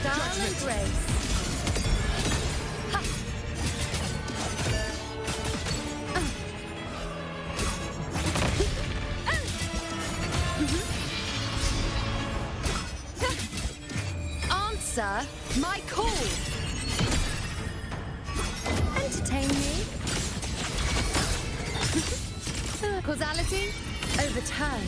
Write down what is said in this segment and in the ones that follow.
style and grace. Answer my call. Entertain me. Causality, overturn.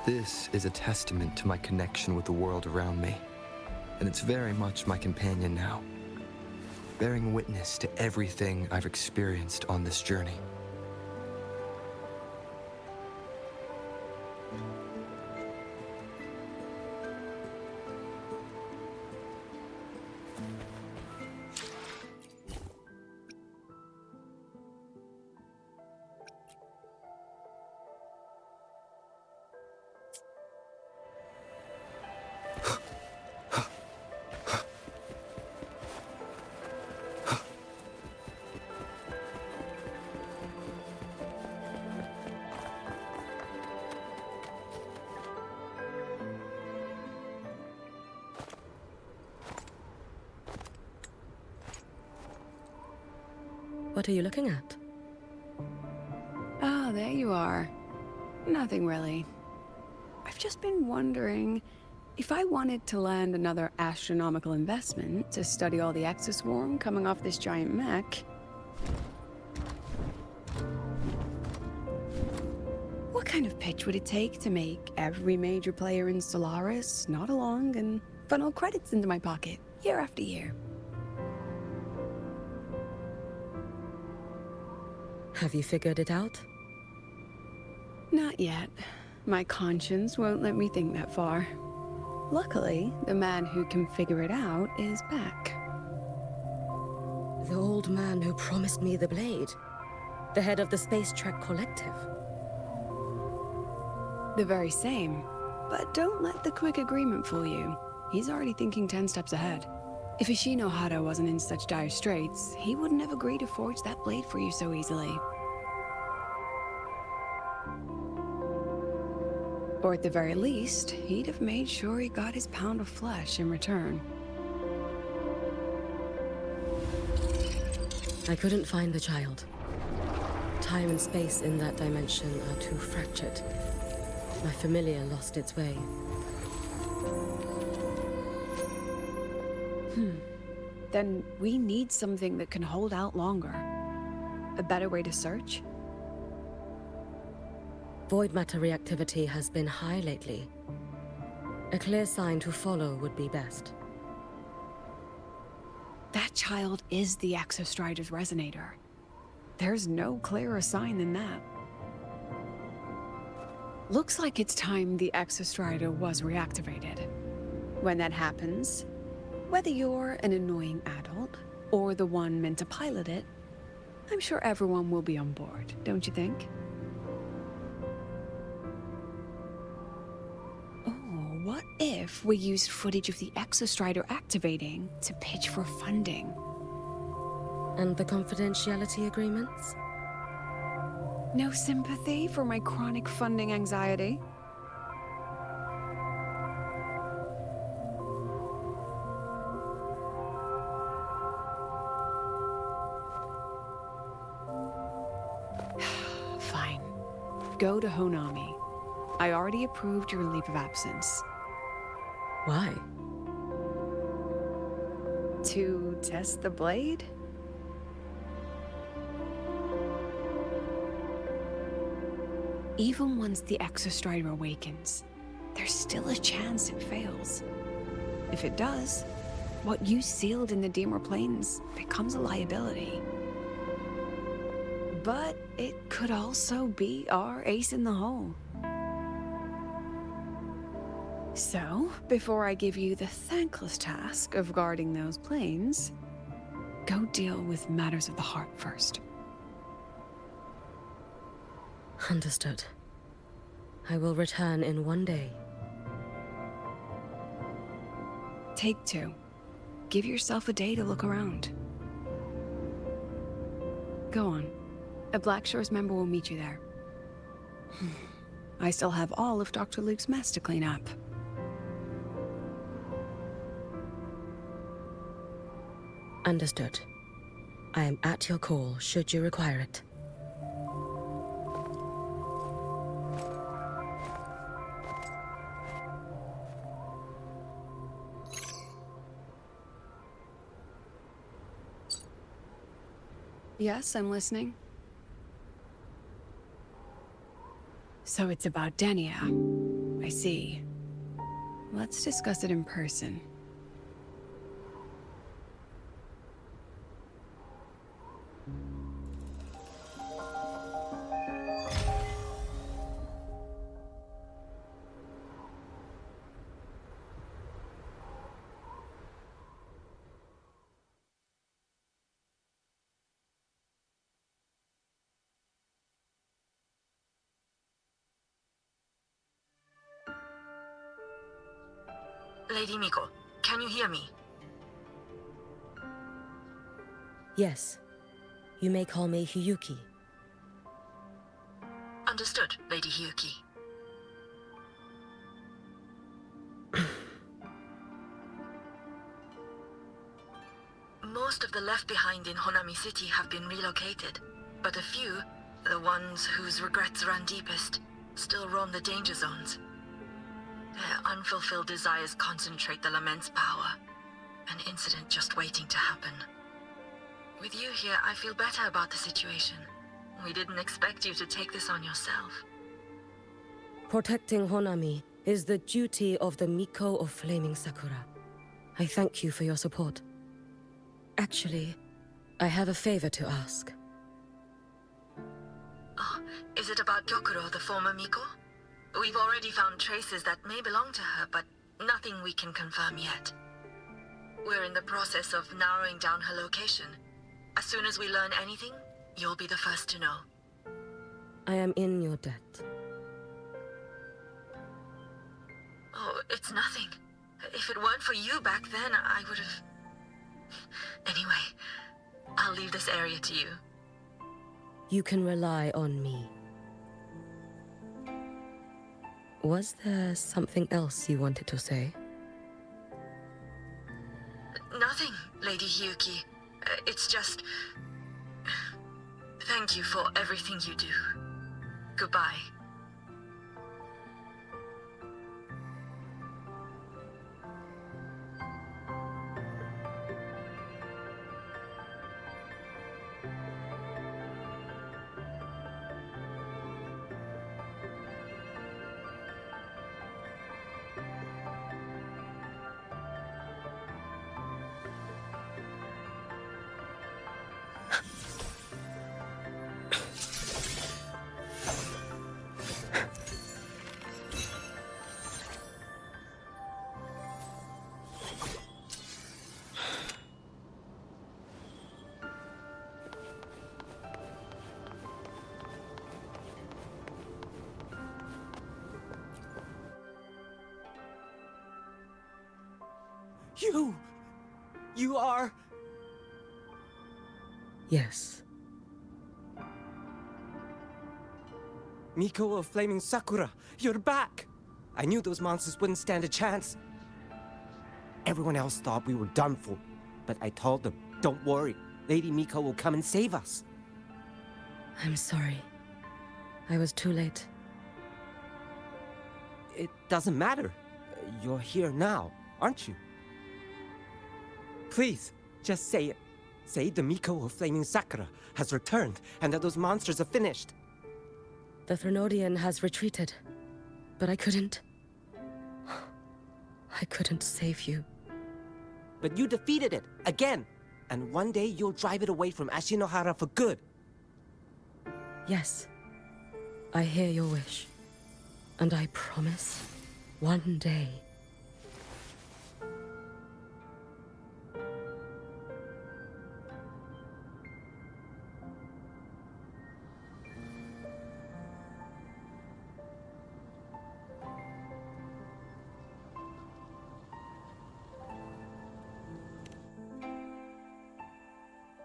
This is a testament to my connection with the world around me, and it's very much my companion now, bearing witness to everything I've experienced on this journey. What are you looking at? Ah, there you are. Nothing really. I've just been wondering if I wanted to land another astronomical investment to study all the exoswarm coming off this giant mech. What kind of pitch would it take to make every major player in Solaris nod along and funnel credits into my pocket year after year? Have you figured it out? Not yet. My conscience won't let me think that far. Luckily, the man who can figure it out is back. The old man who promised me the blade. The head of the Space Trek Collective. The very same. But don't let the quick agreement fool you. He's already thinking 10 steps ahead. If Ishino Hado wasn't in such dire straits, he wouldn't have agreed to forge that blade for you so easily. Or at the very least, he'd have made sure he got his pound of flesh in return. I couldn't find the child. Time and space in that dimension are too fractured. My familiar lost its way. Then we need something that can hold out longer. A better way to search? Void matter reactivity has been high lately. A clear sign to follow would be best. That child is the Exostrider's resonator. There's no clearer sign than that. Looks like it's time the Exostrider was reactivated. When that happens, whether you're an annoying adult or the one meant to pilot it, I'm sure everyone will be on board, don't you think? Oh, what if we used footage of the Exostrider activating to pitch for funding? And the confidentiality agreements? No sympathy for my chronic funding anxiety? Fine. Go to Honami. I already approved your leave of absence. Why? To test the blade? Even once the Exostrider awakens, there's still a chance it fails. If it does, what you sealed in the Dimmer Plains becomes a liability. But it could also be our ace in the hole. So, before I give you the thankless task of guarding those planes, go deal with matters of the heart first. Understood. I will return in 1 day. Take 2. Give yourself a day to look around. Go on. A Black Shores member will meet you there. I still have all of Dr. Luke's mess to clean up. Understood. I am at your call should you require it. Yes, I'm listening. So it's about Denia. I see. Let's discuss it in person. Lady Miko, can you hear me? Yes. You may call me Hiyuki. Understood, Lady Hiyuki. Most of the left behind in Honami City have been relocated, but a few, the ones whose regrets run deepest, still roam the danger zones. Their unfulfilled desires concentrate the Lament's power, an incident just waiting to happen. With you here, I feel better about the situation. We didn't expect you to take this on yourself. Protecting Honami is the duty of the Miko of Flaming Sakura. I thank you for your support. Actually, I have a favor to ask. Oh, is it about Gyokuro, the former Miko? We've already found traces that may belong to her, but nothing we can confirm yet. We're in the process of narrowing down her location. As soon as we learn anything, you'll be the first to know. I am in your debt. Oh, it's nothing. If it weren't for you back then, I would have... Anyway, I'll leave this area to you. You can rely on me. Was there something else you wanted to say? Nothing, Lady Hiyuki. It's just... Thank you for everything you do. Goodbye. You are... Yes. Miko of Flaming Sakura, you're back! I knew those monsters wouldn't stand a chance. Everyone else thought we were done for, but I told them, don't worry, Lady Miko will come and save us. I'm sorry. I was too late. It doesn't matter. You're here now, aren't you? Please, just say it. Say the Miko of Flaming Sakura has returned and that those monsters are finished. The Threnodian has retreated, but I couldn't. I couldn't save you. But you defeated it, again! And one day you'll drive it away from Ashinohara for good. Yes. I hear your wish. And I promise, one day...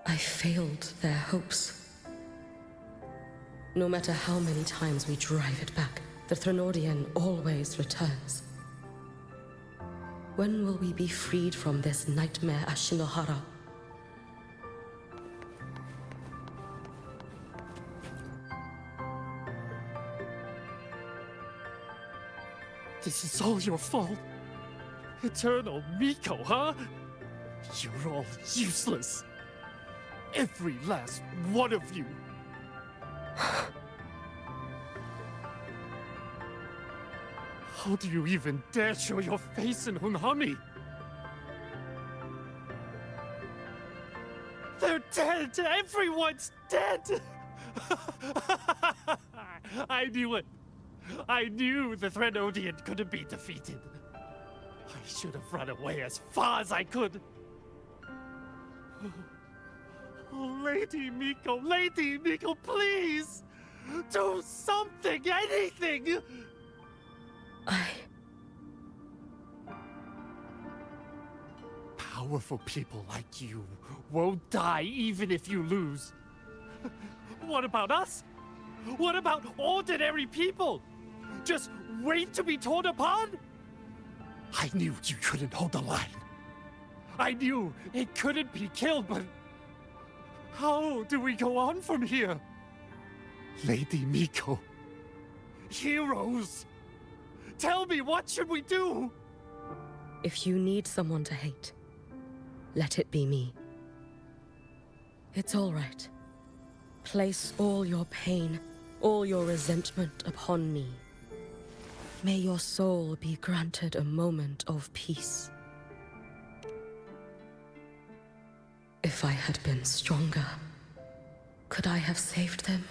I failed their hopes. No matter how many times we drive it back, the Threnodian always returns. When will we be freed from this nightmare Ashinohara? This is all your fault. Eternal Miko, huh? You're all useless. Every last one of you. How do you even dare show your face in Hunami? They're dead! Everyone's dead! I knew it! I knew the Threnodian couldn't be defeated. I should have run away as far as I could. Oh, Lady Miko, please! Do something, anything! Powerful people like you won't die even if you lose. What about us? What about ordinary people? Just wait to be torn apart? I knew you couldn't hold the line. I knew it couldn't be killed, but how do we go on from here? Lady Miko, heroes, tell me, what should we do? If you need someone to hate, let it be me. It's all right. Place all your pain, all your resentment upon me. May your soul be granted a moment of peace. If I had been stronger, could I have saved them?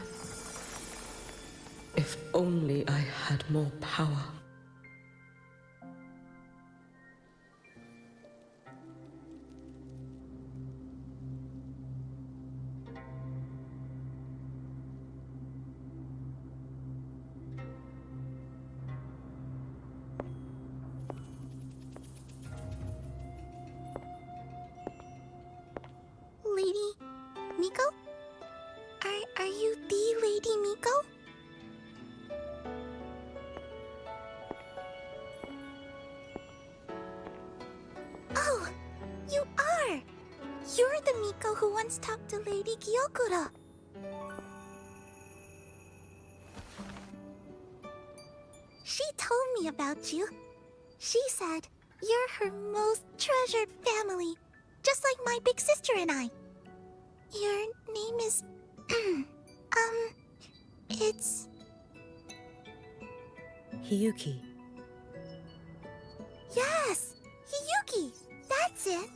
If only I had more power. Lady Miko? Are you the Lady Miko? Oh, you are! You're the Miko who once talked to Lady Gyokura. She told me about you. She said you're her most treasured family, just like my big sister and I. Your name is... it's... Hiyuki. Yes! Hiyuki! That's it!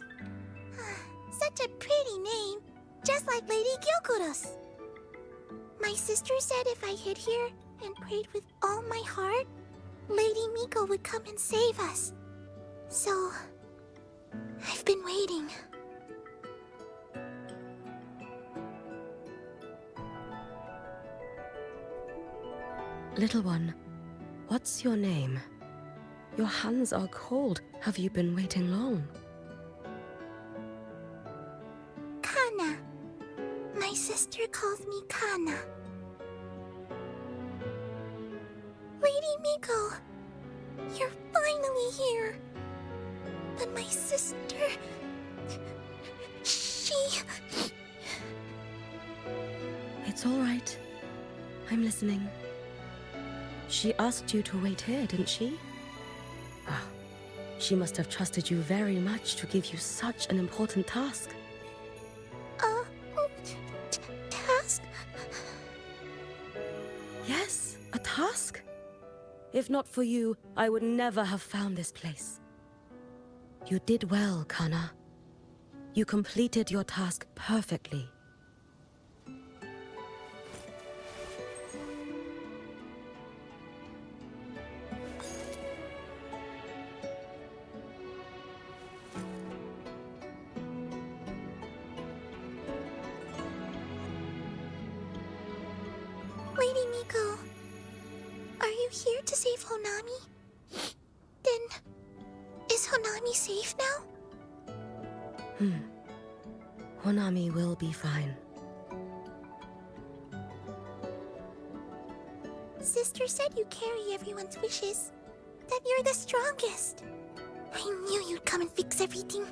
Such a pretty name, just like Lady Gyokura's. My sister said if I hid here and prayed with all my heart, Lady Miko would come and save us. So... I've been waiting. Little one, what's your name? Your hands are cold. Have you been waiting long? sister calls me Kana. Lady Miko, you're finally here. But my sister... she... It's all right. I'm listening. She asked you to wait here, didn't she? Ah, she must have trusted you very much to give you such an important task. Task? Yes, a task. If not for you, I would never have found this place. You did well, Kana. You completed your task perfectly. Lady Miko, are you here to save Honami? Then, is Honami safe now? Honami will be fine. Sister said you carry everyone's wishes. That you're the strongest. I knew you'd come and fix everything.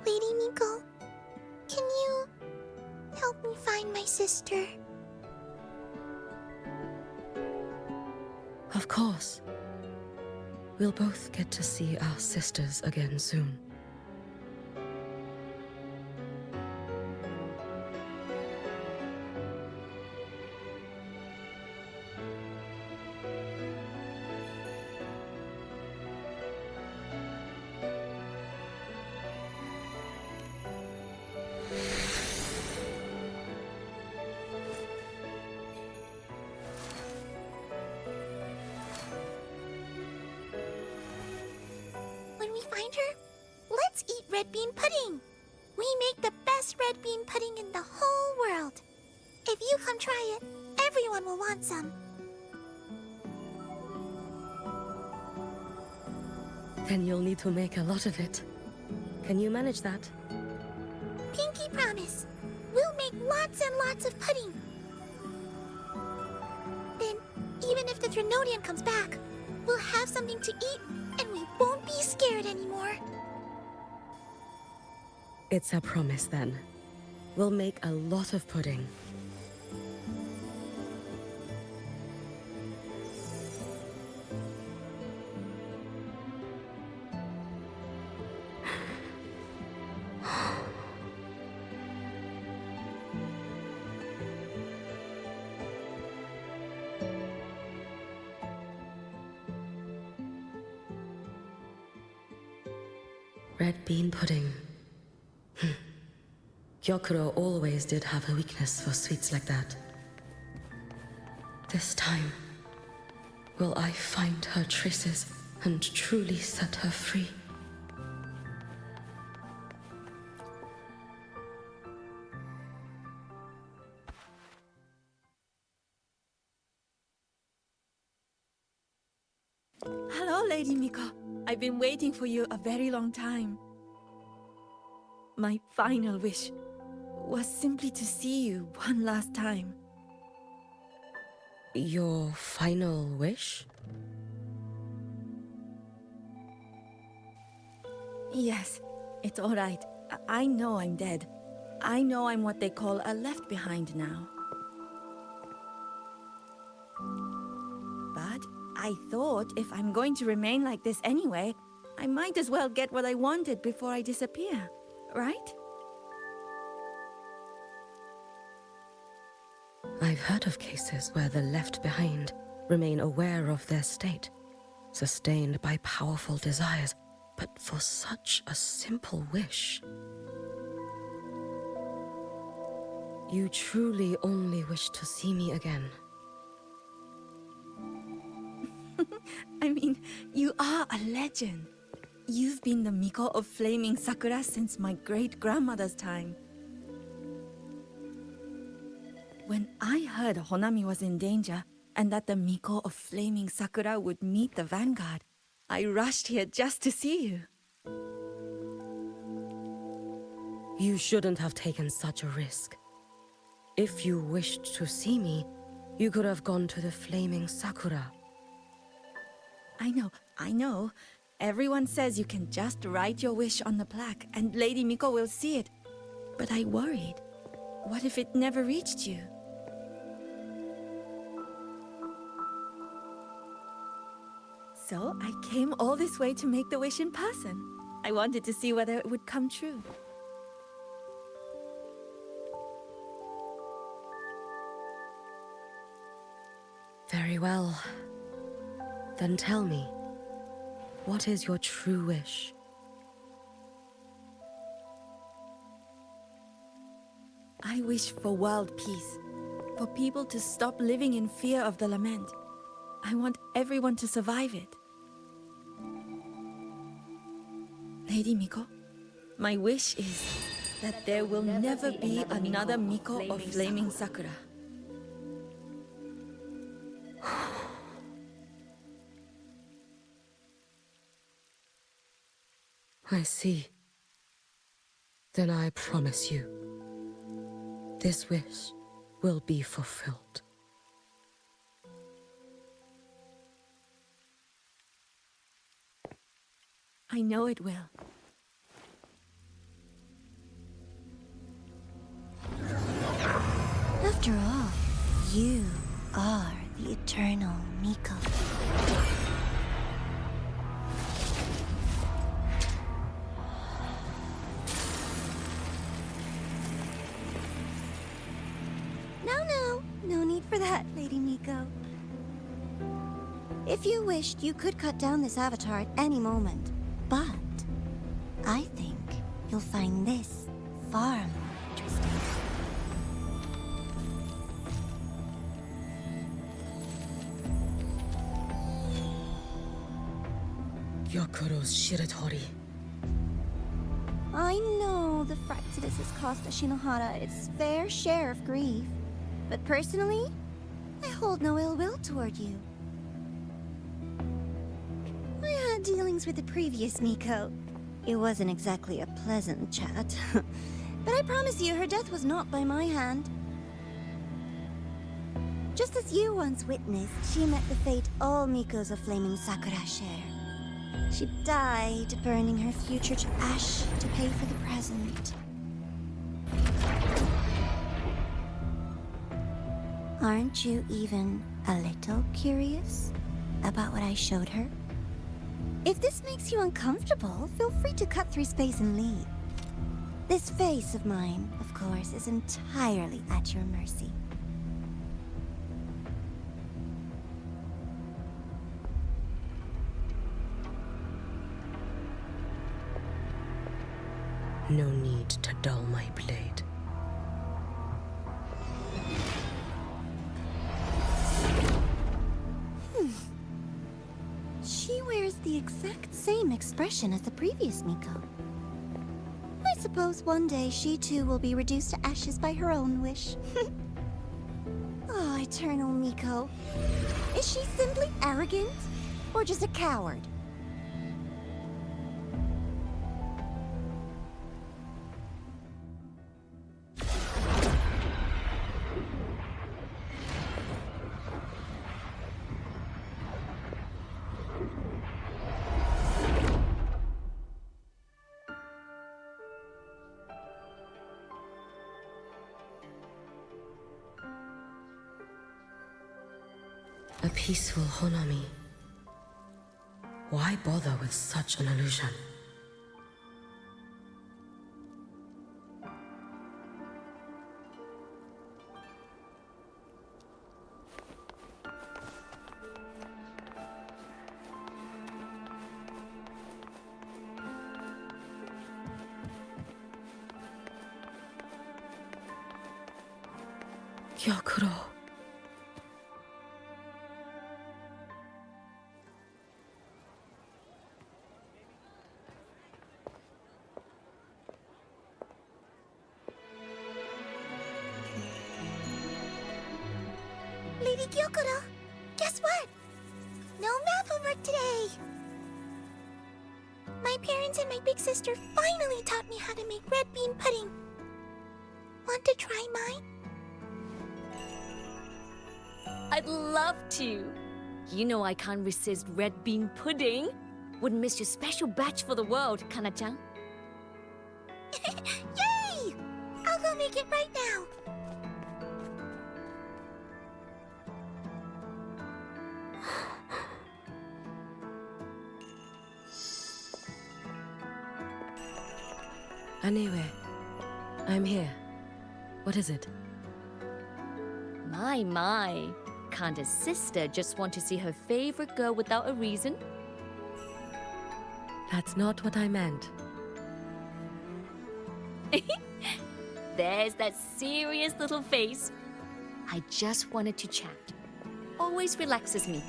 Lady Miko, can you help me find my sister? Of course. We'll both get to see our sisters again soon. When we find her, let's eat red bean pudding. We make the best red bean pudding in the whole world. If you come try it, everyone will want some. Then you'll need to make a lot of it. Can you manage that? Pinky promise. We'll make lots and lots of pudding. Then, even if the Trinodian comes back, we'll have something to eat and we won't be scared anymore. It's a promise then. We'll make a lot of pudding. Red bean pudding. Gyokuro always did have a weakness for sweets like that. This time, will I find her traces and truly set her free? Hello, Lady Miko. I've been waiting for you a very long time. My final wish was simply to see you one last time. Your final wish? Yes, it's all right. I know I'm dead. I know I'm what they call a left behind now. But I thought if I'm going to remain like this anyway, I might as well get what I wanted before I disappear, right? I've heard of cases where the left behind remain aware of their state, sustained by powerful desires, but for such a simple wish. You truly only wish to see me again. I mean, you are a legend. You've been the Miko of Flaming Sakura since my great-grandmother's time. When I heard Honami was in danger, and that the Miko of Flaming Sakura would meet the Vanguard, I rushed here just to see you. You shouldn't have taken such a risk. If you wished to see me, you could have gone to the flaming sakura. I know. Everyone says you can just write your wish on the plaque and Lady Miko will see it. But I worried. What if it never reached you? So I came all this way to make the wish in person. I wanted to see whether it would come true. Very well. Then tell me, what is your true wish? I wish for world peace, for people to stop living in fear of the lament. I want everyone to survive it. Lady Miko, my wish is that there will never be another Miko of Flaming Sakura. I see. Then I promise you, this wish will be fulfilled. I know it will. After all, you are the eternal Miko. No need for that, Lady Miko. If you wished, you could cut down this avatar at any moment. But I think you'll find this far more interesting. Gyokuro's Shiratori. I know the Fraxidus has cost Ashinohara its fair share of grief. But personally, I hold no ill will toward you. I had dealings with the previous Miko. It wasn't exactly a pleasant chat. But I promise you, her death was not by my hand. Just as you once witnessed, she met the fate all Mikos of Flaming Sakura share. She died, burning her future to ash to pay for the present. Aren't you even a little curious about what I showed her? If this makes you uncomfortable, feel free to cut through space and leave. This face of mine, of course, is entirely at your mercy. No need to dull my blade. She wears the exact same expression as the previous Miko. I suppose one day she too will be reduced to ashes by her own wish. Oh, eternal Miko. Is she simply arrogant? Or just a coward? A peaceful Honami. Why bother with such an illusion? Gyokuro. Lady Gyokuro, guess what? No map homework today. My parents and my big sister finally taught me how to make red bean pudding. Want to try mine? I'd love to. You know I can't resist red bean pudding. Wouldn't miss your special batch for the world, Kana-chan. Yay! I'll go make it right now. Anyway, I'm here. What is it? My. Can't a sister just want to see her favorite girl without a reason? That's not what I meant. There's that serious little face. I just wanted to chat. Always relaxes me.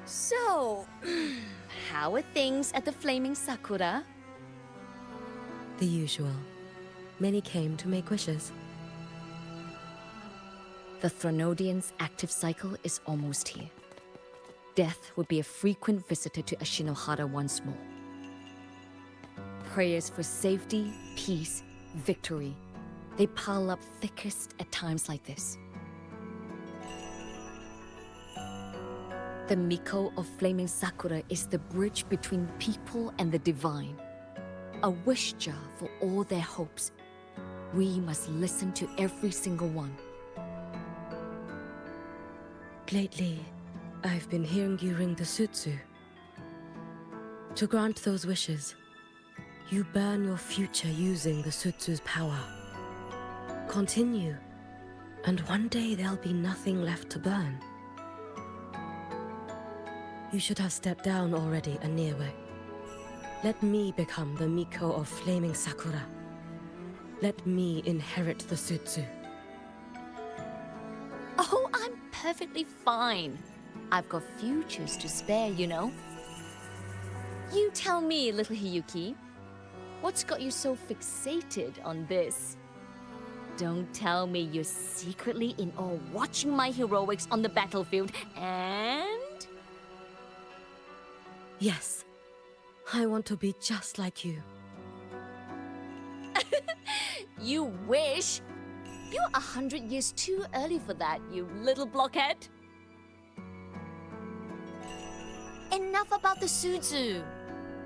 So, how are things at the Flaming Sakura? The usual. Many came to make wishes. The Thronodian's active cycle is almost here. Death will be a frequent visitor to Ashinohara once more. Prayers for safety, peace, victory. They pile up thickest at times like this. The Miko of Flaming Sakura is the bridge between people and the divine. A wish jar for all their hopes. We must listen to every single one. Lately, I've been hearing you ring the sutsu. To grant those wishes, you burn your future using the sutsu's power. Continue, and one day there'll be nothing left to burn. You should have stepped down already, Aniwe. Let me become the Miko of Flaming Sakura. Let me inherit the sutsu. Oh, I'm perfectly fine. I've got futures to spare, you know. You tell me, little Hiyuki, what's got you so fixated on this? Don't tell me you're secretly in awe watching my heroics on the battlefield and... Yes, I want to be just like you. You wish? You're 100 years too early for that, you little blockhead. Enough about the sutsu.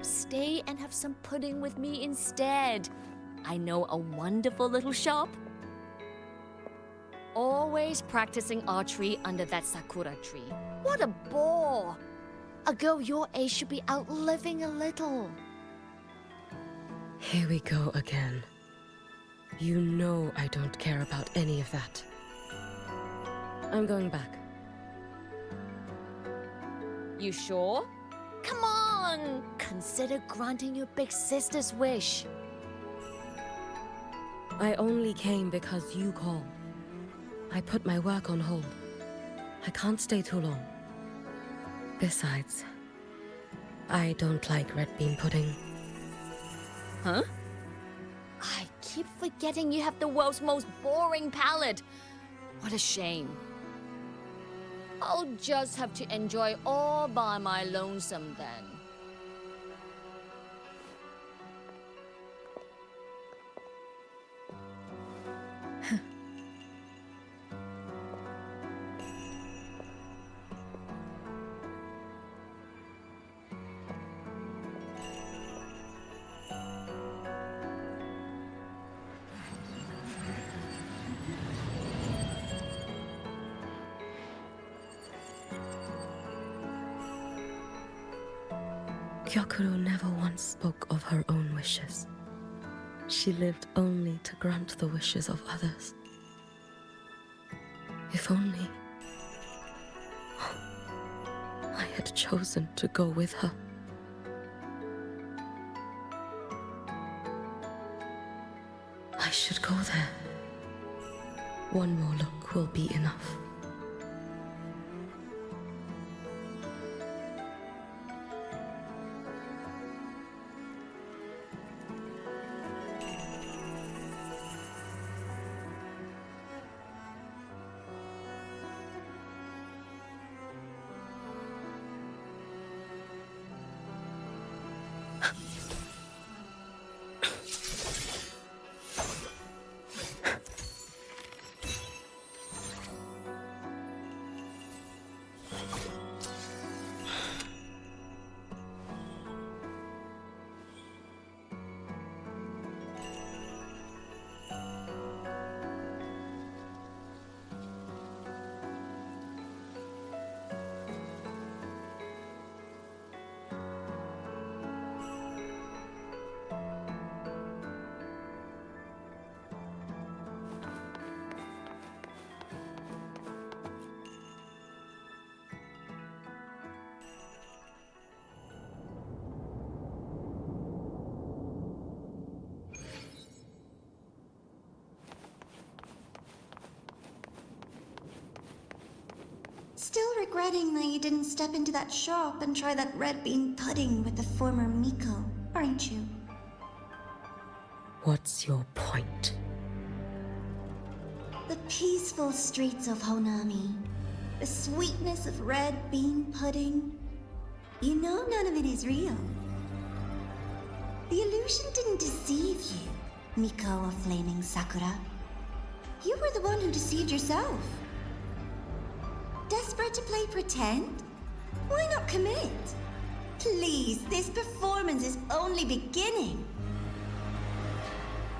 Stay and have some pudding with me instead. I know a wonderful little shop. Always practicing archery under that sakura tree. What a bore! A girl your age should be out living a little. Here we go again. You know I don't care about any of that. I'm going back. You sure? Come on! Consider granting your big sister's wish. I only came because you called. I put my work on hold. I can't stay too long. Besides, I don't like red bean pudding. Huh? I keep forgetting you have the world's most boring palate. What a shame. I'll just have to enjoy all by my lonesome then. Gyokuro never once spoke of her own wishes. She lived only to grant the wishes of others. If only I had chosen to go with her. I should go there. One more look will be enough. Still regretting that you didn't step into that shop and try that red bean pudding with the former Miko, aren't you? What's your point? The peaceful streets of Honami, the sweetness of red bean pudding. You know none of it is real. The illusion didn't deceive you, Miko of Flaming Sakura. You were the one who deceived yourself. Desperate to play pretend? Why not commit? Please, this performance is only beginning.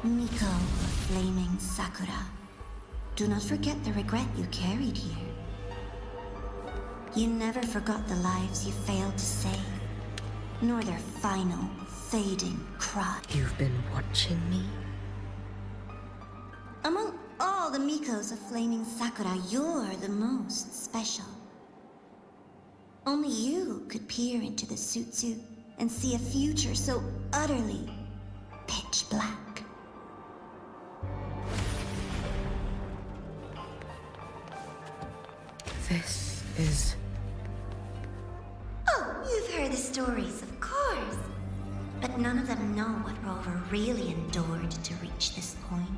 Miko of Flaming Sakura, do not forget the regret you carried here. You never forgot the lives you failed to save, nor their final, fading cry. You've been watching me? Among all the Mikos of Flaming Sakura, you're the most special. Only you could peer into the Sutsu and see a future so utterly pitch black. This is... Oh, you've heard the stories, of course. But none of them know what Rover really endured to reach this point.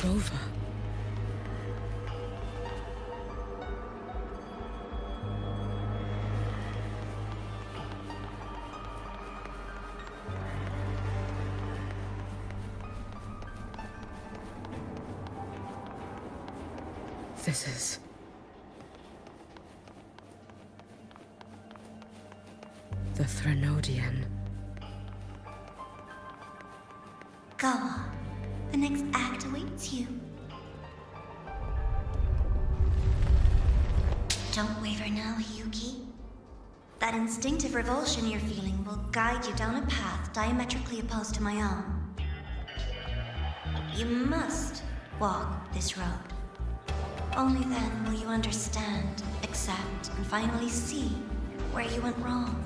Rover. This is... the Threnodian. Go on. The next act awaits you. Don't waver now, Yuki. That instinctive revulsion you're feeling will guide you down a path diametrically opposed to my own. You must walk this road. Only then will you understand, accept, and finally see where you went wrong.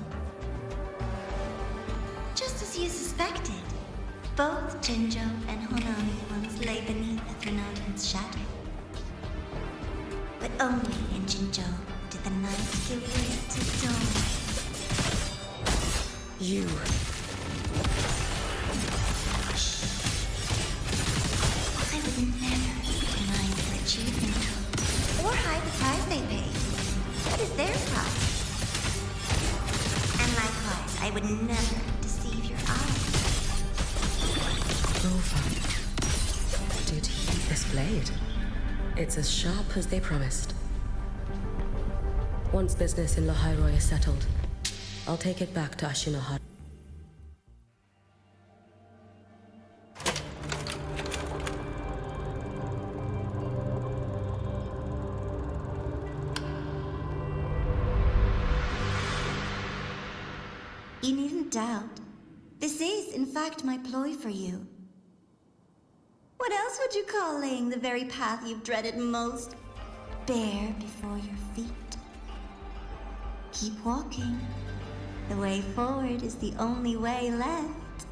Just as you suspected, both Jinjo and Honami once lay beneath the Threnodian's shadow. But only in Jinjo did the night give way to dawn. You... I would never deny their achievement or hide the price they paid. That is their price. And likewise, I would never deceive your eyes. Rover. Did he eat this blade? It's as sharp as they promised. Once business in Lahairoi is settled, I'll take it back to Ashinohara. You needn't doubt. This is, in fact, my ploy for you. What else would you call laying the very path you've dreaded most bare before your feet? Keep walking. The way forward is the only way left.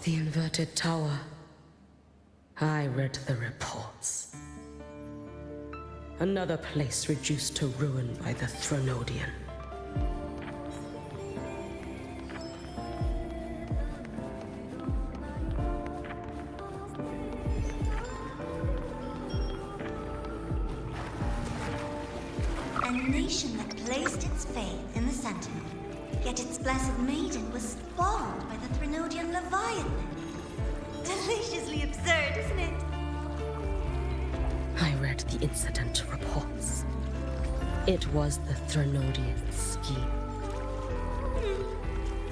The inverted tower. I read the reports. Another place reduced to ruin by the Threnodian. A nation that placed its faith in the Sentinel, yet its blessed maiden was spawned by the Threnodian Leviathan. Deliciously absurd, isn't it? I read the incident reports. It was the Threnodian scheme.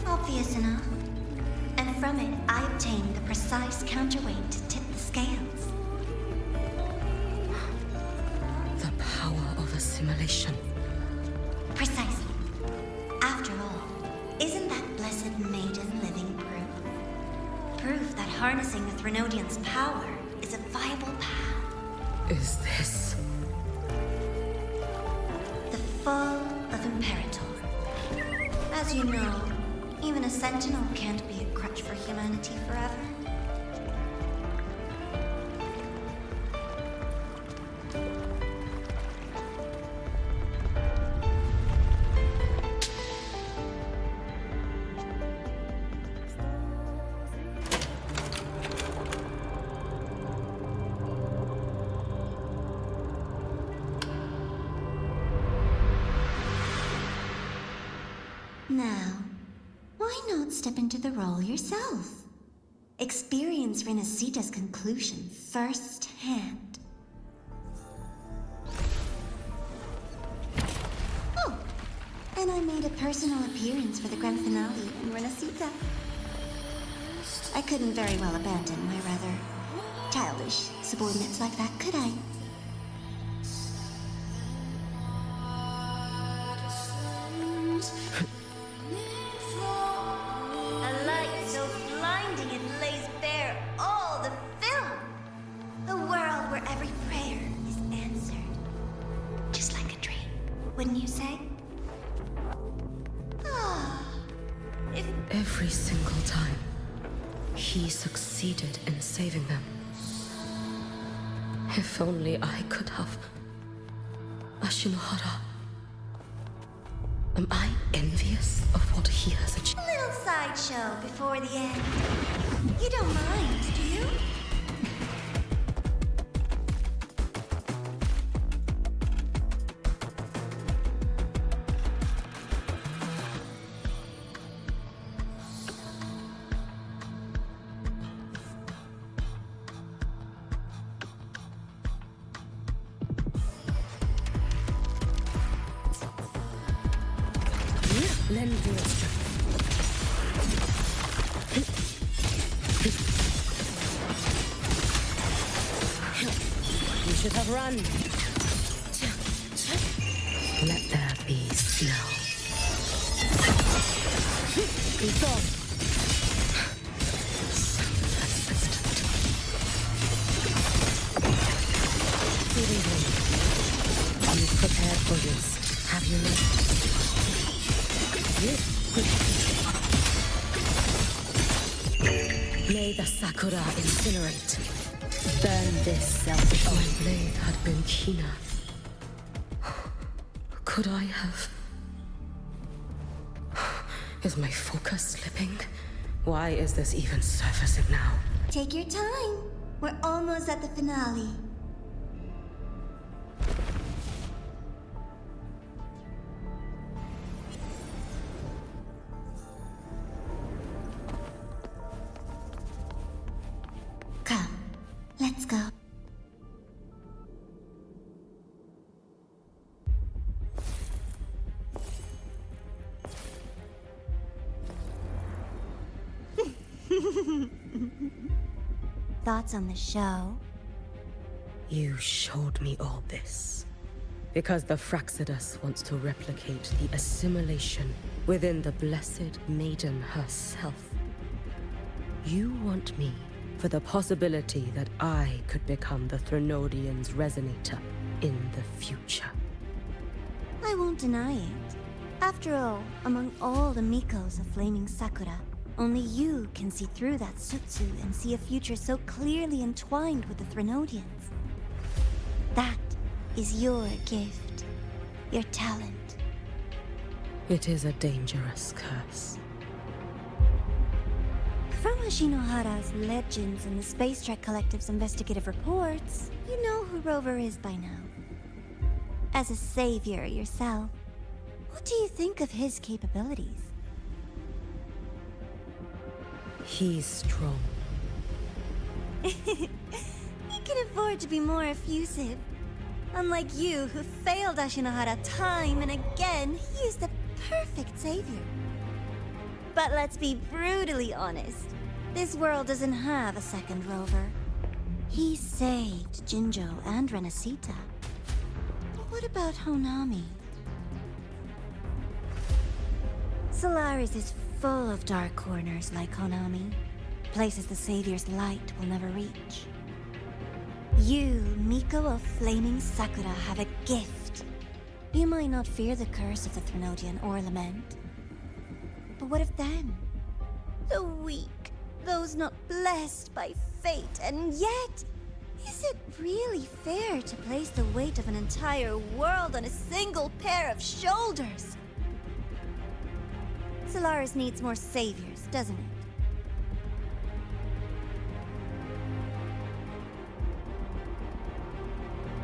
Obvious enough. And from it, I obtained the precise counterweight to tip the scales. The power of assimilation. Precisely. After all, isn't that blessed maiden living proof? Proof that harnessing the Threnodian's power is a viable path. Is this... The fall of Imperator. As you know, even a Sentinel can't be a crutch for humanity forever. Now, why not step into the role yourself? Experience Renacita's conclusion firsthand. Oh, and I made a personal appearance for the grand finale in Renacita. I couldn't very well abandon my rather childish subordinates like that, could I? Wouldn't you say? Every single time, he succeeded in saving them. If only I could have... Ashinohara. Am I envious of what he has achieved? A little sideshow before the end. You don't mind, do you? Lend me your strength. You should have run. Let there be snow. Be gone. So persistent. Good evening. You've prepared for this, have you not? May the Sakura incinerate. Burn this selfish. My blade had been keener. Could I have... Is my focus slipping? Why is this even surfacing now? Take your time. We're almost at the finale. Come, let's go. Thoughts on the show? You showed me all this. Because the Fraxidus wants to replicate the assimilation within the Blessed Maiden herself. You want me for the possibility that I could become the Threnodian's resonator in the future. I won't deny it. After all, among all the Mikos of Flaming Sakura, Only you can see through that Sutsu and see a future so clearly entwined with the Threnodians. That is your gift, your talent. It is a dangerous curse. From Ashinohara's legends and the Space Trek Collective's investigative reports, you know who Rover is by now. As a savior yourself, what do you think of his capabilities? He's strong. He can afford to be more effusive. Unlike you, who failed Ashinohara time and again, he is the perfect savior. But let's be brutally honest. This world doesn't have a second Rover. He saved Jinjo and Renacita. But what about Honami? Solaris is full of dark corners like Honami. Places the Savior's light will never reach. You, Miko of Flaming Sakura, have a gift. You might not fear the curse of the Threnodian or lament. But what of them? The weak, those not blessed by fate, and yet, is it really fair to place the weight of an entire world on a single pair of shoulders? Solaris needs more saviors, doesn't it?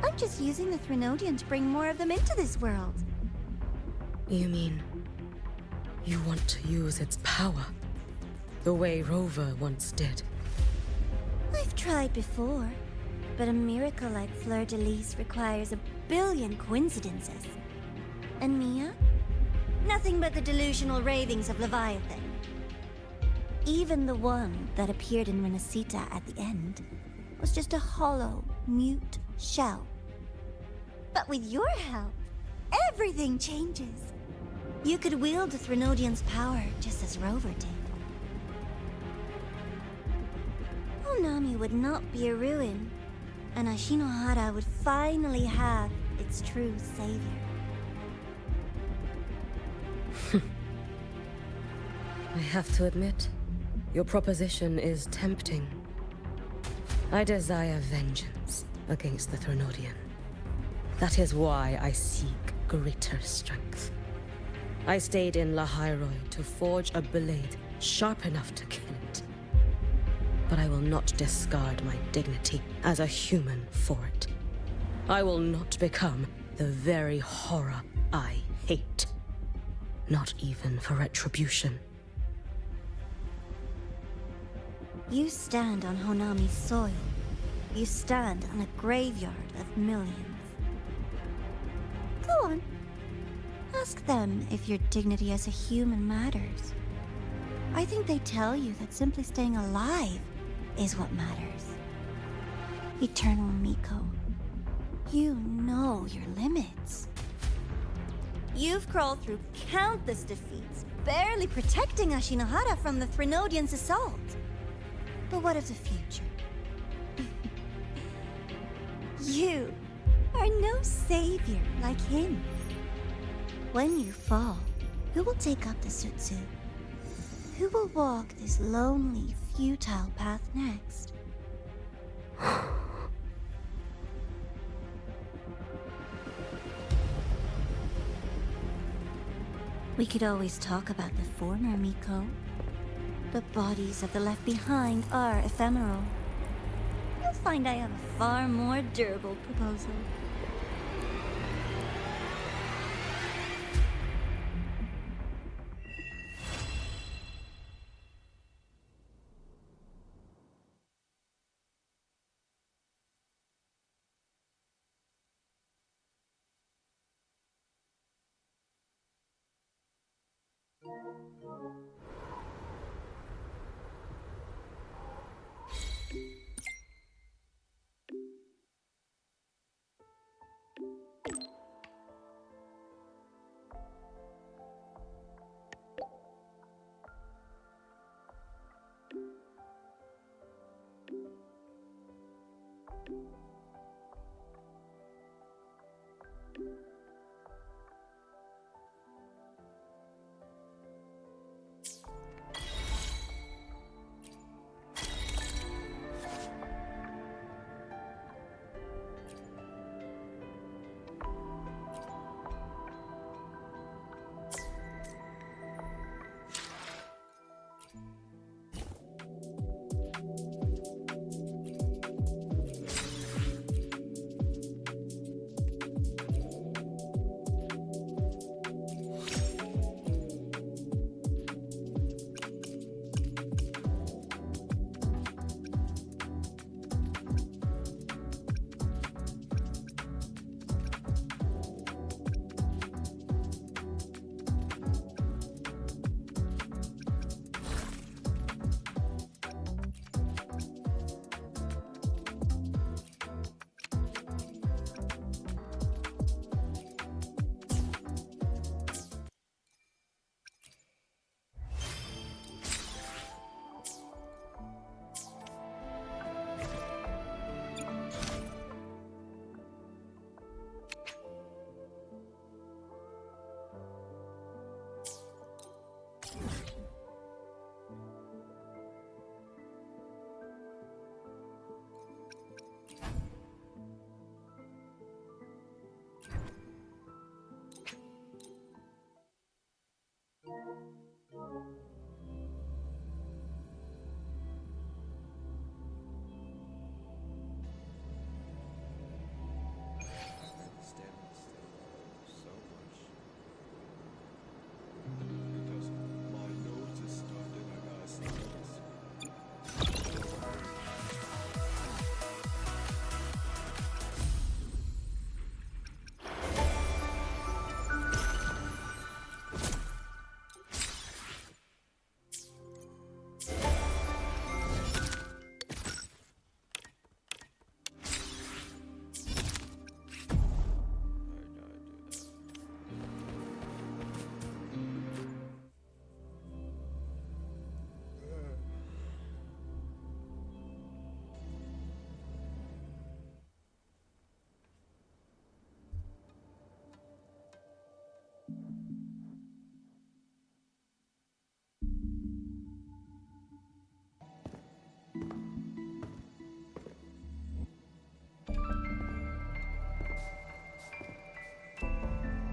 I'm just using the Threnodian to bring more of them into this world. You mean you want to use its power the way Rover once did? I've tried before, but a miracle like Fleur-de-Lis requires a billion coincidences. And Mia? Nothing but the delusional ravings of Leviathan. Even the one that appeared in Renacita at the end was just a hollow, mute shell. But with your help, everything changes. You could wield the Threnodian's power just as Rover did. Onami would not be a ruin, and Ashinohara would finally have its true savior. I have to admit, your proposition is tempting. I desire vengeance against the Threnodian. That is why I seek greater strength. I stayed in Lahairoi to forge a blade sharp enough to kill it. But I will not discard my dignity as a human for it. I will not become the very horror I hate. Not even for retribution. You stand on Honami's soil. You stand on a graveyard of millions. Go on. Ask them if your dignity as a human matters. I think they tell you that simply staying alive is what matters. Eternal Miko, you know your limits. You've crawled through countless defeats, barely protecting Ashinohara from the Threnodian's assault. But what of the future? You are no savior like him. When you fall, who will take up the Sutsu? Who will walk this lonely, futile path next? We could always talk about the former, Miko. The bodies of the left behind are ephemeral. You'll find I have a far more durable proposal.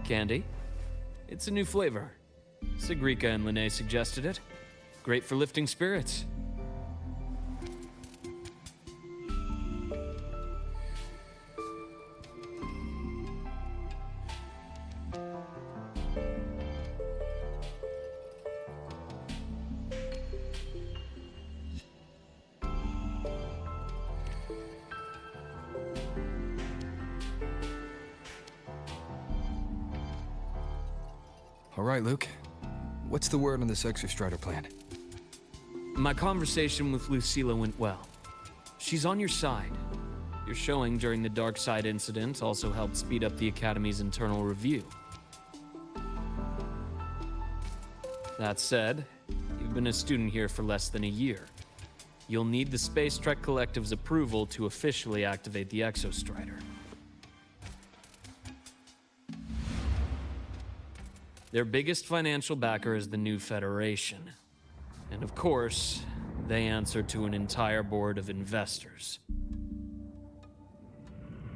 Candy. It's a new flavor. Sigrika and Lene suggested it. Great for lifting spirits. All right, Luke. What's the word on this Exostrider plan? My conversation with Lucilla went well. She's on your side. Your showing during the Dark Side incident also helped speed up the Academy's internal review. That said, you've been a student here for less than a year. You'll need the Space Trek Collective's approval to officially activate the Exostrider. Their biggest financial backer is the New Federation. And of course, they answer to an entire board of investors.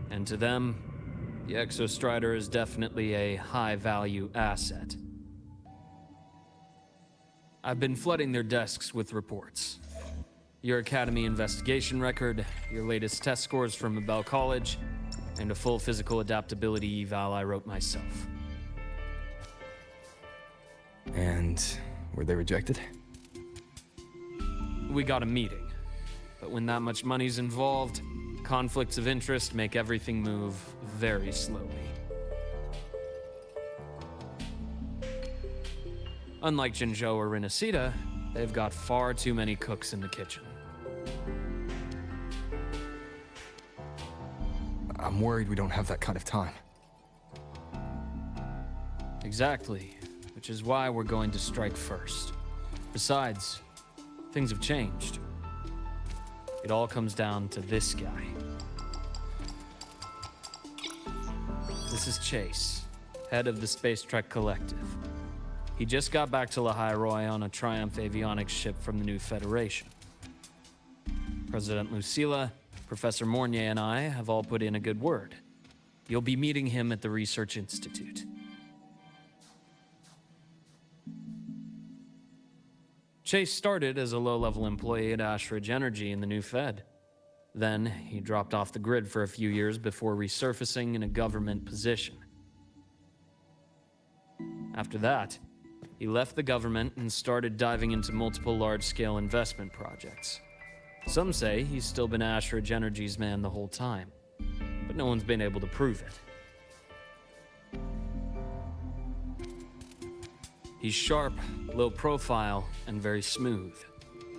And to them, the Exostrider is definitely a high-value asset. I've been flooding their desks with reports. Your Academy investigation record, your latest test scores from Abel College, and a full physical adaptability eval I wrote myself. And were they rejected? We got a meeting, but when that much money's involved, conflicts of interest make everything move very slowly. Unlike Jinzhou or Renacita, they've got far too many cooks in the kitchen. I'm worried we don't have that kind of time. Exactly, which is why we're going to strike first. Besides, things have changed. It all comes down to this guy. This is Chase, head of the Space Trek Collective. He just got back to Lahai on a Triumph avionics ship from the New Federation. President Lucilla, Professor Mornier, and I have all put in a good word. You'll be meeting him at the Research Institute. Chase started as a low-level employee at Ashridge Energy in the New Fed. Then, he dropped off the grid for a few years before resurfacing in a government position. After that, he left the government and started diving into multiple large-scale investment projects. Some say he's still been Ashridge Energy's man the whole time, but no one's been able to prove it. He's sharp, low profile, and very smooth.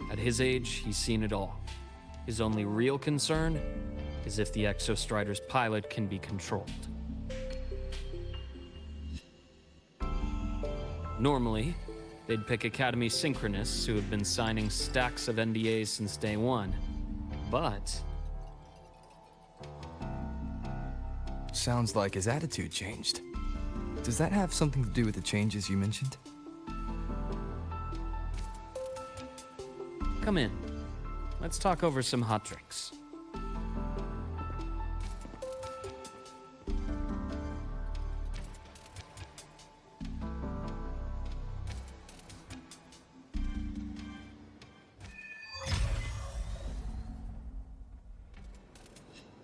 At his age, he's seen it all. His only real concern is if the Exostrider's pilot can be controlled. Normally, they'd pick Academy synchronists who have been signing stacks of NDAs since day one. But Sounds like his attitude changed. Does that have something to do with the changes you mentioned? come in. Let's talk over some hot drinks.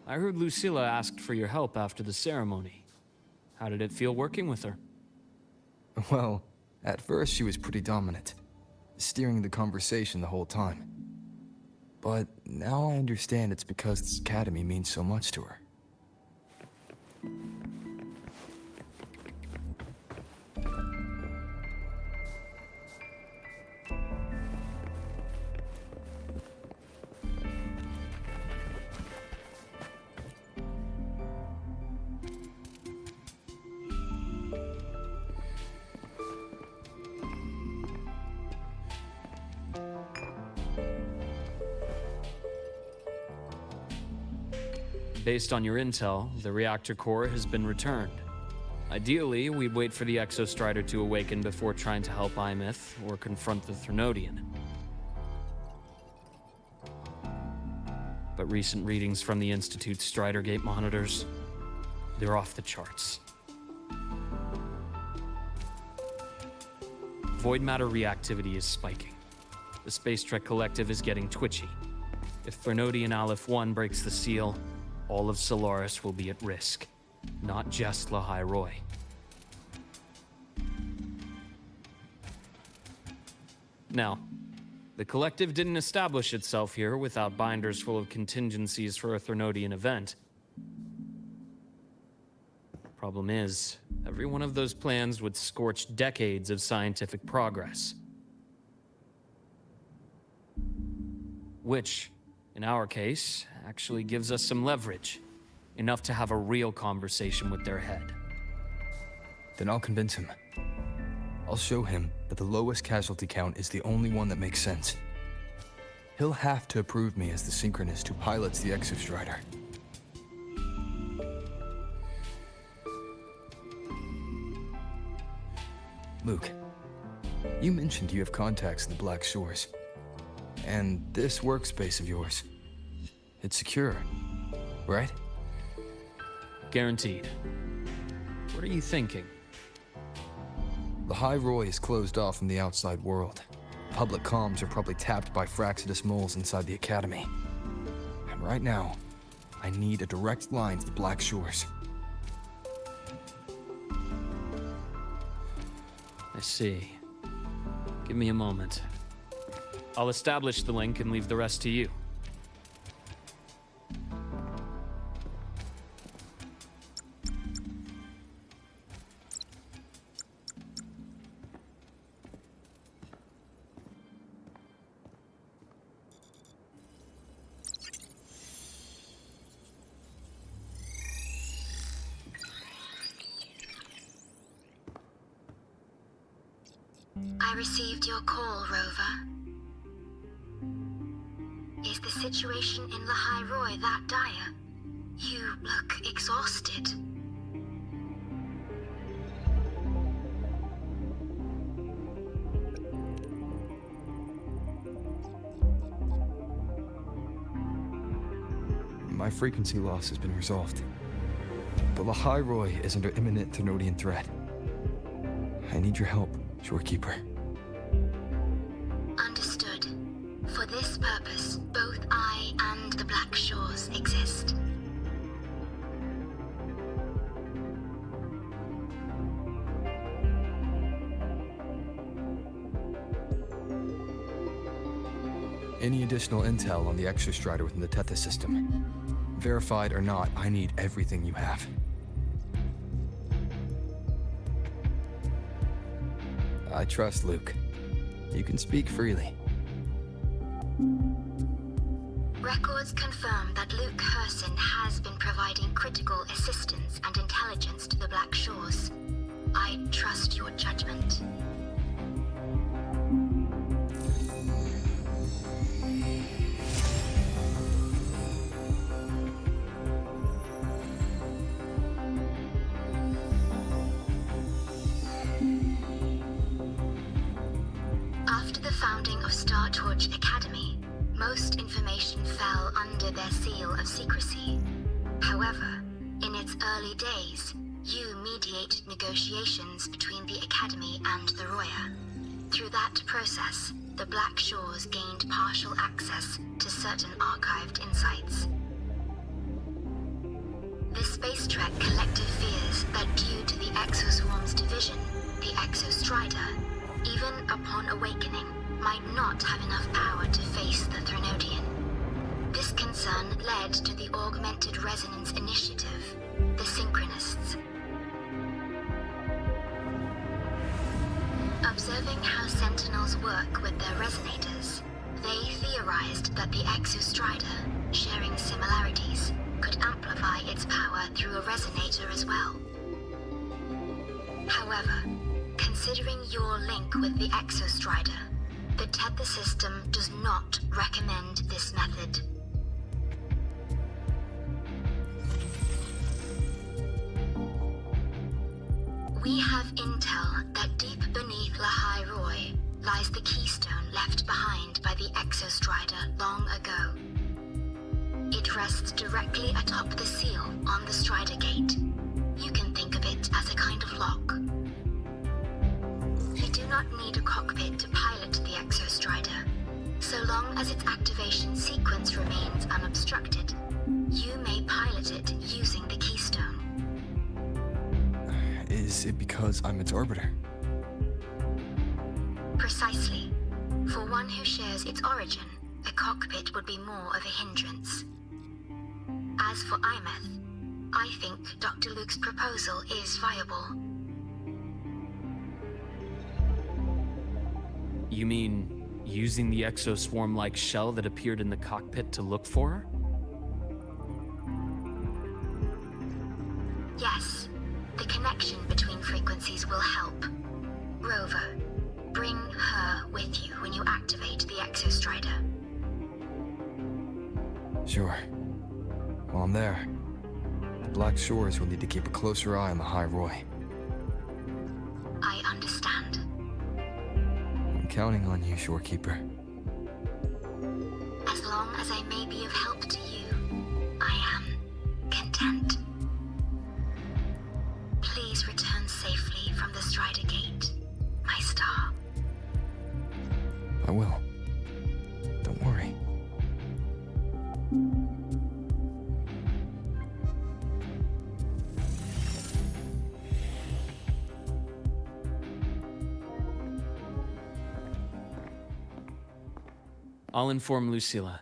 I heard Lucilla asked for your help after the ceremony. How did it feel working with her? Well, at first she was pretty dominant, steering the conversation the whole time. But now I understand it's because this academy means so much to her. Based on your intel, the reactor core has been returned. Ideally, we'd wait for the Exostrider to awaken before trying to help Imith or confront the Thrnodian. But recent readings from the Institute's Strider Gate monitors, they're off the charts. void matter reactivity is spiking. The Space Trek Collective is getting twitchy. If Threnodian Aleph 1 breaks the seal, all of Solaris will be at risk. Not just Lahai Roy. Now, the Collective didn't establish itself here without binders full of contingencies for a Threnodian event. Problem is, every one of those plans would scorch decades of scientific progress. Which, in our case, actually gives us some leverage. Enough to have a real conversation with their head. Then I'll convince him. I'll show him that the lowest casualty count is the only one that makes sense. He'll have to approve me as the synchronist who pilots the Exostrider. Luke, you mentioned you have contacts in the Black Shores. And this workspace of yours, it's secure, right? Guaranteed. What are you thinking? Lahai Roy is closed off from the outside world. Public comms are probably tapped by Fraxidus moles inside the Academy. And right now, I need a direct line to the Black Shores. I see. Give me a moment. I'll establish the link and leave the rest to you. I received your call, Rover. Is the situation in Lahai Roy that dire? You look exhausted. My frequency loss has been resolved. But Lahai Roy is under imminent Threnodian threat. I need your help, Shorekeeper. Understood. For this purpose, both I and the Black Shores exist. Any additional intel on the Exostrider within the Tethys system? Verified or not, I need everything you have. I trust Luke. You can speak freely. Records confirm that Luke Herson has been providing critical assistance and intelligence to the Black Shores. I trust your judgment. After the founding of Star Torch Academy, most information fell under their seal of secrecy. However, in its early days, you mediate negotiations between the Academy and the Roya. Through that process, the Black Shores gained partial access to certain archived insights. The Space Trek Collective fears that due to the Exoswarm's division, the Exostrider, even upon awakening, might not have enough power to face the Threnodian. This concern led to the Augmented Resonance Initiative, the Synchronists. Observing how Sentinels work with their resonators, they theorized that the Exostrider, sharing similarities, could amplify its power through a resonator as well. However, considering your link with the Exostrider, the Tethys system does not recommend this method. We have intel that deep beneath Lahai Roy lies the keystone left behind by the Exostrider long ago. It rests directly atop the seal on the Strider Gate. You can think of it as a kind of lock. You do not need activate a cockpit to pilot the Exostrider. So long as its activation sequence remains unobstructed, you may pilot it using the keystone. Is it because I'm its orbiter? Precisely. For one who shares its origin, a cockpit would be more of a hindrance. As for Imeth, I think Dr. Luke's proposal is viable. You mean using the exoswarm-like shell that appeared in the cockpit to look for her? Yes, the connection between frequencies will help. Rover, bring her with you when you activate the Exostrider. Sure. While I'm there, the Black Shores will need to keep a closer eye on the High Roy. I understand. I'm counting on you, Shorekeeper. As long as I may be of help to you, I am content. Please return safely from the Strider Gate, my star. I will. Don't worry. I'll inform Lucilla.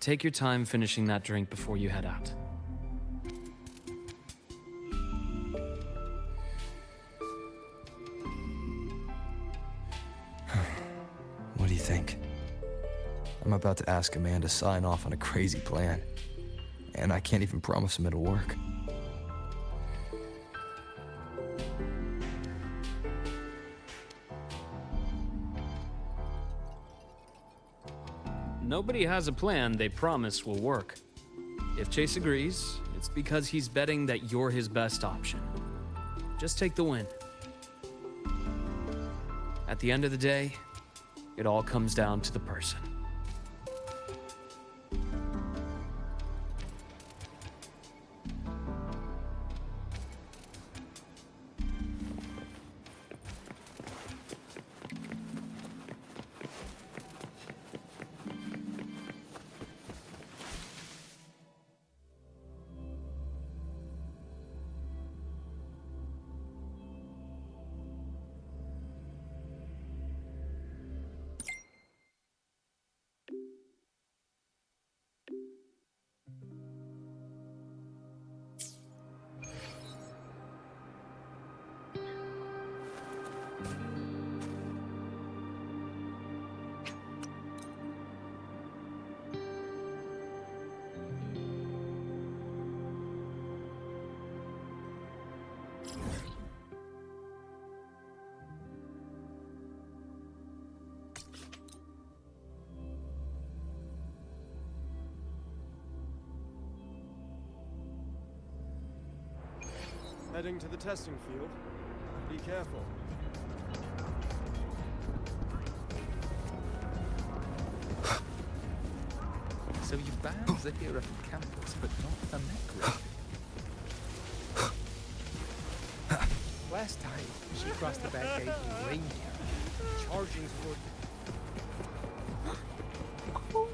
Take your time finishing that drink before you head out. What do you think? I'm about to ask a man to sign off on a crazy plan, and I can't even promise him it'll work. Nobody has a plan they promise will work. If Chase agrees, it's because he's betting that you're his best option. Just take the win. At the end of the day, it all comes down to the person. Heading to the testing field. Be careful. So you banned Zahira from campus, but not the mech rig. Last time, she crossed the back gate in reindeer, charging toward... Oh,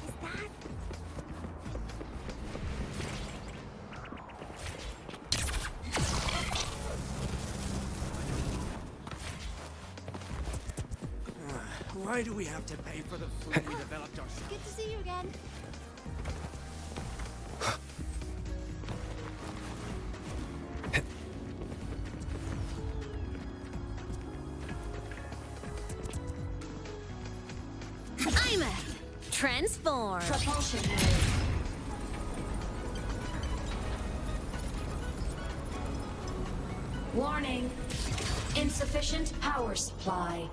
is that... Why do we have to pay for the food we developed ourselves? Good to see you again. Imeth, transform. Propulsion mode. Warning. Insufficient power supply.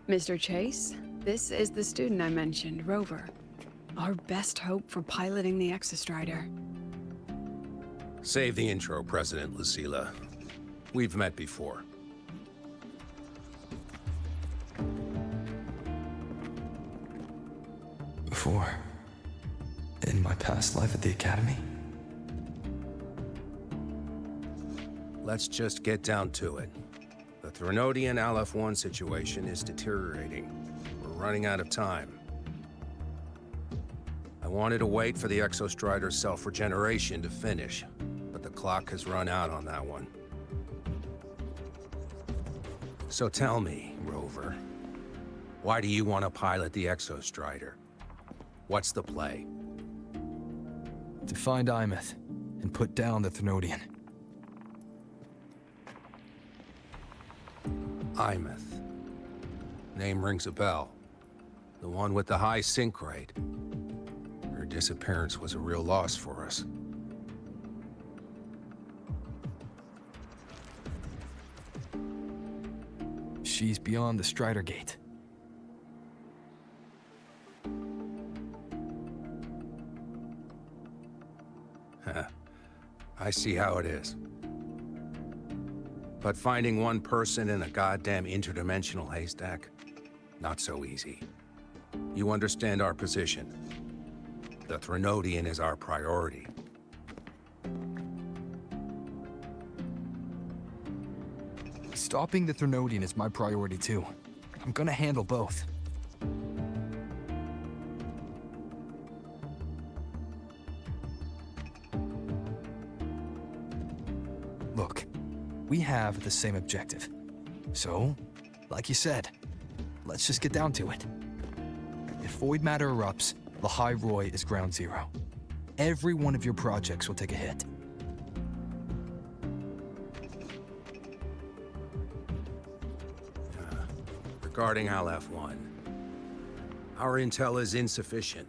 Mr. Chase, this is the student I mentioned, Rover. Our best hope for piloting the Exostrider. Save the intro, President Lucila. We've met before. Before? In my past life at the Academy? Let's just get down to it. The Threnodian Aleph-1 situation is deteriorating. We're running out of time. I wanted to wait for the Exostrider's self-regeneration to finish, but the clock has run out on that one. So tell me, Rover, why do you want to pilot the Exostrider? What's the play? To find Imeth and put down the Threnodian. Imeth. Name rings a bell. The one with the high sync rate. Her disappearance was a real loss for us. She's beyond the Strider Gate. I see how it is. But finding one person in a goddamn interdimensional haystack, not so easy. You understand our position. The Threnodian is our priority. Stopping the Threnodian is my priority too. I'm gonna handle both. Look, we have the same objective. So, like you said, let's just get down to it. If void matter erupts, Lahai Roy is ground zero. Every one of your projects will take a hit. Regarding Aleph-1, our intel is insufficient.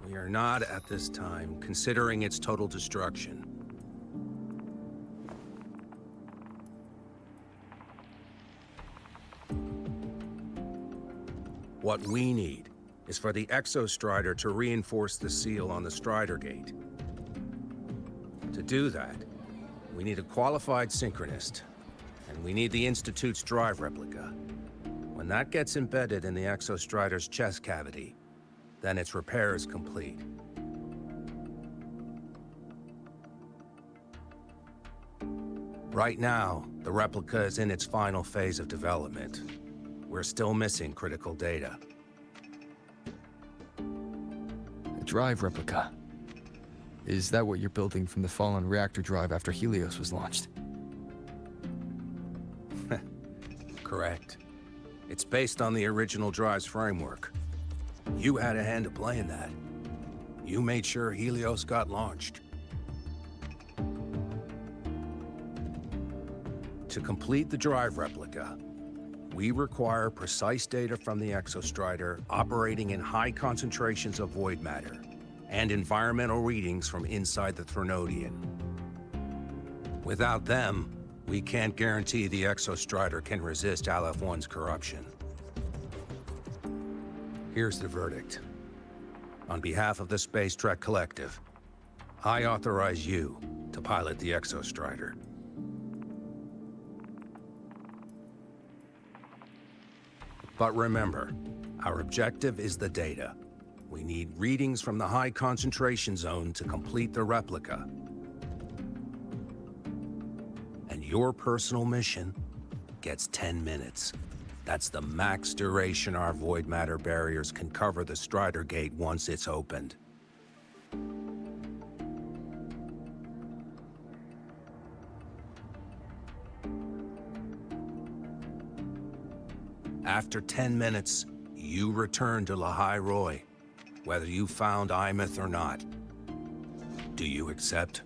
We are not, at this time, considering its total destruction. What we need is for the Exostrider to reinforce the seal on the Strider Gate. To do that, we need a qualified synchronist, and we need the Institute's drive replica. When that gets embedded in the Exostrider's chest cavity, then its repair is complete. Right now, the replica is in its final phase of development. We're still missing critical data. A drive replica. Is that what you're building from the fallen reactor drive after Helios was launched? Correct. It's based on the original drive's framework. You had a hand to play in that. You made sure Helios got launched. To complete the drive replica, we require precise data from the Exostrider operating in high concentrations of void matter, and environmental readings from inside the Threnodian. Without them, we can't guarantee the Exostrider can resist Aleph-1's corruption. Here's the verdict. On behalf of the Space Trek Collective, I authorize you to pilot the Exostrider. But remember, our objective is the data. We need readings from the high concentration zone to complete the replica. And your personal mission gets 10 minutes. That's the max duration our void matter barriers can cover the Strider Gate once it's opened. After 10 minutes, you return to Lahai Roy, whether you found Imeth or not. Do you accept?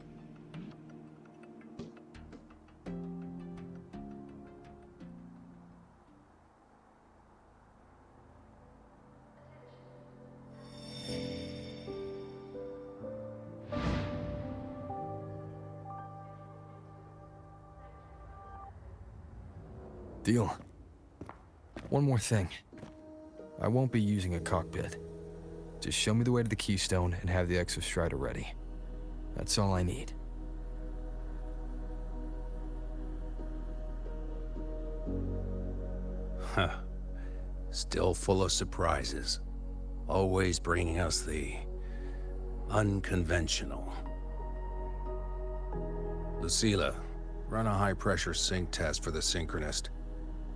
Deal. One more thing. I won't be using a cockpit. Just show me the way to the Keystone and have the Exostrider ready. That's all I need. Huh. Still full of surprises. Always bringing us the unconventional. Lucilla, run a high-pressure sync test for the Synchronist.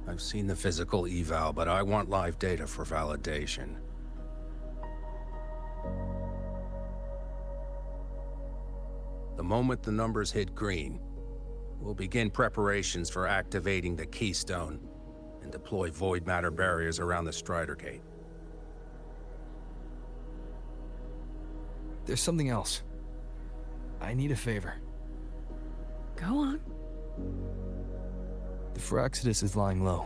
I've seen the physical eval, but I want live data for validation. The moment the numbers hit green, we'll begin preparations for activating the Keystone and deploy void matter barriers around the Strider Gate. There's something else. I need a favor. Go on. The Firaxidus is lying low,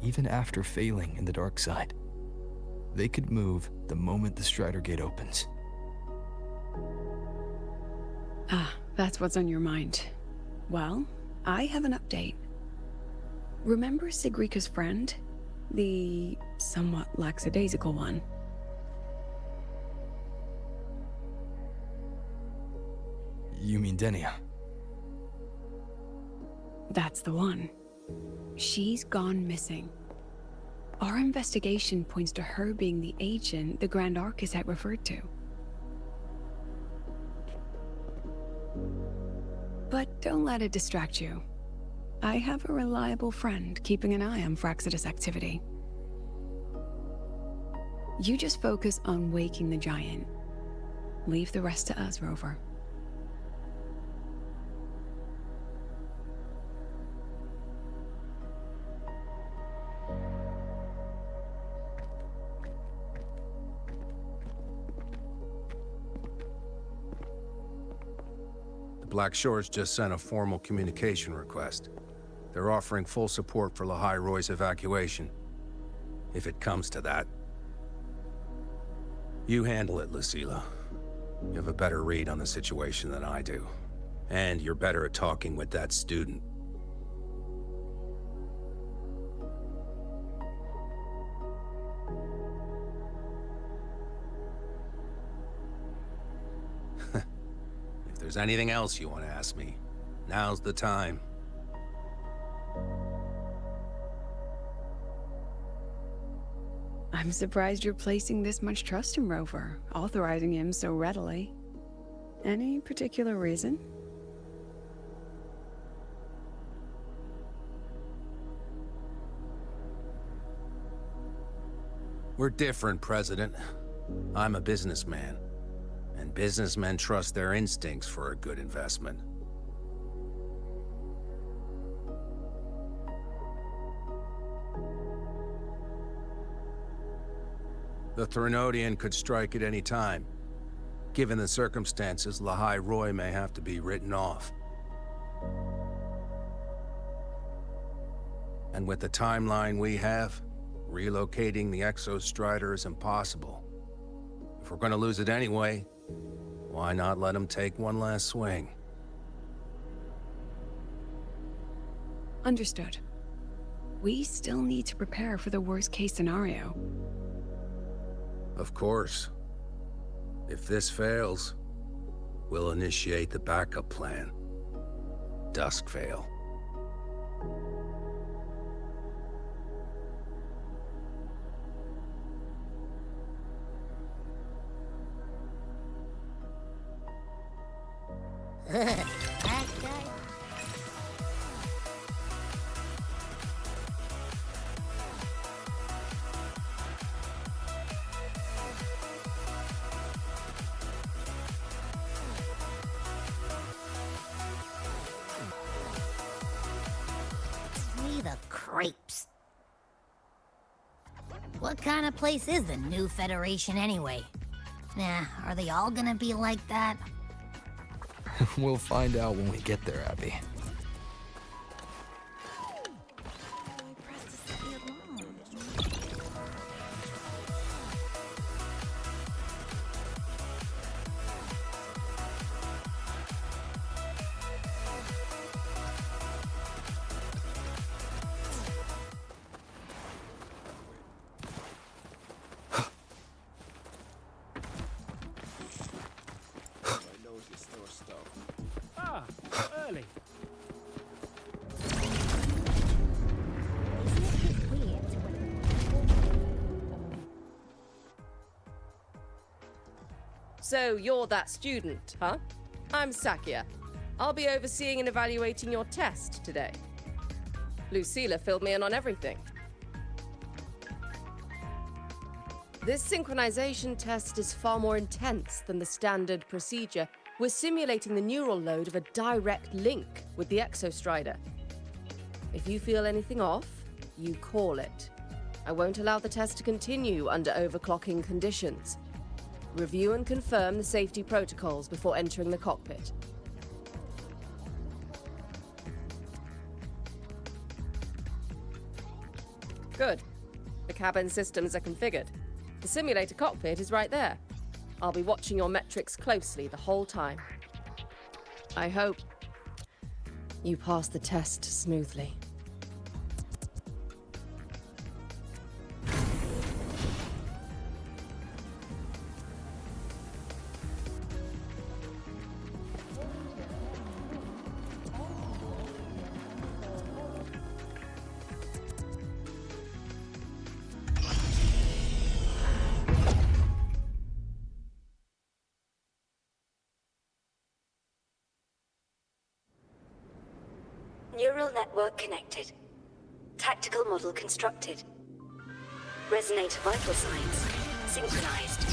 even after failing in the dark side. They could move the moment the Strider Gate opens. Ah, that's what's on your mind. Well, I have an update. Remember Sigrika's friend? The somewhat lackadaisical one? You mean Denia? That's the one. She's gone missing. Our investigation points to her being the agent the Grand Architect referred to. But don't let it distract you. I have a reliable friend keeping an eye on Firaxidus activity. You just focus on waking the giant. Leave the rest to us, Rover. Black Shores just sent a formal communication request. They're offering full support for Lahai Roy's evacuation. If it comes to that. You handle it, Lucilla. You have a better read on the situation than I do. And you're better at talking with that student. If there's anything else you want to ask me, now's the time. I'm surprised you're placing this much trust in Rover, authorizing him so readily. Any particular reason? We're different, President. I'm a businessman, and businessmen trust their instincts for a good investment. The Threnodian could strike at any time. Given the circumstances, Lahai Roy may have to be written off. And with the timeline we have, relocating the Exostrider is impossible. If we're gonna lose it anyway, why not let him take one last swing? Understood. We still need to prepare for the worst-case scenario. Of course. If this fails, we'll initiate the backup plan. Duskvale. That guy. Me the crepes. What kind of place is the new Federation anyway? Nah, are they all gonna be like that? We'll find out when we get there, Abby. Ah, so early. So you're that student, huh? I'm Sakia. I'll be overseeing and evaluating your test today. Lucilla filled me in on everything. This synchronization test is far more intense than the standard procedure. We're simulating the neural load of a direct link with the Exostrider. If you feel anything off, you call it. I won't allow the test to continue under overclocking conditions. Review and confirm the safety protocols before entering the cockpit. Good. The cabin systems are configured. The simulator cockpit is right there. I'll be watching your metrics closely the whole time. I hope you pass the test smoothly. Neural network connected. Tactical model constructed. Resonator vital signs synchronized.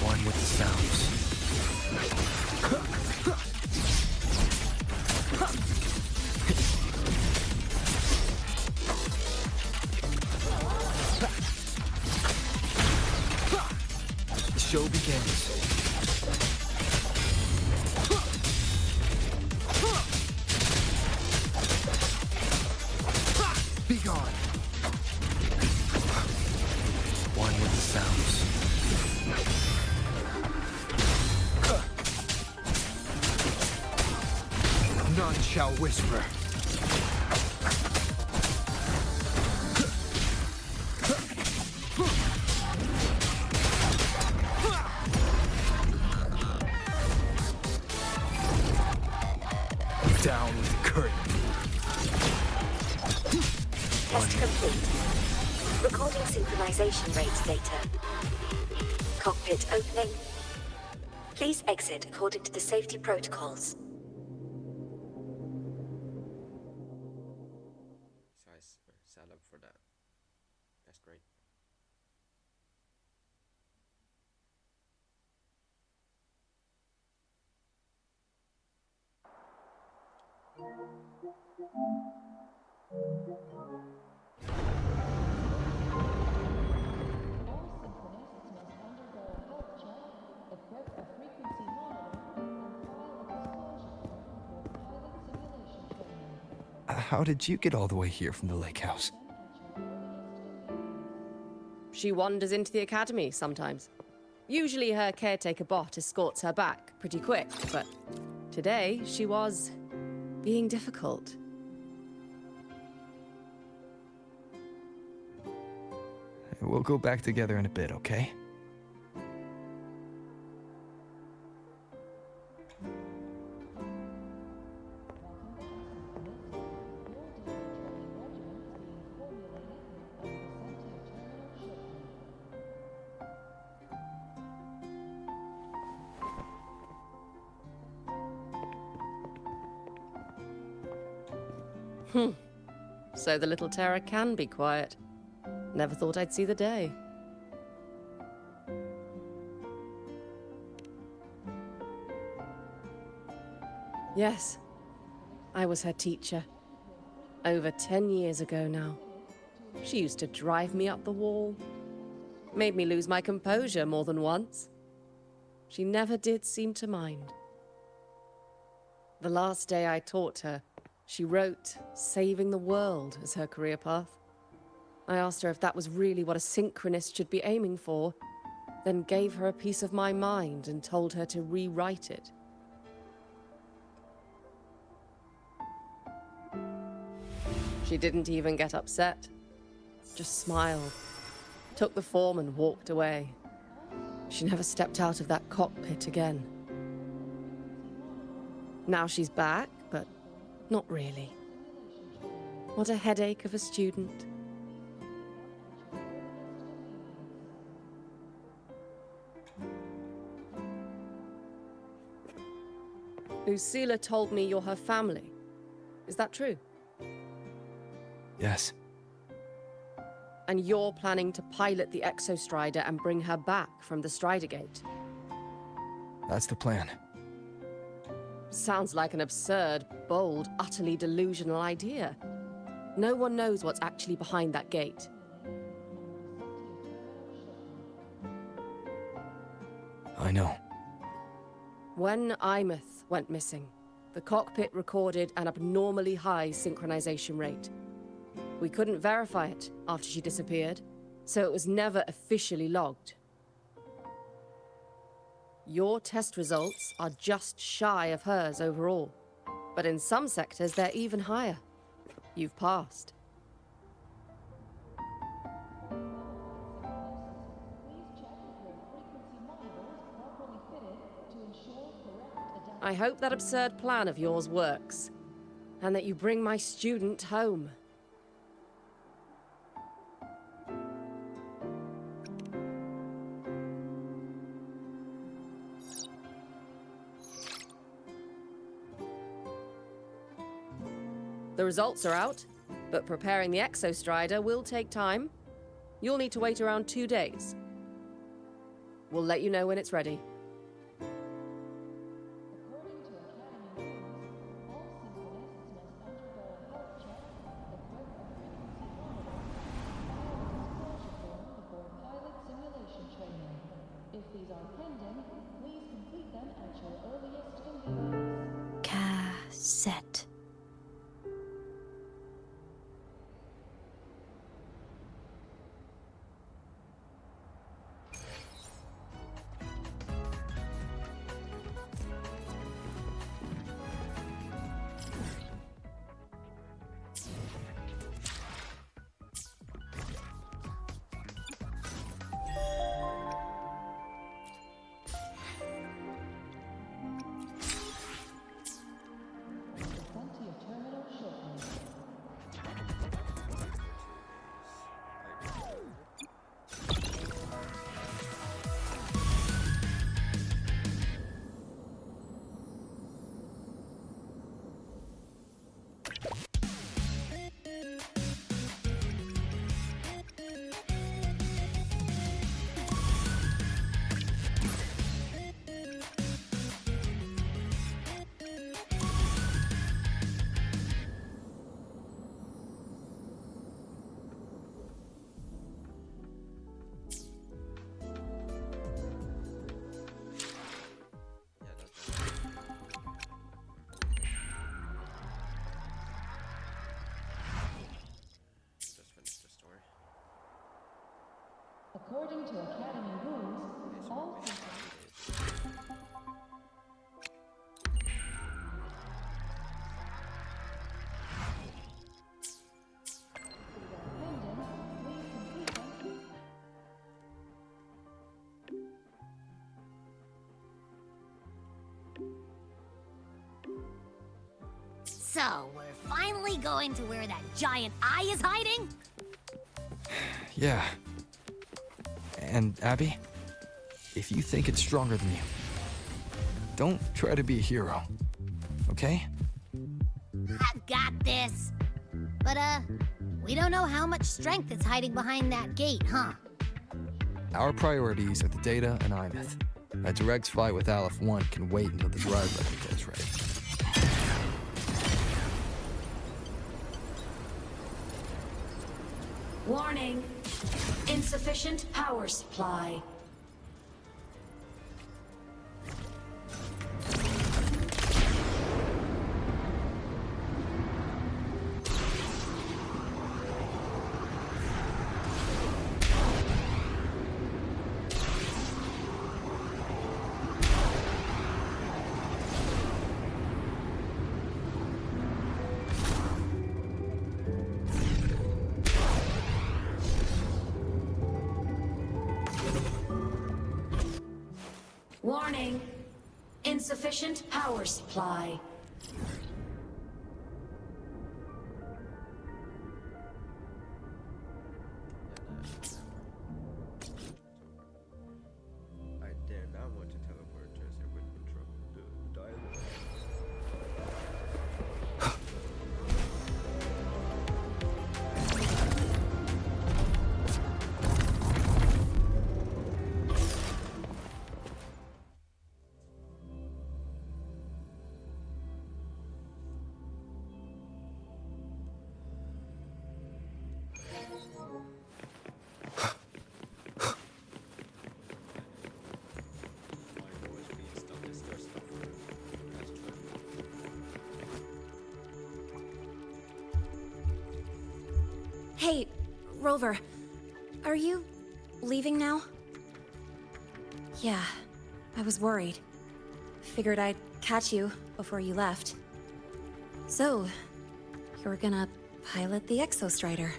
One with the sounds. The show begins. Be gone. One with the sounds. None shall whisper. Down with the curtain. Test complete. Recording synchronization rates data. Cockpit opening. Please exit according to the safety protocols. So I set up for that. That's great. How did you get all the way here from the lake house? She wanders into the academy sometimes. Usually her caretaker bot escorts her back pretty quick, but today she was being difficult. We'll go back together in a bit, okay? So the little terror can be quiet. Never thought I'd see the day. Yes, I was her teacher. Over 10 years ago now. She used to drive me up the wall. Made me lose my composure more than once. She never did seem to mind. The last day I taught her, she wrote saving the world as her career path. I asked her if that was really what a synchronist should be aiming for, then gave her a piece of my mind and told her to rewrite it. She didn't even get upset, just smiled, took the form and walked away. She never stepped out of that cockpit again. Now she's back, but not really. What a headache of a student. Usila told me you're her family. Is that true? Yes. And you're planning to pilot the Exostrider and bring her back from the Strider Gate? That's the plan. Sounds like an absurd, bold, utterly delusional idea. No one knows what's actually behind that gate. I know. When Imeth went missing, the cockpit recorded an abnormally high synchronization rate. We couldn't verify it after she disappeared, so it was never officially logged. Your test results are just shy of hers overall, but in some sectors they're even higher. You've passed. I hope that absurd plan of yours works, and that you bring my student home. The results are out, but preparing the Exostrider will take time. You'll need to wait around 2 days. We'll let you know when it's ready. Cassette. According to Academy rules, all So, we're finally going to where that giant eye is hiding? Yeah. And Abby, if you think it's stronger than you, don't try to be a hero, okay? I've got this. But, we don't know how much strength is hiding behind that gate, huh? Our priorities are the data and Imeth. A direct fight with Aleph 1 can wait until the drive replica is ready. Warning. Insufficient power supply. Warning. Insufficient power supply. I dare not want to teleport just with control the dialogue. Hey, Rover. Are you leaving now? Yeah, I was worried. Figured I'd catch you before you left. So, you're gonna pilot the Exostrider.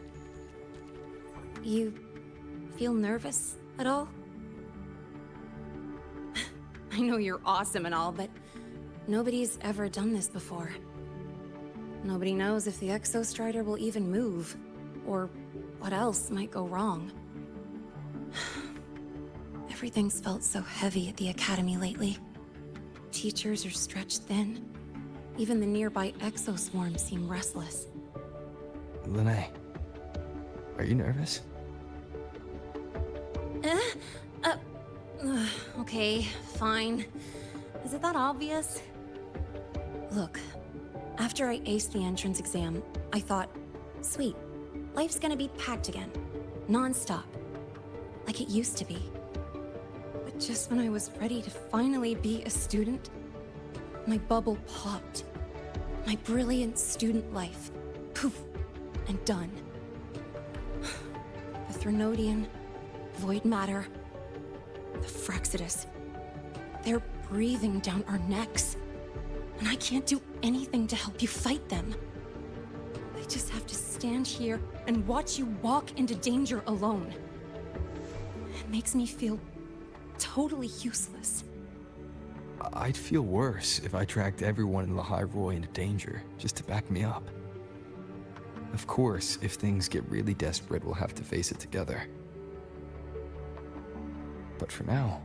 You feel nervous at all? I know you're awesome and all, but nobody's ever done this before. Nobody knows if the Exostrider will even move, or what else might go wrong. Everything's felt so heavy at the Academy lately. Teachers are stretched thin. Even the nearby exoswarms seem restless. Lene, are you nervous? Okay, fine. Is it that obvious? Look, after I aced the entrance exam, I thought, sweet, life's gonna be packed again. Non-stop. Like it used to be. But just when I was ready to finally be a student, my bubble popped. My brilliant student life. Poof. And done. The Threnodian, void matter, the Frexidus. They're breathing down our necks. And I can't do anything to help you fight them. I just have to stand here and watch you walk into danger alone. It makes me feel totally useless. I'd feel worse if I tracked everyone in Lahai Roy into danger, just to back me up. Of course, if things get really desperate, we'll have to face it together. But for now,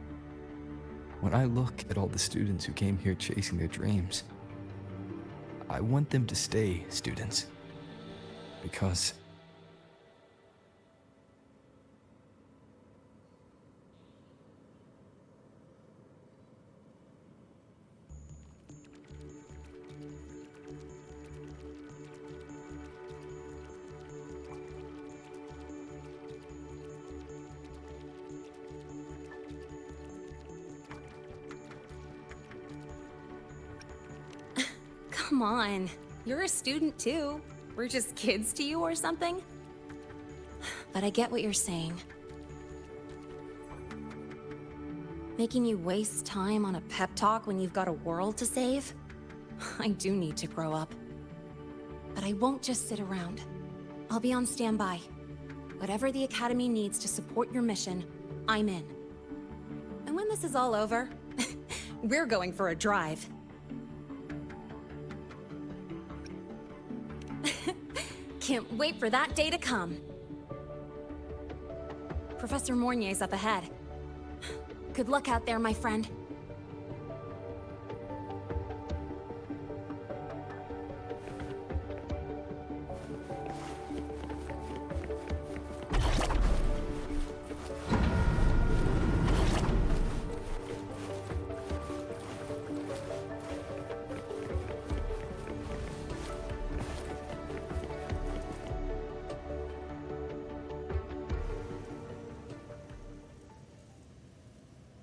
when I look at all the students who came here chasing their dreams, I want them to stay students. Because come on, you're a student too. We're just kids to you or something? But I get what you're saying. Making you waste time on a pep talk when you've got a world to save? I do need to grow up. But I won't just sit around. I'll be on standby. Whatever the Academy needs to support your mission, I'm in. And when this is all over, we're going for a drive. Can't wait for that day to come. Professor Mornier's up ahead. Good luck out there, my friend.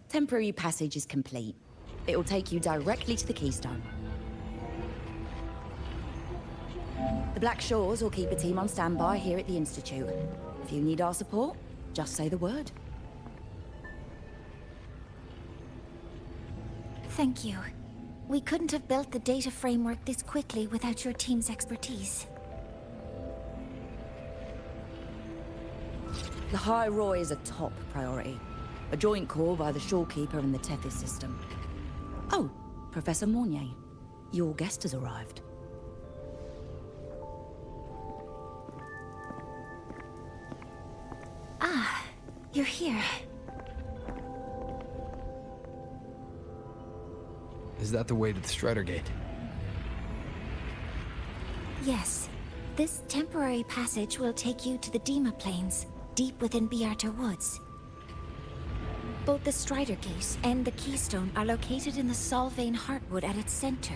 Temporary passage is complete. It'll take you directly to the Keystone. The Black Shores will keep a team on standby here at the Institute. If you need our support, just say the word. Thank you. We couldn't have built the data framework this quickly without your team's expertise. The High Roy is a top priority. A joint call by the Shorekeeper and the Tethys system. Oh, Professor Mornier. Your guest has arrived. Ah, you're here. Is that the way to the Strider Gate? Yes. This temporary passage will take you to the Dima Plains, deep within Biarter Woods. Both the Strider Gate and the Keystone are located in the Solvane Heartwood at its center.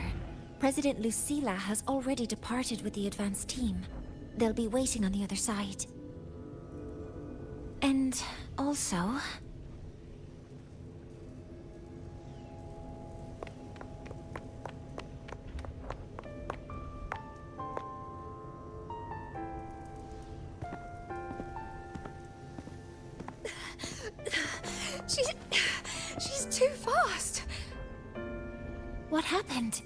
President Lucilla has already departed with the advance team. They'll be waiting on the other side. And also... She's too fast. What happened?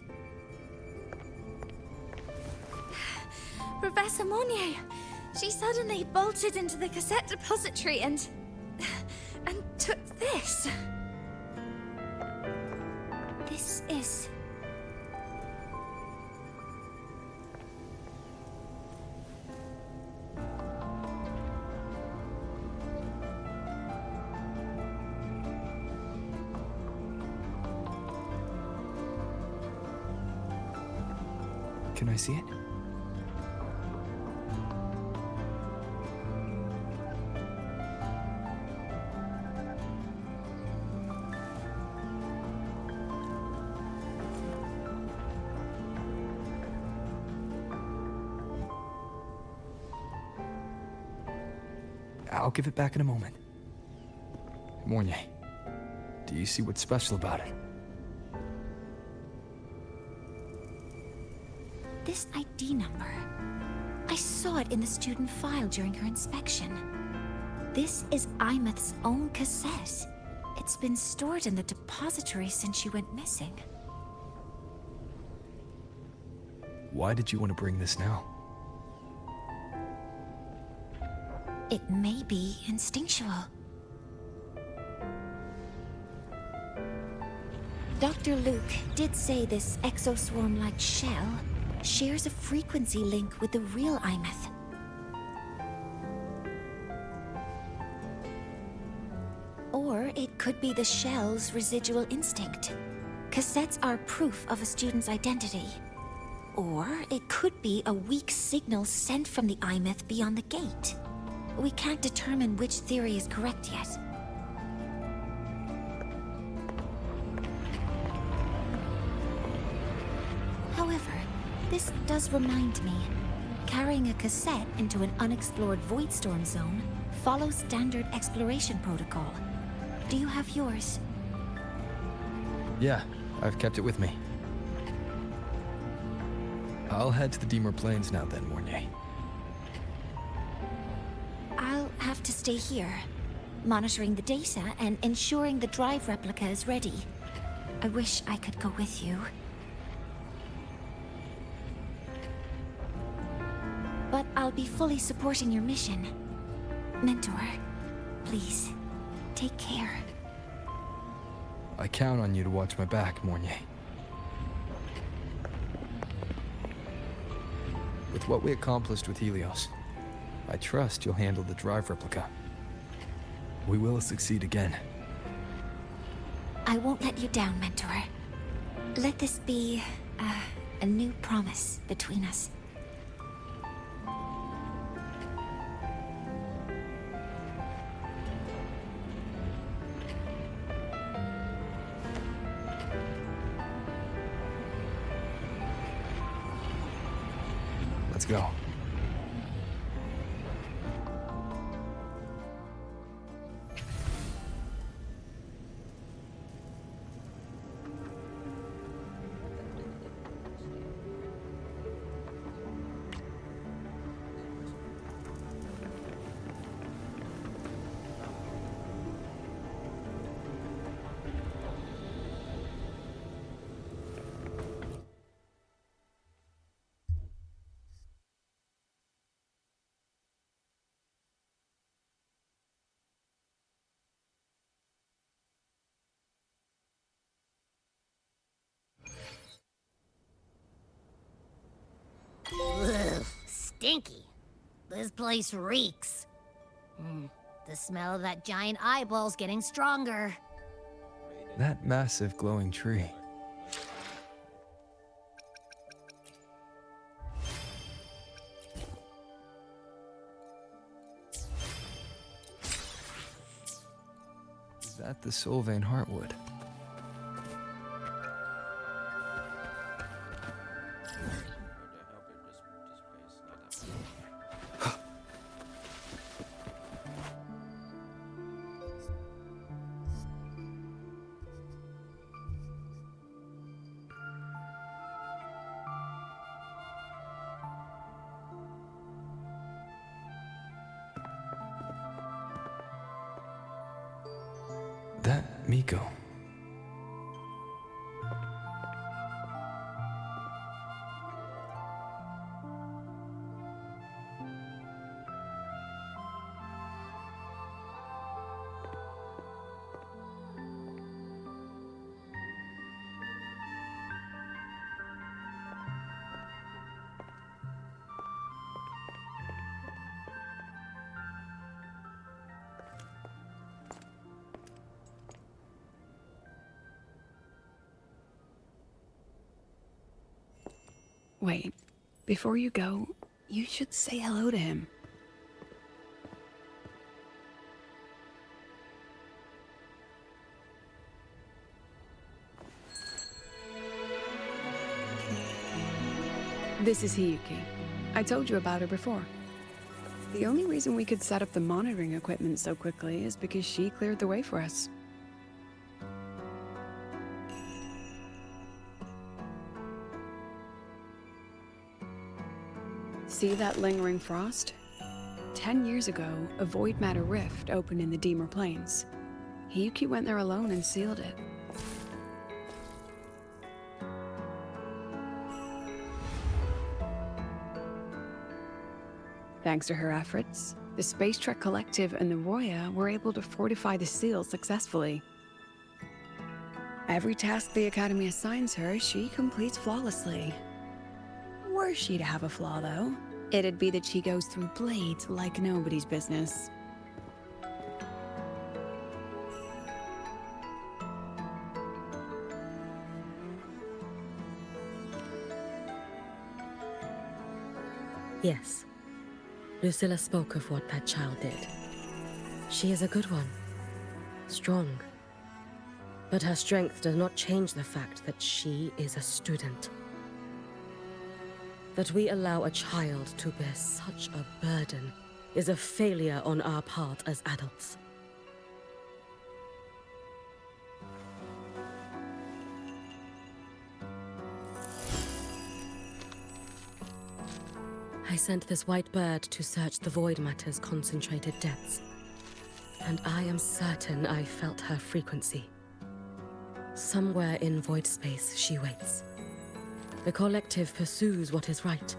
Professor Monnier, she suddenly bolted into the cassette depository and took this. This is... Can I see it? I'll give it back in a moment. Mornier, do you see what's special about it? This ID number. I saw it in the student file during her inspection. This is Imeth's own cassette. It's been stored in the depository since she went missing. Why did you want to bring this now? It may be instinctual. Dr. Luke did say this exoswarm-like shell shares a frequency link with the real Imeth. Or it could be the shell's residual instinct. Cassettes are proof of a student's identity. Or it could be a weak signal sent from the Imeth beyond the gate. We can't determine which theory is correct yet. However, this does remind me, carrying a cassette into an unexplored Voidstorm zone follows standard exploration protocol. Do you have yours? Yeah, I've kept it with me. I'll head to the Deemer Plains now then, Mornier. I'll have to stay here, monitoring the data and ensuring the drive replica is ready. I wish I could go with you. But I'll be fully supporting your mission. Mentor, please, take care. I count on you to watch my back, Mornier. With what we accomplished with Helios, I trust you'll handle the drive replica. We will succeed again. I won't let you down, Mentor. Let this be a new promise between us. Let's go. stinky. This place reeks. The smell of that giant eyeball's getting stronger. That massive glowing tree. Is that the Sylvain Heartwood? That Miko. Wait, before you go, you should say hello to him. This is Hiyuki. I told you about her before. The only reason we could set up the monitoring equipment so quickly is because she cleared the way for us. See that lingering frost? 10 years ago, a void matter rift opened in the Deemer Plains. Hiyuki went there alone and sealed it. Thanks to her efforts, the Space Trek Collective and the Roya were able to fortify the seal successfully. Every task the Academy assigns her, she completes flawlessly. Were she to have a flaw, though, it'd be that she goes through blades like nobody's business. Yes. Lucilla spoke of what that child did. She is a good one. Strong. But her strength does not change the fact that she is a student. That we allow a child to bear such a burden is a failure on our part as adults. I sent this white bird to search the void matter's concentrated depths, and I am certain I felt her frequency. Somewhere in void space she waits. The collective pursues what is right,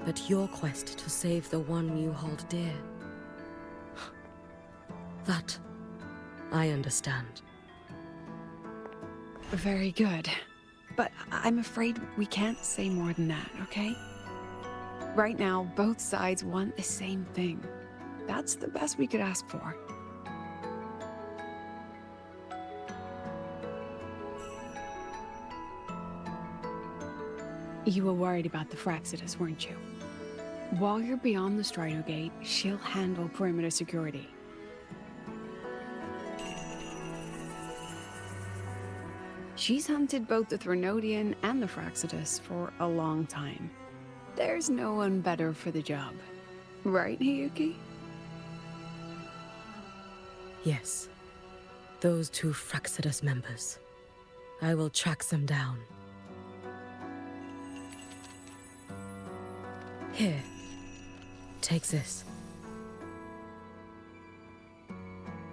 but your quest to save the one you hold dear, that I understand. Very good. But I'm afraid we can't say more than that, okay? Right now, both sides want the same thing. That's the best we could ask for. You were worried about the Fraxidus, weren't you? While you're beyond the Strider Gate, she'll handle perimeter security. She's hunted both the Threnodian and the Fraxidus for a long time. There's no one better for the job. Right, Hiyuki? Yes. Those two Fraxidus members. I will track them down. Here. Take this.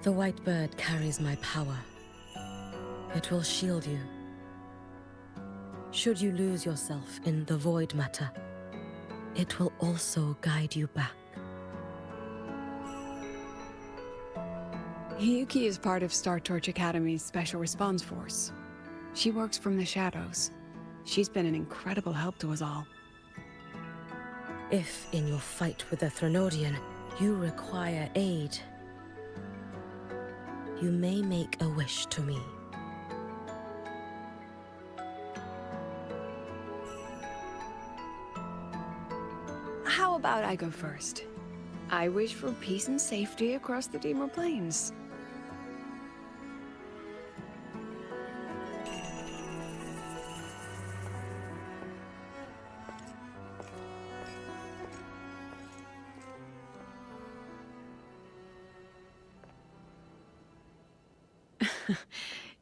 The white bird carries my power. It will shield you. Should you lose yourself in the void matter, it will also guide you back. Hiyuki is part of Star Torch Academy's Special Response Force. She works from the shadows. She's been an incredible help to us all. If, in your fight with the Threnodian, you require aid, you may make a wish to me. How about I go first? I wish for peace and safety across the Dima Plains.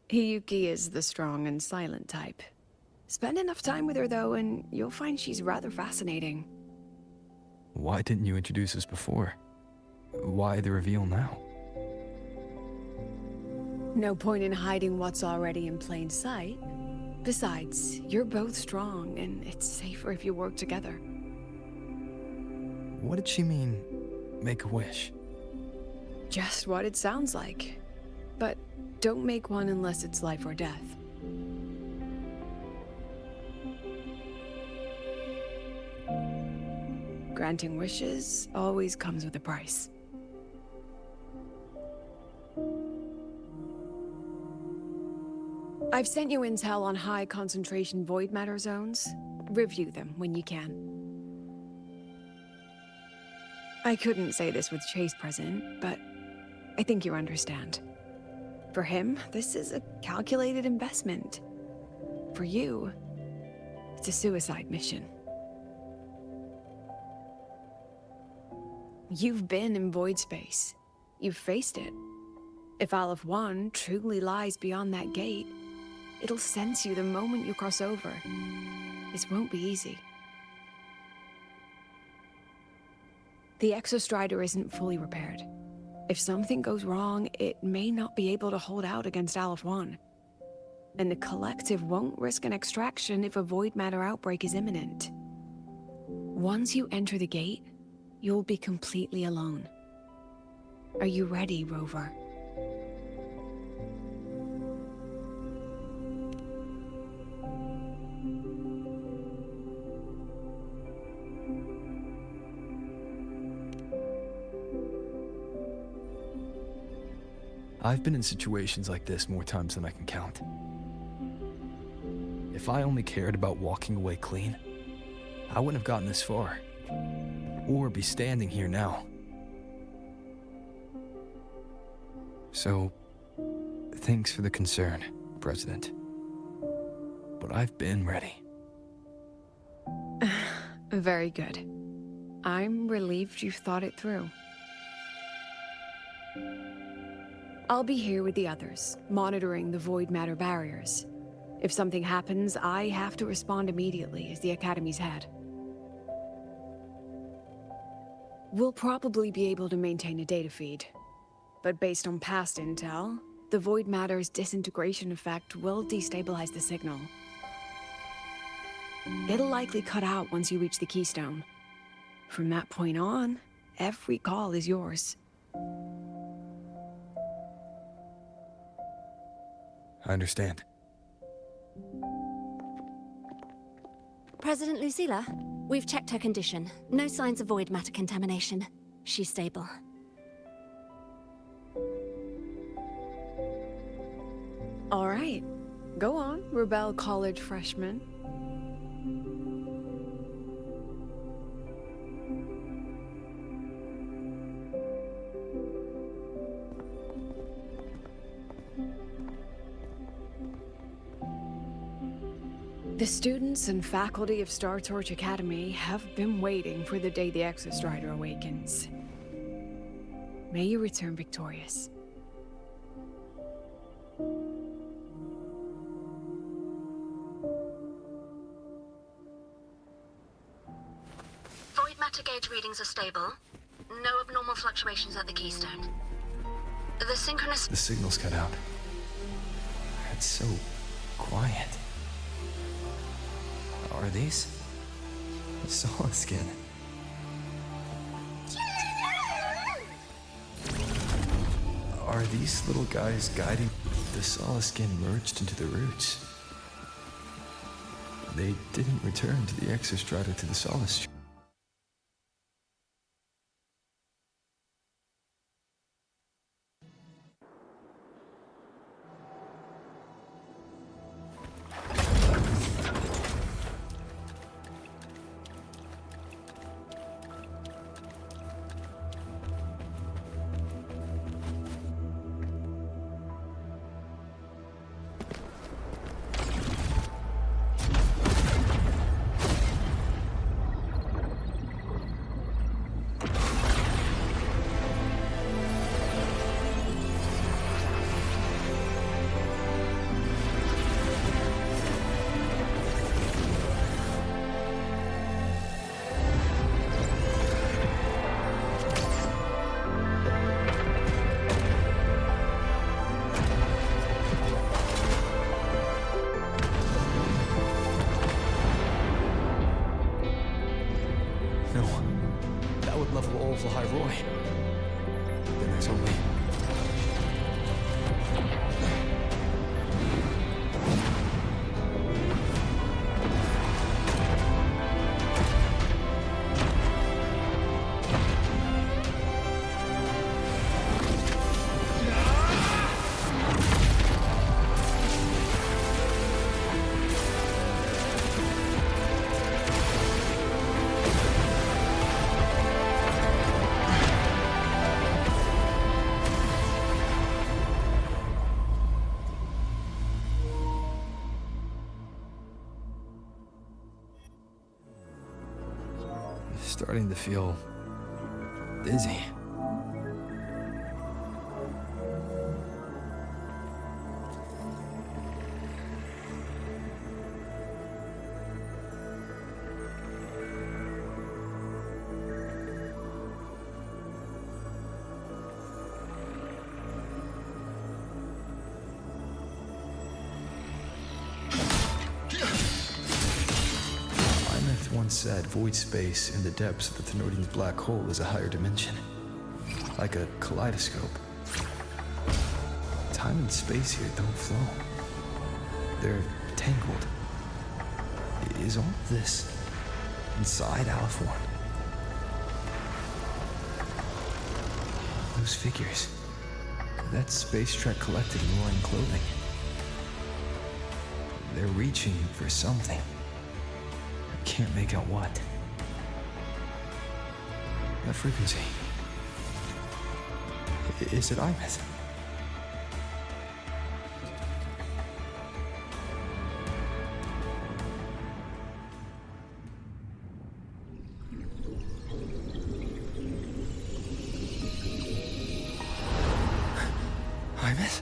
Hiyuki is the strong and silent type. Spend enough time with her, though, and you'll find she's rather fascinating. Why didn't you introduce us before? Why the reveal now? No point in hiding what's already in plain sight. Besides, you're both strong, and it's safer if you work together. What did she mean, make a wish? Just what it sounds like. But don't make one unless it's life or death. Granting wishes always comes with a price. I've sent you intel on high concentration void matter zones. Review them when you can. I couldn't say this with Chase present, but I think you understand. For him, this is a calculated investment. For you, it's a suicide mission. You've been in void space. You've faced it. If Aleph 1 truly lies beyond that gate, it'll sense you the moment you cross over. This won't be easy. The Exostrider isn't fully repaired. If something goes wrong, it may not be able to hold out against Aleph 1. And the Collective won't risk an extraction if a void matter outbreak is imminent. Once you enter the gate, you'll be completely alone. Are you ready, Rover? I've been in situations like this more times than I can count. If I only cared about walking away clean, I wouldn't have gotten this far. Or be standing here now. So, thanks for the concern, President. But I've been ready. Very good. I'm relieved you've thought it through. I'll be here with the others, monitoring the void matter barriers. If something happens, I have to respond immediately as the Academy's head. We'll probably be able to maintain a data feed, but based on past intel, the void matter's disintegration effect will destabilize the signal. It'll likely cut out once you reach the keystone. From that point on, every call is yours. I understand. President Lucilla, we've checked her condition. No signs of void matter contamination. She's stable. All right. Go on, Rebel College freshman. The students and faculty of Star Torch Academy have been waiting for the day the Exostrider awakens. May you return victorious. Void matter gauge readings are stable. No abnormal fluctuations at the keystone. The synchronous... The signal's cut out. It's so quiet. Are these? Solid skin. Are these little guys guiding? The solid skin merged into the roots. They didn't return to the Exostrata to the Solid Stream. by Roy. Then there's only... Starting to feel dizzy. Once said void space in the depths of the Thenodian's black hole is a higher dimension. Like a kaleidoscope. Time and space here don't flow. They're tangled. Is all of this inside Aleph One? Those figures. That space trek collected in roaring clothing. They're reaching for something. Can't make out what. That frequency. Is it Imeth? Imeth?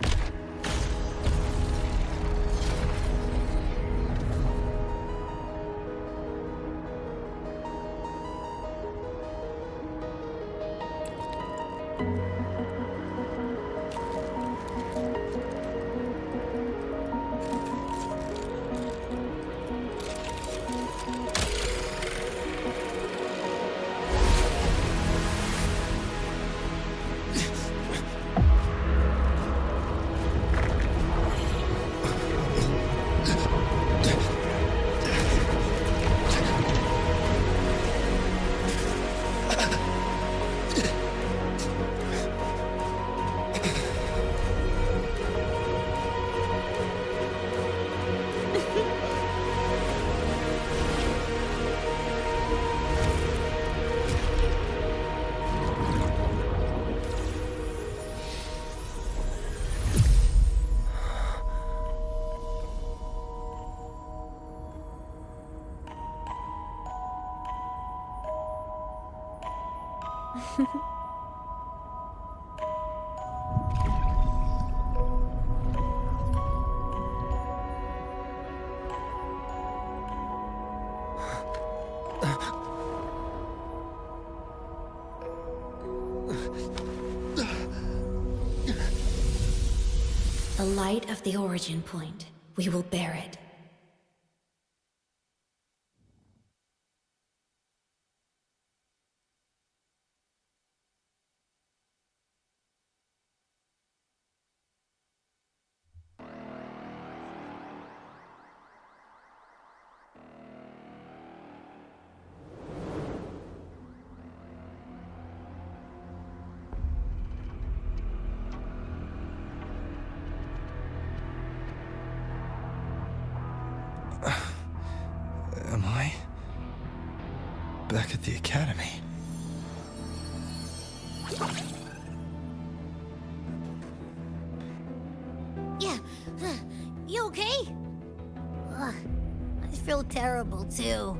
The light of the origin point. We will bear it. Am I back at the academy? Yeah, you okay? Ugh, I feel terrible too.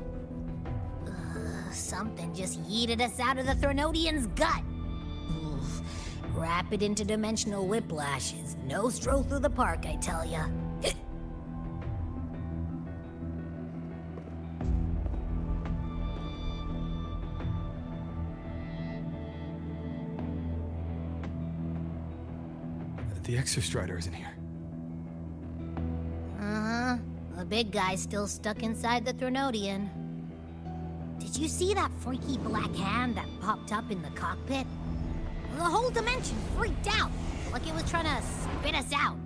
Something just yeeted us out of the Thenodian's gut. Oof. Rapid interdimensional whiplash is no stroll through the park, I tell ya. The Exostrider isn't here. Uh-huh. The big guy's still stuck inside the Thenodian. Did Did you see that freaky black hand that popped up in the cockpit? The whole dimension freaked out, like it was trying to spit us out.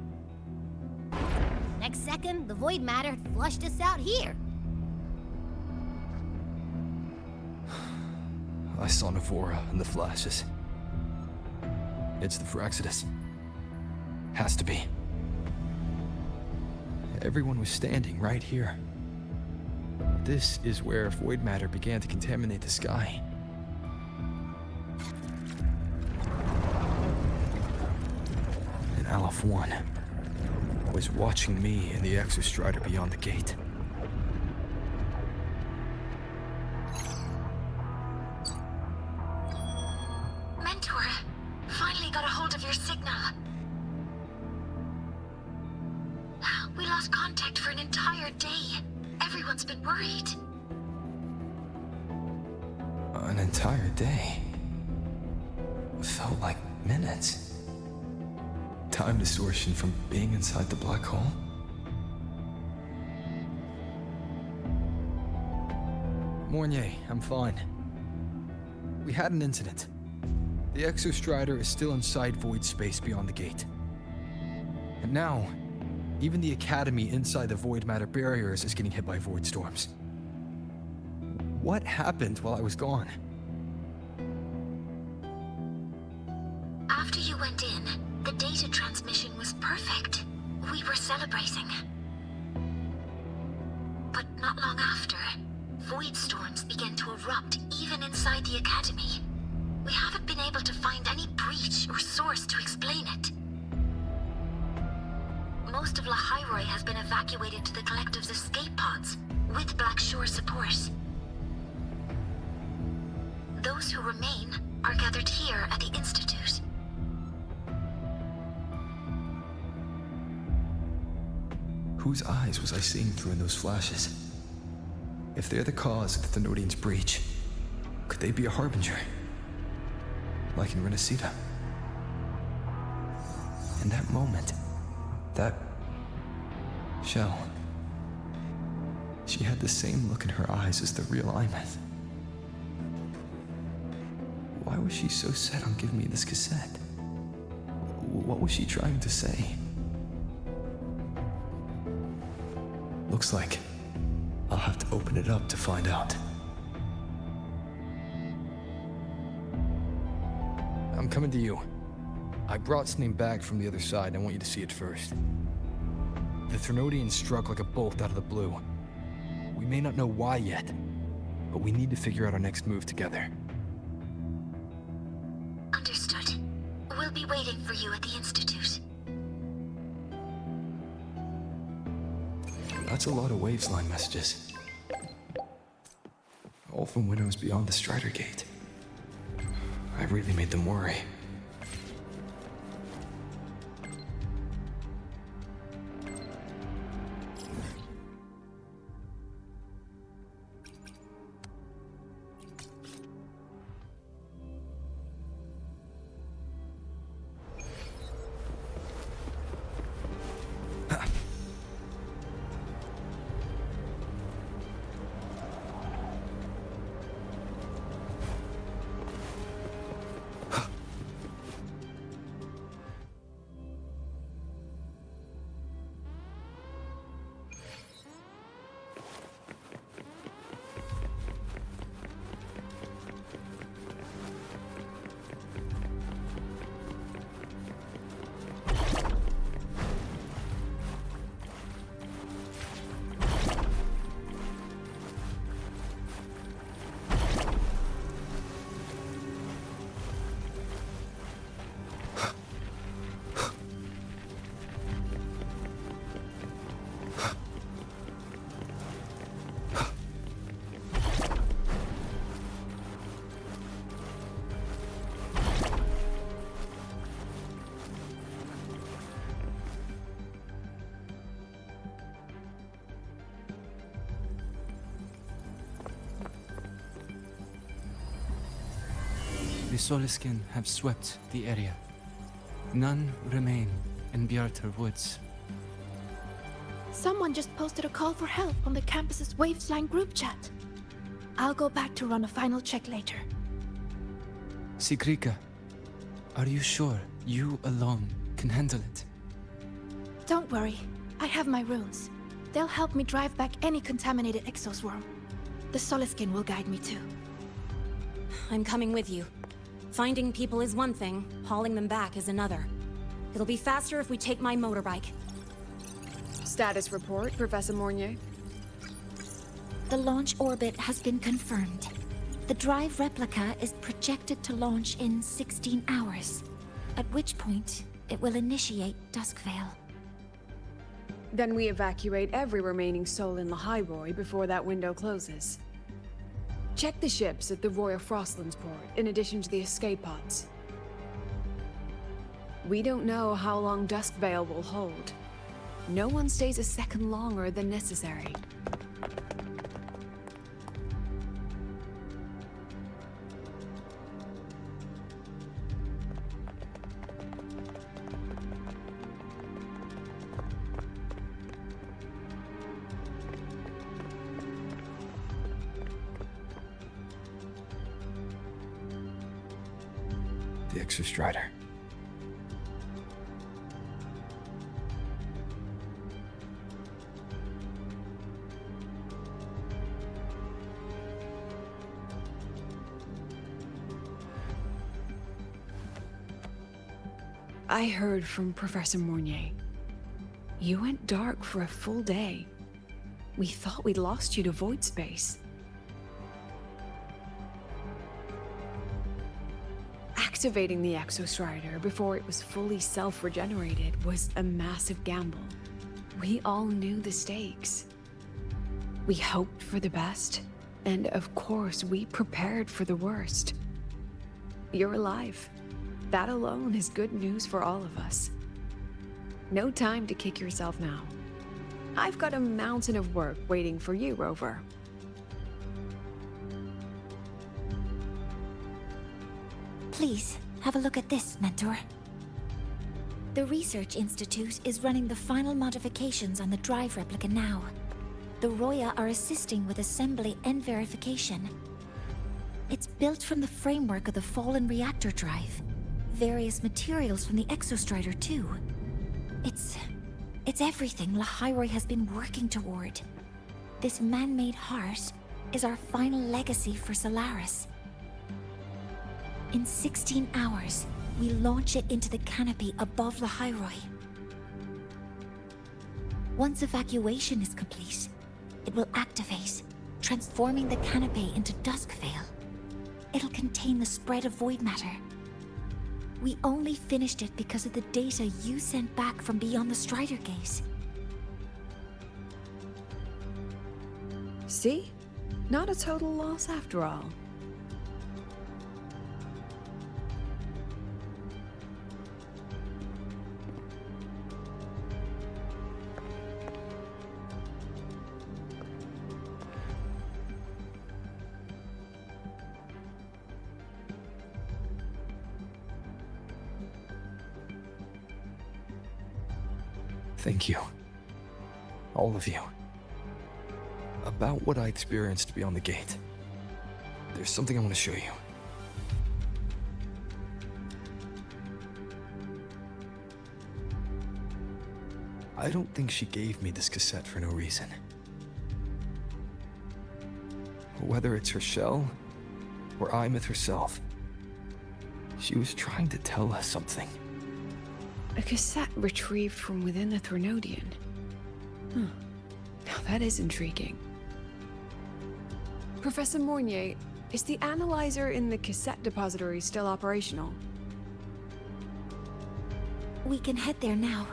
Next second, the void matter had flushed us out here. I saw Navora in the flashes. It's the Fraxidus. Has to be. Everyone was standing right here. This is where void matter began to contaminate the sky. And Aleph 1 was watching me and the Exostrider beyond the gate. Mentor, finally got a hold of your signal. We lost contact for an entire day. Everyone's been worried. An entire day. Felt like minutes. Time distortion from being inside the black hole. Mornier, I'm fine. We had an incident. The Exostrider is still inside void space beyond the gate. And now, even the Academy inside the void matter barriers is getting hit by void storms. What happened while I was gone? After you went in, the data transmission was perfect. We were celebrating. But not long after, void storms began to erupt even inside the Academy. We haven't been able to find any breach or source to explain it. Most of Lahairoi has been evacuated to the Collective's escape pods, with Black Shore support. Those who remain are gathered here at the Institute. Whose eyes was I seeing through in those flashes? If they're the cause of the Thenodian's breach, could they be a harbinger? Like in Renacita? In that moment, that shell, she had the same look in her eyes as the real Imeth. Why was she so set on giving me this cassette? What was she trying to say? Looks like I'll have to open it up to find out. I'm coming to you. I brought something back from the other side, and I want you to see it first. The Thenodian struck like a bolt out of the blue. We may not know why yet, but we need to figure out our next move together. Understood. We'll be waiting for you at the Institute. That's a lot of Waveline messages. All from windows beyond the Strider Gate. I really made them worry. The Soliskin have swept the area. None remain in Bjartar Woods. Someone just posted a call for help on the campus's Waveline group chat. I'll go back to run a final check later. Sigrika, are you sure you alone can handle it? Don't worry. I have my runes. They'll help me drive back any contaminated exoswarm. The Soliskin will guide me too. I'm coming with you. Finding people is one thing, hauling them back is another. It'll be faster if we take my motorbike. Status report, Professor Mornier. The launch orbit has been confirmed. The drive replica is projected to launch in 16 hours, at which point it will initiate Duskvale. Then we evacuate every remaining soul in Lahairoi before that window closes. Check the ships at the Royal Frostlands port, in addition to the escape pods. We don't know how long Duskvale will hold. No one stays a second longer than necessary. The Exostrider. I heard from Professor Mornier. You went dark for a full day. We thought we'd lost you to void space. Activating the Exostrider before it was fully self-regenerated was a massive gamble. We all knew the stakes. We hoped for the best, and of course we prepared for the worst. You're alive. That alone is good news for all of us. No time to kick yourself now. I've got a mountain of work waiting for you, Rover. Please, have a look at this, Mentor. The Research Institute is running the final modifications on the drive replica now. The Roya are assisting with assembly and verification. It's built from the framework of the fallen reactor drive. Various materials from the Exostrider, too. It's everything Lahairoi has been working toward. This man-made heart is our final legacy for Solaris. In 16 hours, we launch it into the canopy above Lahairoi. Once evacuation is complete, it will activate, transforming the canopy into Duskvale. It'll contain the spread of void matter. We only finished it because of the data you sent back from beyond the Strider Gate. See? Not a total loss after all. Thank you. All of you. About what I experienced beyond the gate. There's something I want to show you. I don't think she gave me this cassette for no reason. Whether it's her shell, or Imeth herself, she was trying to tell us something. A cassette retrieved from within the Threnodian. Huh. Now that is intriguing. Professor Mornier, is the analyzer in the cassette depository still operational? We can head there now.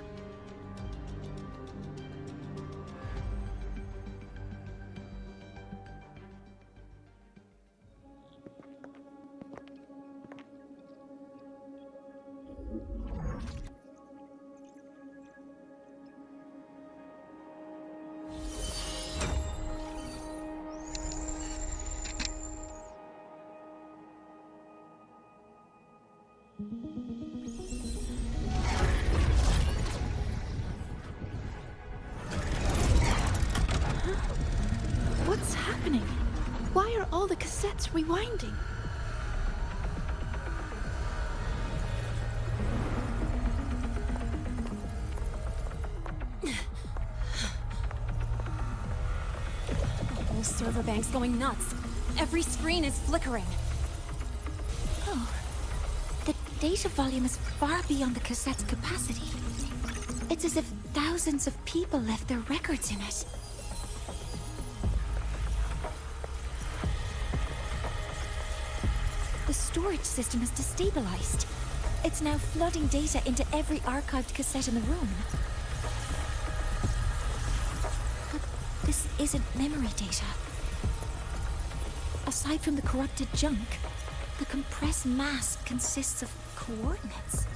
cassette's rewinding. The whole server bank's going nuts. Every screen is flickering. Oh. The data volume is far beyond the cassette's capacity. It's as if thousands of people left their records in it. The storage system is destabilized. It's now flooding data into every archived cassette in the room. But this isn't memory data. Aside from the corrupted junk, the compressed mass consists of coordinates.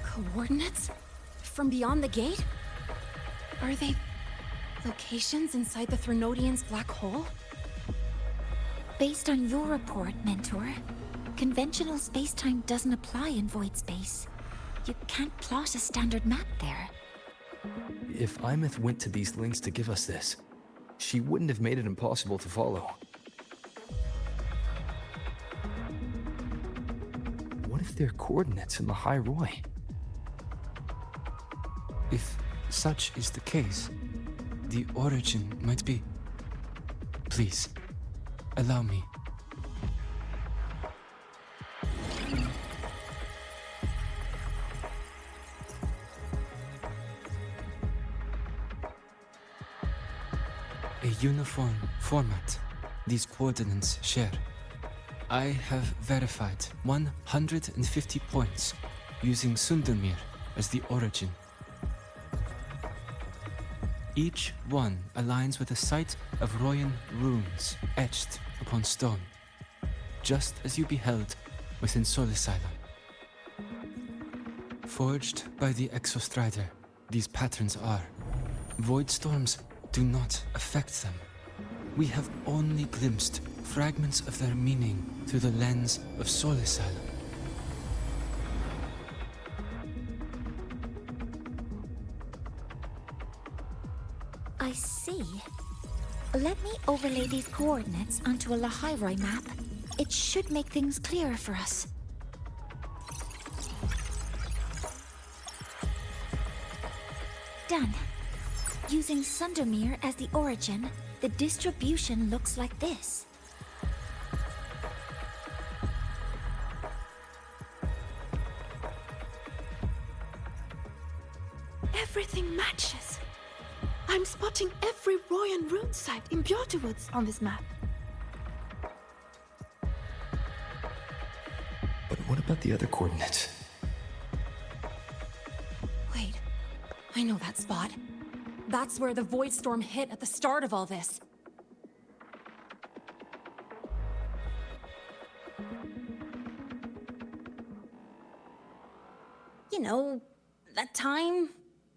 Coordinates? From beyond the gate? Are they locations inside the Threnodian's black hole? Based on your report, Mentor, conventional space-time doesn't apply in void space. You can't plot a standard map there. If Imeth went to these links to give us this, she wouldn't have made it impossible to follow. What if they're coordinates in the High Roy? If such is the case, the origin might be... Please, allow me. A uniform format these coordinates share. I have verified 150 points using Sundermere as the origin. Each one aligns with a site of Royan runes etched upon stone, just as you beheld within Solisylum. Forged by the Exostrider, these patterns are. Void storms do not affect them. We have only glimpsed fragments of their meaning through the lens of Solisylum. I see. Let me overlay these coordinates onto a Lahairoi map. It should make things clearer for us. Done. Using Sundermere as the origin, the distribution looks like this. Everything matches. I'm spotting every Royan rune site in Bjorterwoods on this map. But what about the other coordinates? Wait, I know that spot. That's where the Void Storm hit at the start of all this. You know, that time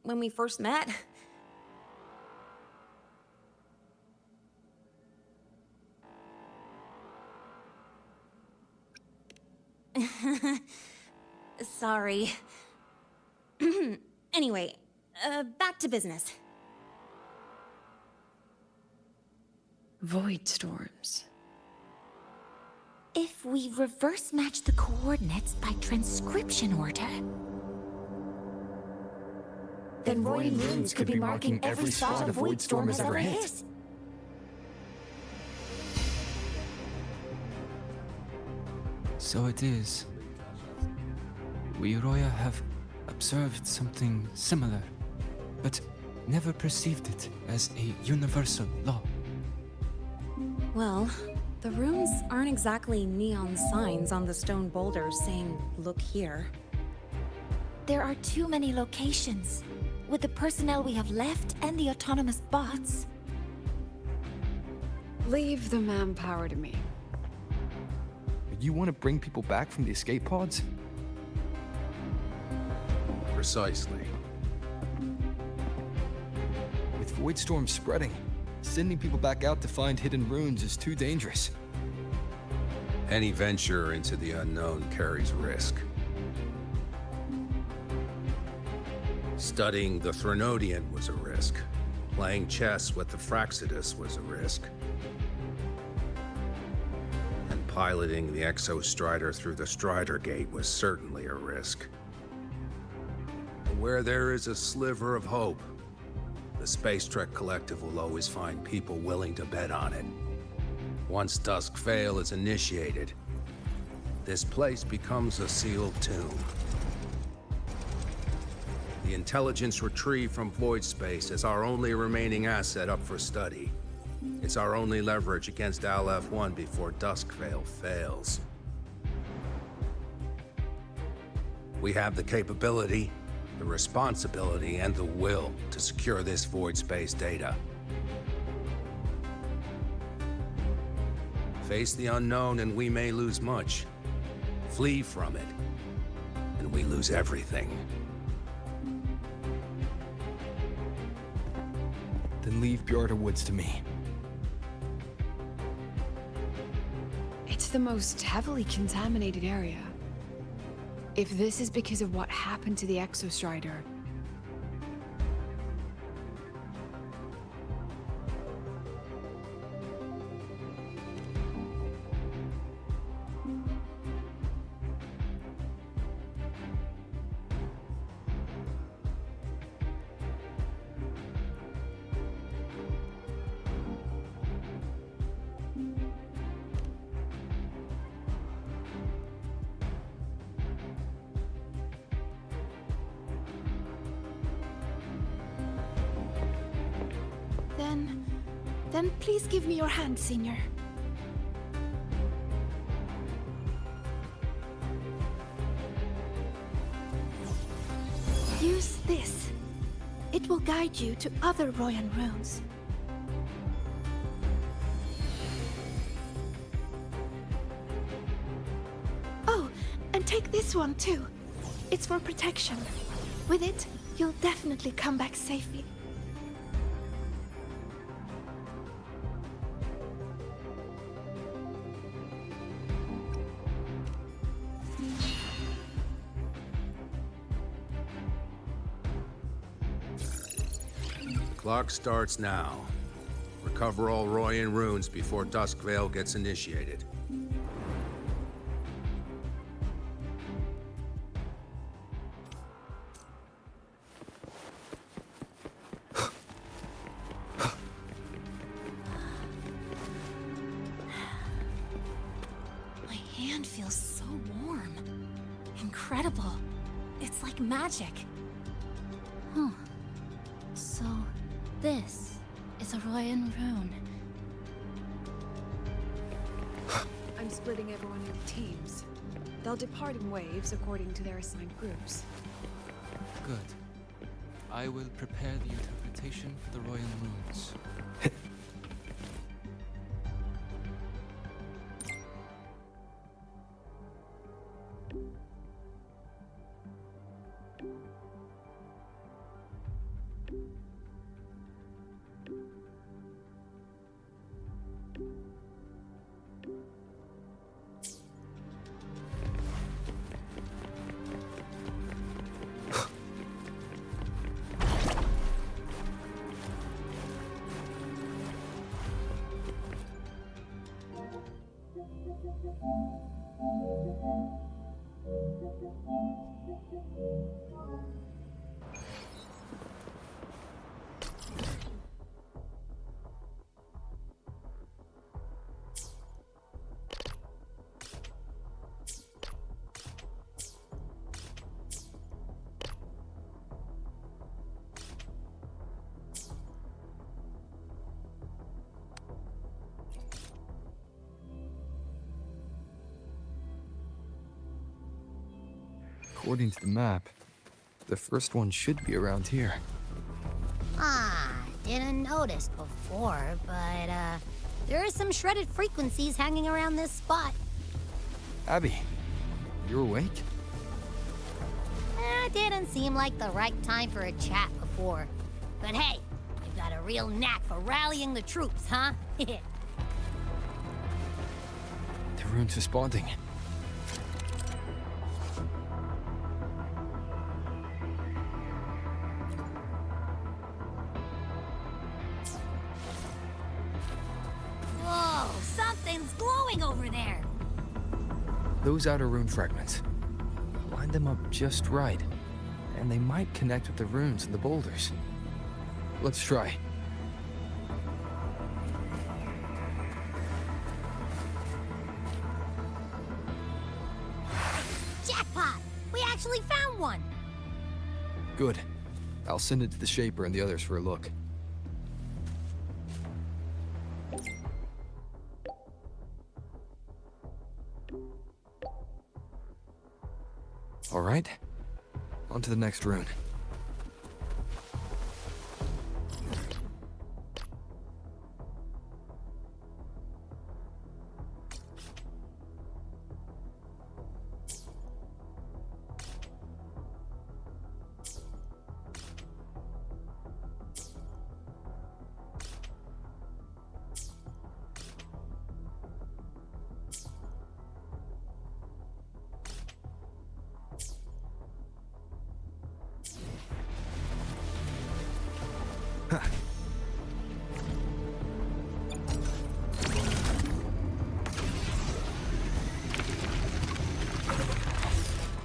when we first met? Sorry. Anyway, back to business. Void storms. If we reverse match the coordinates by transcription order... Then Royan runes could be marking every spot a Void Storm has ever hit. So it is. We Roya have observed something similar, but never perceived it as a universal law. Well, the runes aren't exactly neon signs on the stone boulders saying, "Look here." There are too many locations. With the personnel we have left and the autonomous bots... Leave the manpower to me. You want to bring people back from the escape pods? Precisely. With Void Storm spreading, sending people back out to find hidden runes is too dangerous. Any venture into the unknown carries risk. Studying the Threnodian was a risk. Playing chess with the Fraxidus was a risk. piloting the Exostrider through the Strider Gate was certainly a risk. But where there is a sliver of hope, the Space Trek Collective will always find people willing to bet on it. Once Dusk Vale is initiated, this place becomes a sealed tomb. The intelligence retrieved from void space is our only remaining asset up for study. It's our only leverage against Aleph-1 before Dusk Vale fails. We have the capability, the responsibility, and the will to secure this void space data. Face the unknown and we may lose much. Flee from it, and we lose everything. Then leave Bjarta Woods to me. It's the most heavily contaminated area. If this is because of what happened to the Exostrider, Then please give me your hand, Senior. Use this. It will guide you to other Royan runes. Oh, and take this one too. It's for protection. With it, you'll definitely come back safely. Clock starts now. Recover all Royan runes before Dusk Vale gets initiated. My hand feels so warm. Incredible. It's like magic. Huh. So, this is a Royan rune. I'm splitting everyone into teams. They'll depart in waves according to their assigned groups. Good. I will prepare the interpretation for the Royan runes. According to the map, the first one should be around here. Didn't notice before, but, there are some shredded frequencies hanging around this spot. Abby, you awake? Didn't seem like the right time for a chat before. But hey, you've got a real knack for rallying the troops, huh? The rune's responding. Whoa, something's glowing over there. those outer rune fragments. Line them up just right, and they might connect with the runes in the boulders. Let's try. Jackpot! We actually found one! Good. I'll send it to the Shaper and the others for a look. All right. On to the next rune.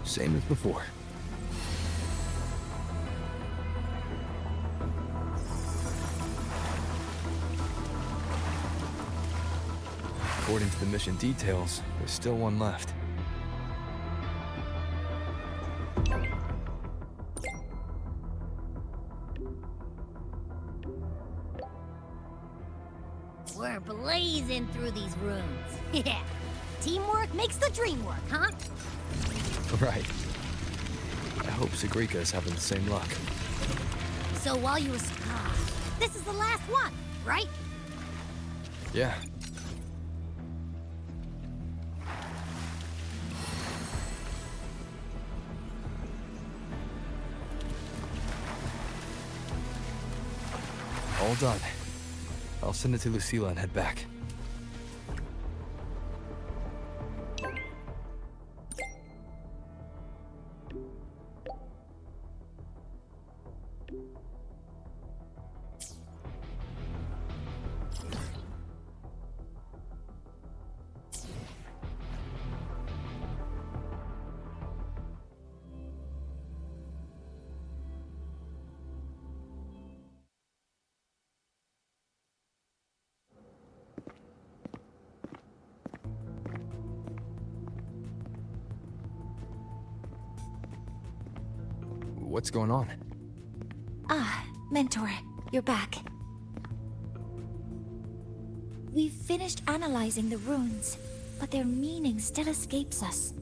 Same as before. According to the mission details, there's still one left. We're blazing through these runes. Yeah. Teamwork makes the dream work, huh? Right. I hope Sigrika is having the same luck. So while you were... this is the last one, right? Yeah. All done. I'll send it to Lucilla and head back. What's going on? Ah, Mentor, you're back. We've finished analyzing the runes, but their meaning still escapes us.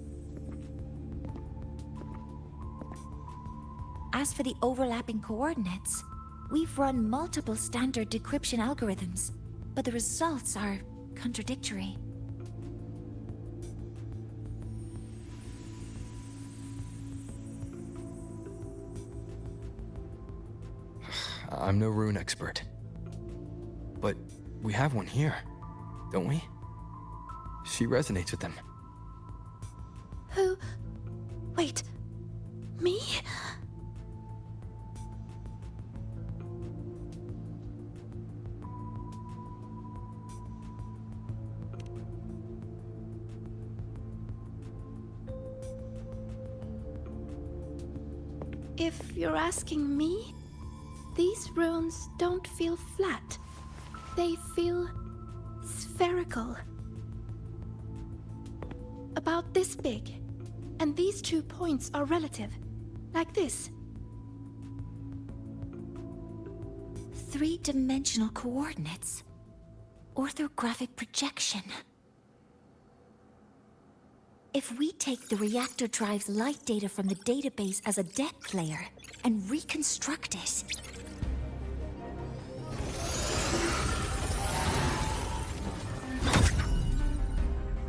As for the overlapping coordinates, we've run multiple standard decryption algorithms, but the results are contradictory. I'm no rune expert. But we have one here, don't we? She resonates with them. Who? Wait. Me? If you're asking me, these runes don't feel flat. They feel spherical. About this big. And these 2 points are relative. Like this. 3-dimensional coordinates. Orthographic projection. If we take the reactor drive's light data from the database as a deck layer and reconstruct it,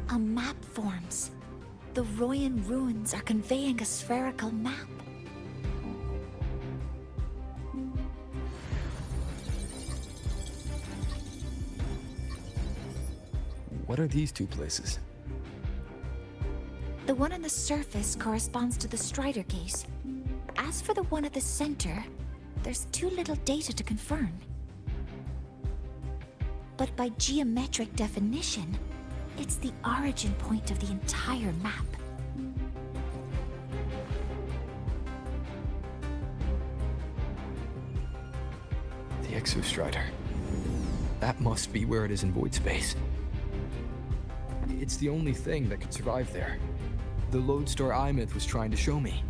a map forms. The Royan runes are conveying a spherical map. What are these 2 places? The one on the surface corresponds to the Strider Gate. As for the one at the center, there's too little data to confirm. But by geometric definition, It's the origin point of the entire map. The Exostrider. That must be where it is in void space. It's the only thing that could survive there. The lodestar Imyth was trying to show me.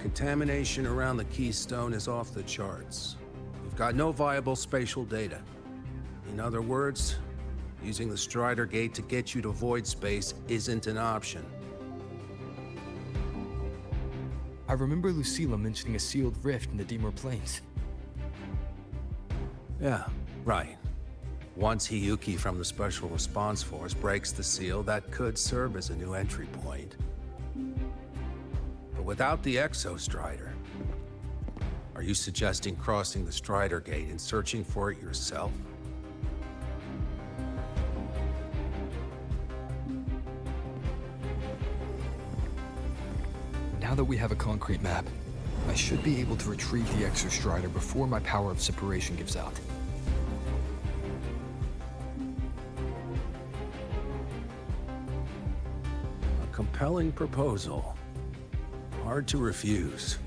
Contamination around the Keystone is off the charts. We've got no viable spatial data. In other words, using the Strider Gate to get you to void space isn't an option. I remember Lucilla mentioning a sealed rift in the Dimor Plains. Yeah, right. Once Hiyuki from the Special Response Force breaks the seal, that could serve as a new entry point. But without the Exostrider, are you suggesting crossing the Strider Gate and searching for it yourself? Now that we have a concrete map, I should be able to retrieve the Exostrider before my power of separation gives out. A compelling proposal. Hard to refuse.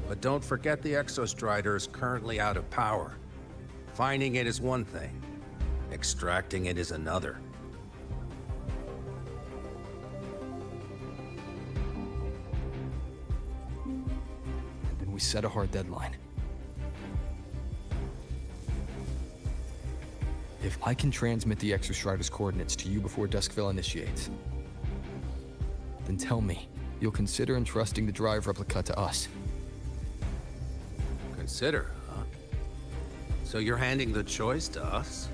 But don't forget the Exostrider is currently out of power. Finding it is one thing. Extracting it is another. We set a hard deadline. If I can transmit the Exostrider's coordinates to you before Duskville initiates, then tell me you'll consider entrusting the drive replica to us. Consider, huh? So you're handing the choice to us?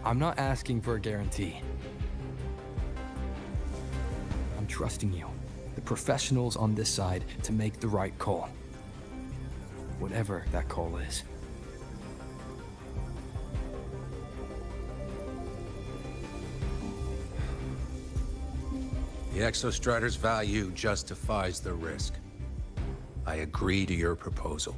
I'm not asking for a guarantee. I'm trusting you, the professionals on this side, to make the right call. Whatever that call is. The Exostrider's value justifies the risk. I agree to your proposal.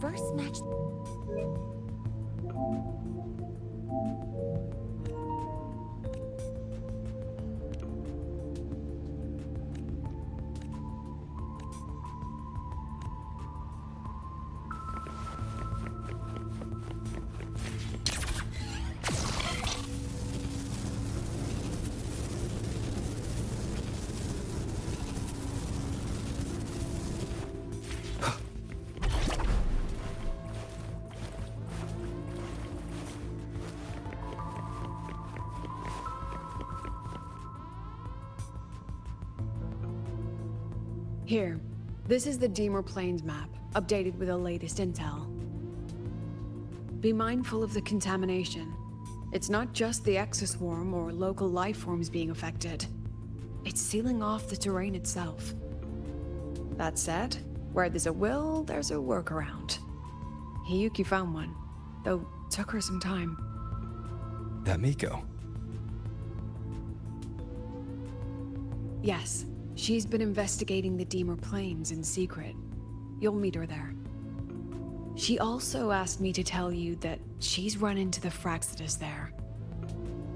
First match. Here, this is the Deemer Plains map, updated with the latest intel. Be mindful of the contamination. It's not just the exoswarm or local life forms being affected. It's sealing off the terrain itself. That said, where there's a will, there's a workaround. Hiyuki found one, though took her some time. That Miko. Yes, she's been investigating the Deemer Plains in secret. You'll meet her there. She also asked me to tell you that she's run into the Fraxidus there,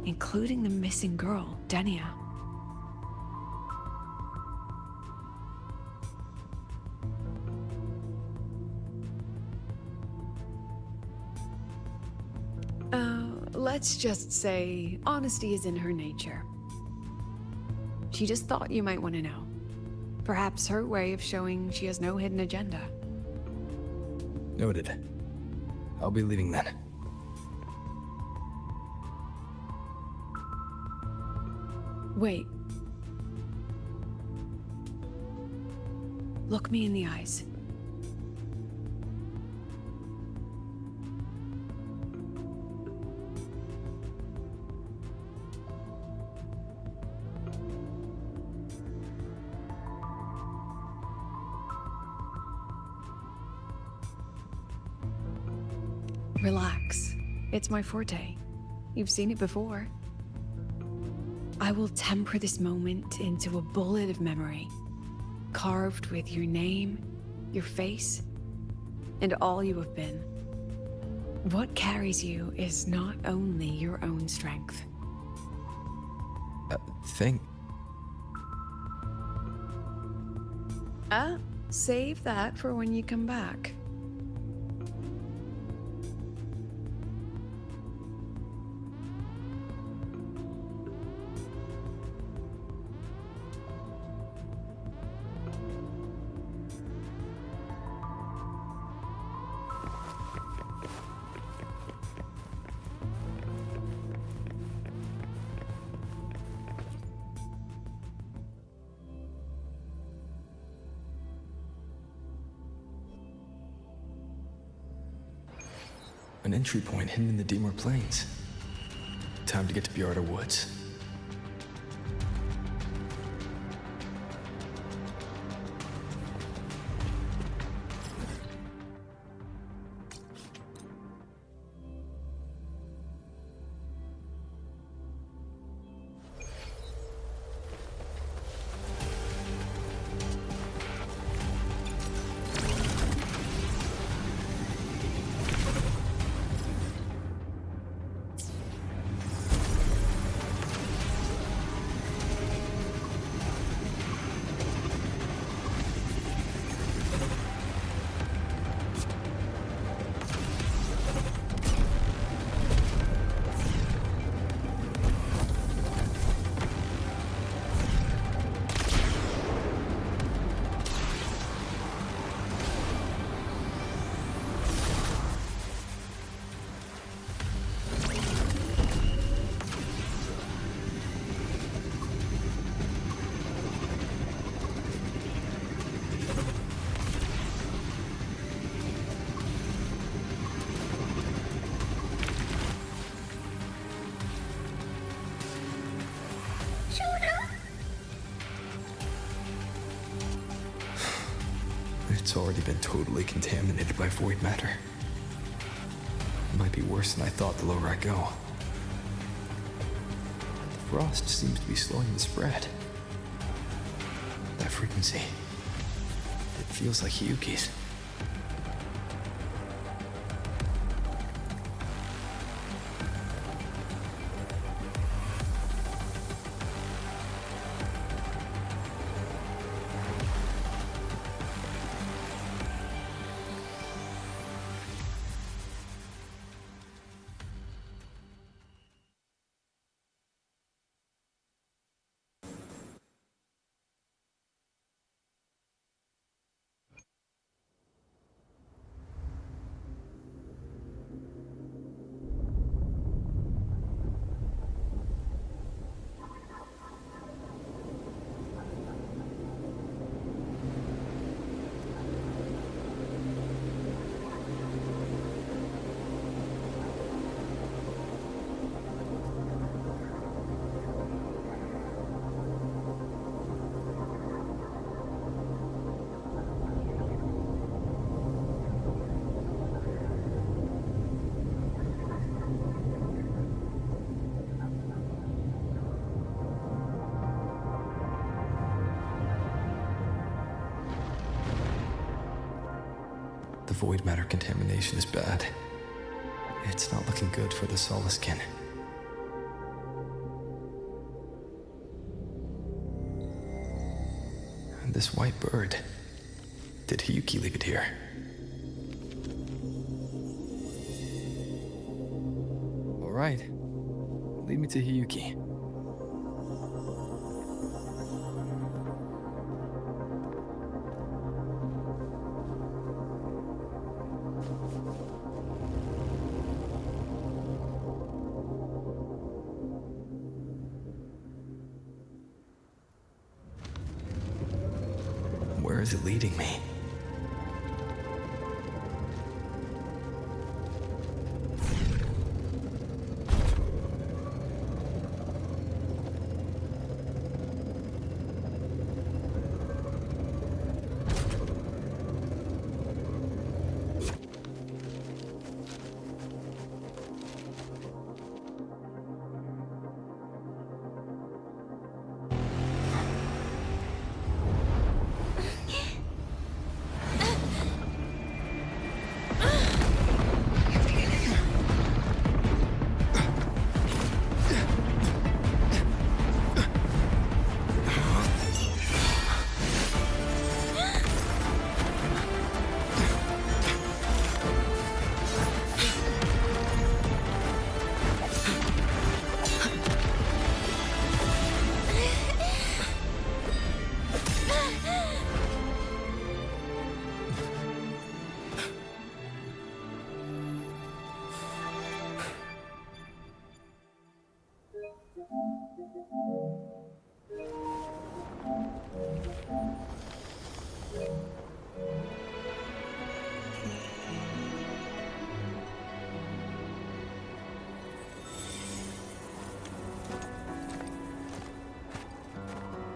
including the missing girl, Denia. Let's just say honesty is in her nature. She just thought you might want to know. Perhaps her way of showing she has no hidden agenda. Noted. I'll be leaving then. Wait. Look me in the eyes. Relax. It's my forte. You've seen it before. I will temper this moment into a bullet of memory, carved with your name, your face, and all you have been. What carries you is not only your own strength. Think. Save that for when you come back. An entry point hidden in the Deemer Plains. Time to get to Bjarta Woods. It's already been totally contaminated by void matter. It might be worse than I thought the lower I go. The frost seems to be slowing the spread. That frequency. It feels like Hiyuki's. The void matter contamination is bad. It's not looking good for the Solaskin. And this white bird. Did Hiyuki leave it here? All right. Lead me to Hiyuki. Where is it leading me?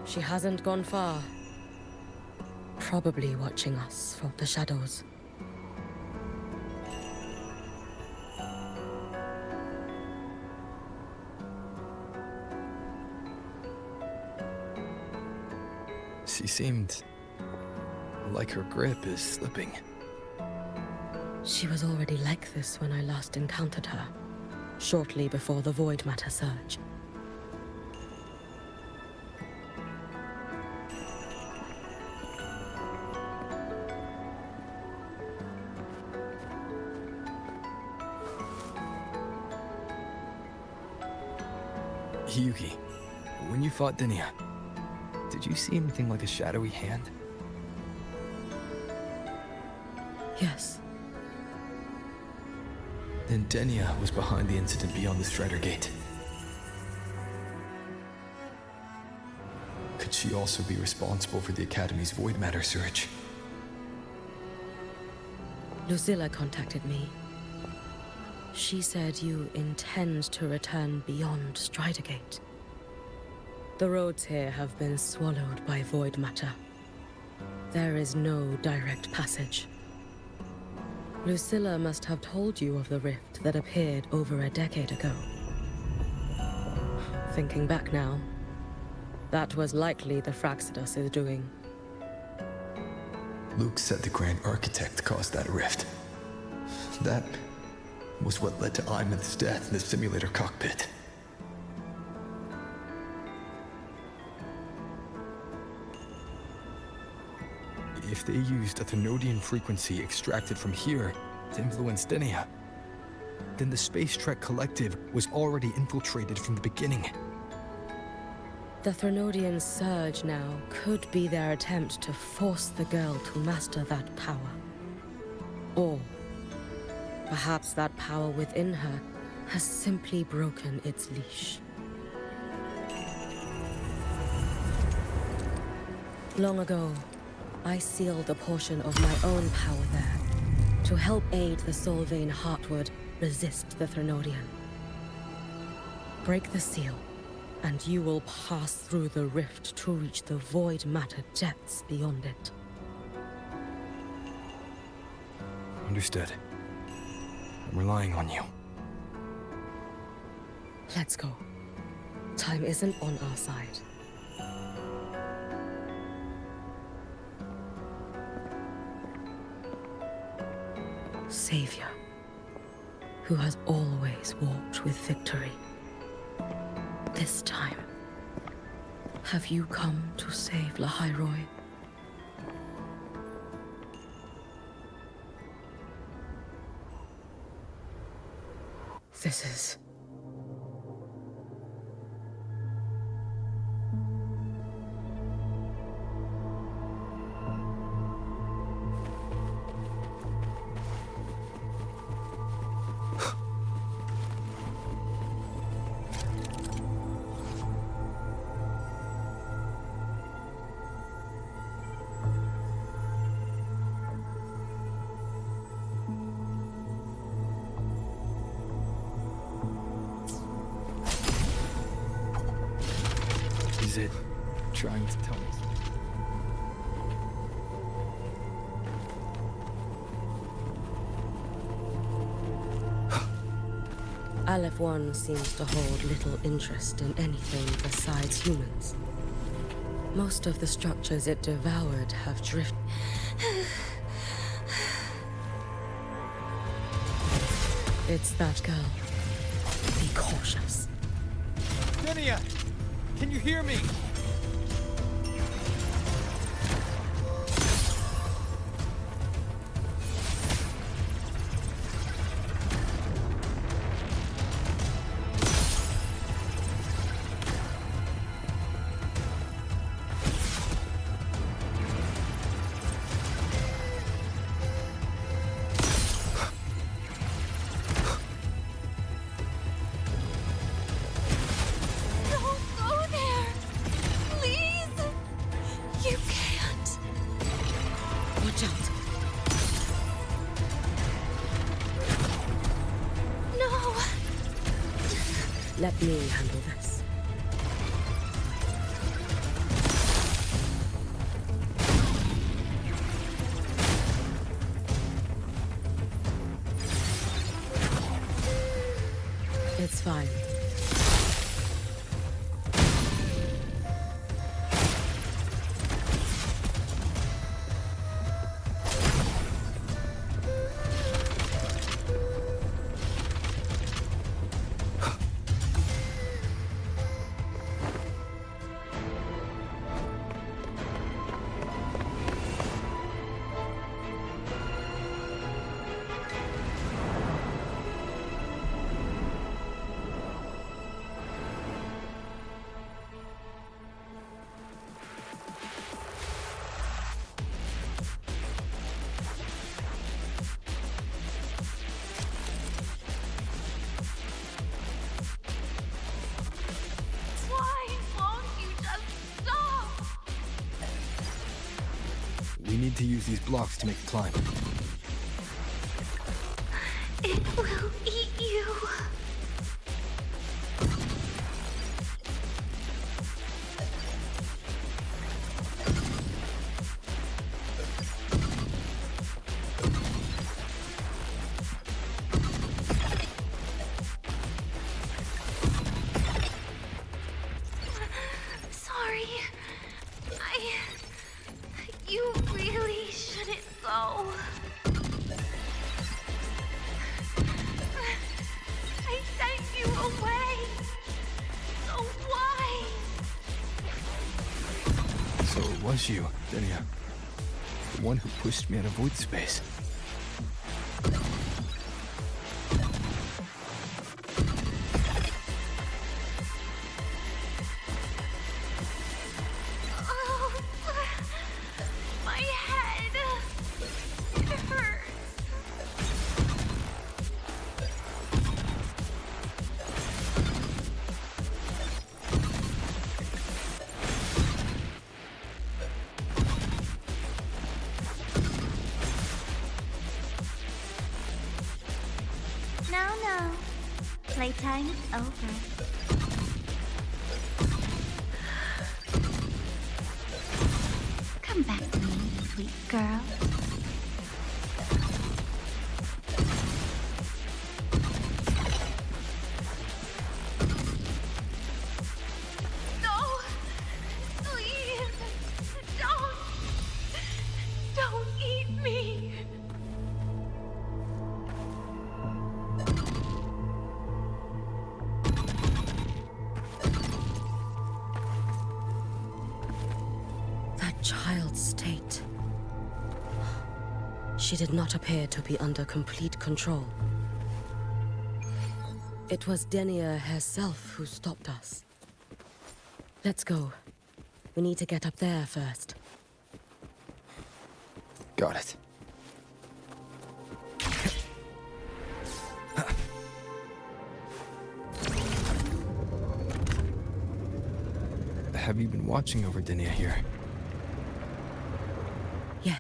She hasn't gone far. Probably watching us from the shadows. She seemed like her grip is slipping. She was already like this when I last encountered her, shortly before the void matter surge. Hiyuki, when you fought Denia, did you see anything like a shadowy hand? Yes. Then Denia was behind the incident beyond the Strider Gate. Could she also be responsible for the Academy's void matter surge? Lucilla contacted me. She said you intend to return beyond Strider Gate. The roads here have been swallowed by void matter. There is no direct passage. Lucilla must have told you of the rift that appeared over a decade ago. Thinking back now, that was likely the Fraxidus' doing. Luke said the Grand Architect caused that rift. That was what led to Imeth's death in the simulator cockpit. If they used a Thenodian frequency extracted from here to influence Denia, then the Space Trek Collective was already infiltrated from the beginning. The Thenodian surge now could be their attempt to force the girl to master that power. Or perhaps that power within her has simply broken its leash. Long ago, I sealed a portion of my own power there to help aid the Solvane Heartwood resist the Thenodian. Break the seal, and you will pass through the rift to reach the void matter depths beyond it. Understood. I'm relying on you. Let's go. Time isn't on our side. savior, who has always walked with victory. This time, have you come to save Lahairoi? This is... Is it trying to tell me something? Aleph One seems to hold little interest in anything besides humans. Most of the structures it devoured have drifted. It's that girl. Be cautious. Denia! Can you hear me? Let me handle this. It's fine. We need to use these blocks to make the climb. It will eat you. Sorry. You really shouldn't go. I sent you away. So why? So it was you, Denia. The one who pushed me out of void space. Oh, my head. It hurts. No. Playtime is over. Come back to me, sweet girl. No! Please! Don't eat me! She did not appear to be under complete control. It was Denia herself who stopped us. Let's go. We need to get up there first. Got it. Have you been watching over Denia here? Yeah.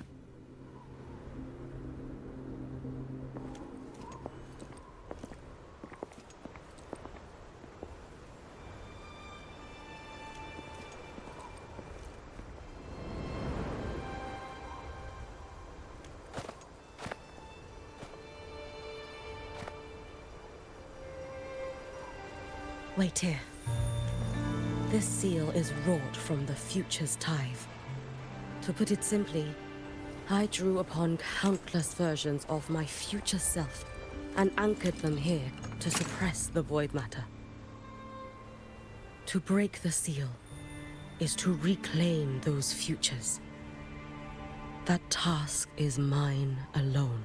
Wait here. This seal is wrought from the future's tithe. To put it simply, I drew upon countless versions of my future self and anchored them here to suppress the void matter. To break the seal is to reclaim those futures. That task is mine alone.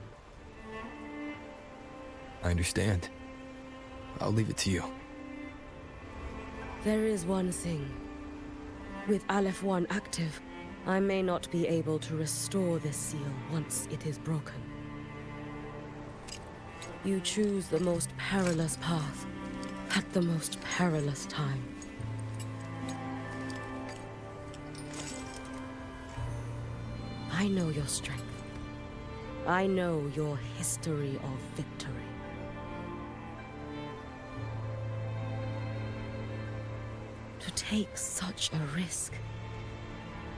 I understand. I'll leave it to you. There is one thing. With Aleph 1 active, I may not be able to restore this seal once it is broken. You choose the most perilous path at the most perilous time. I know your strength. I know your history of victory. To take such a risk?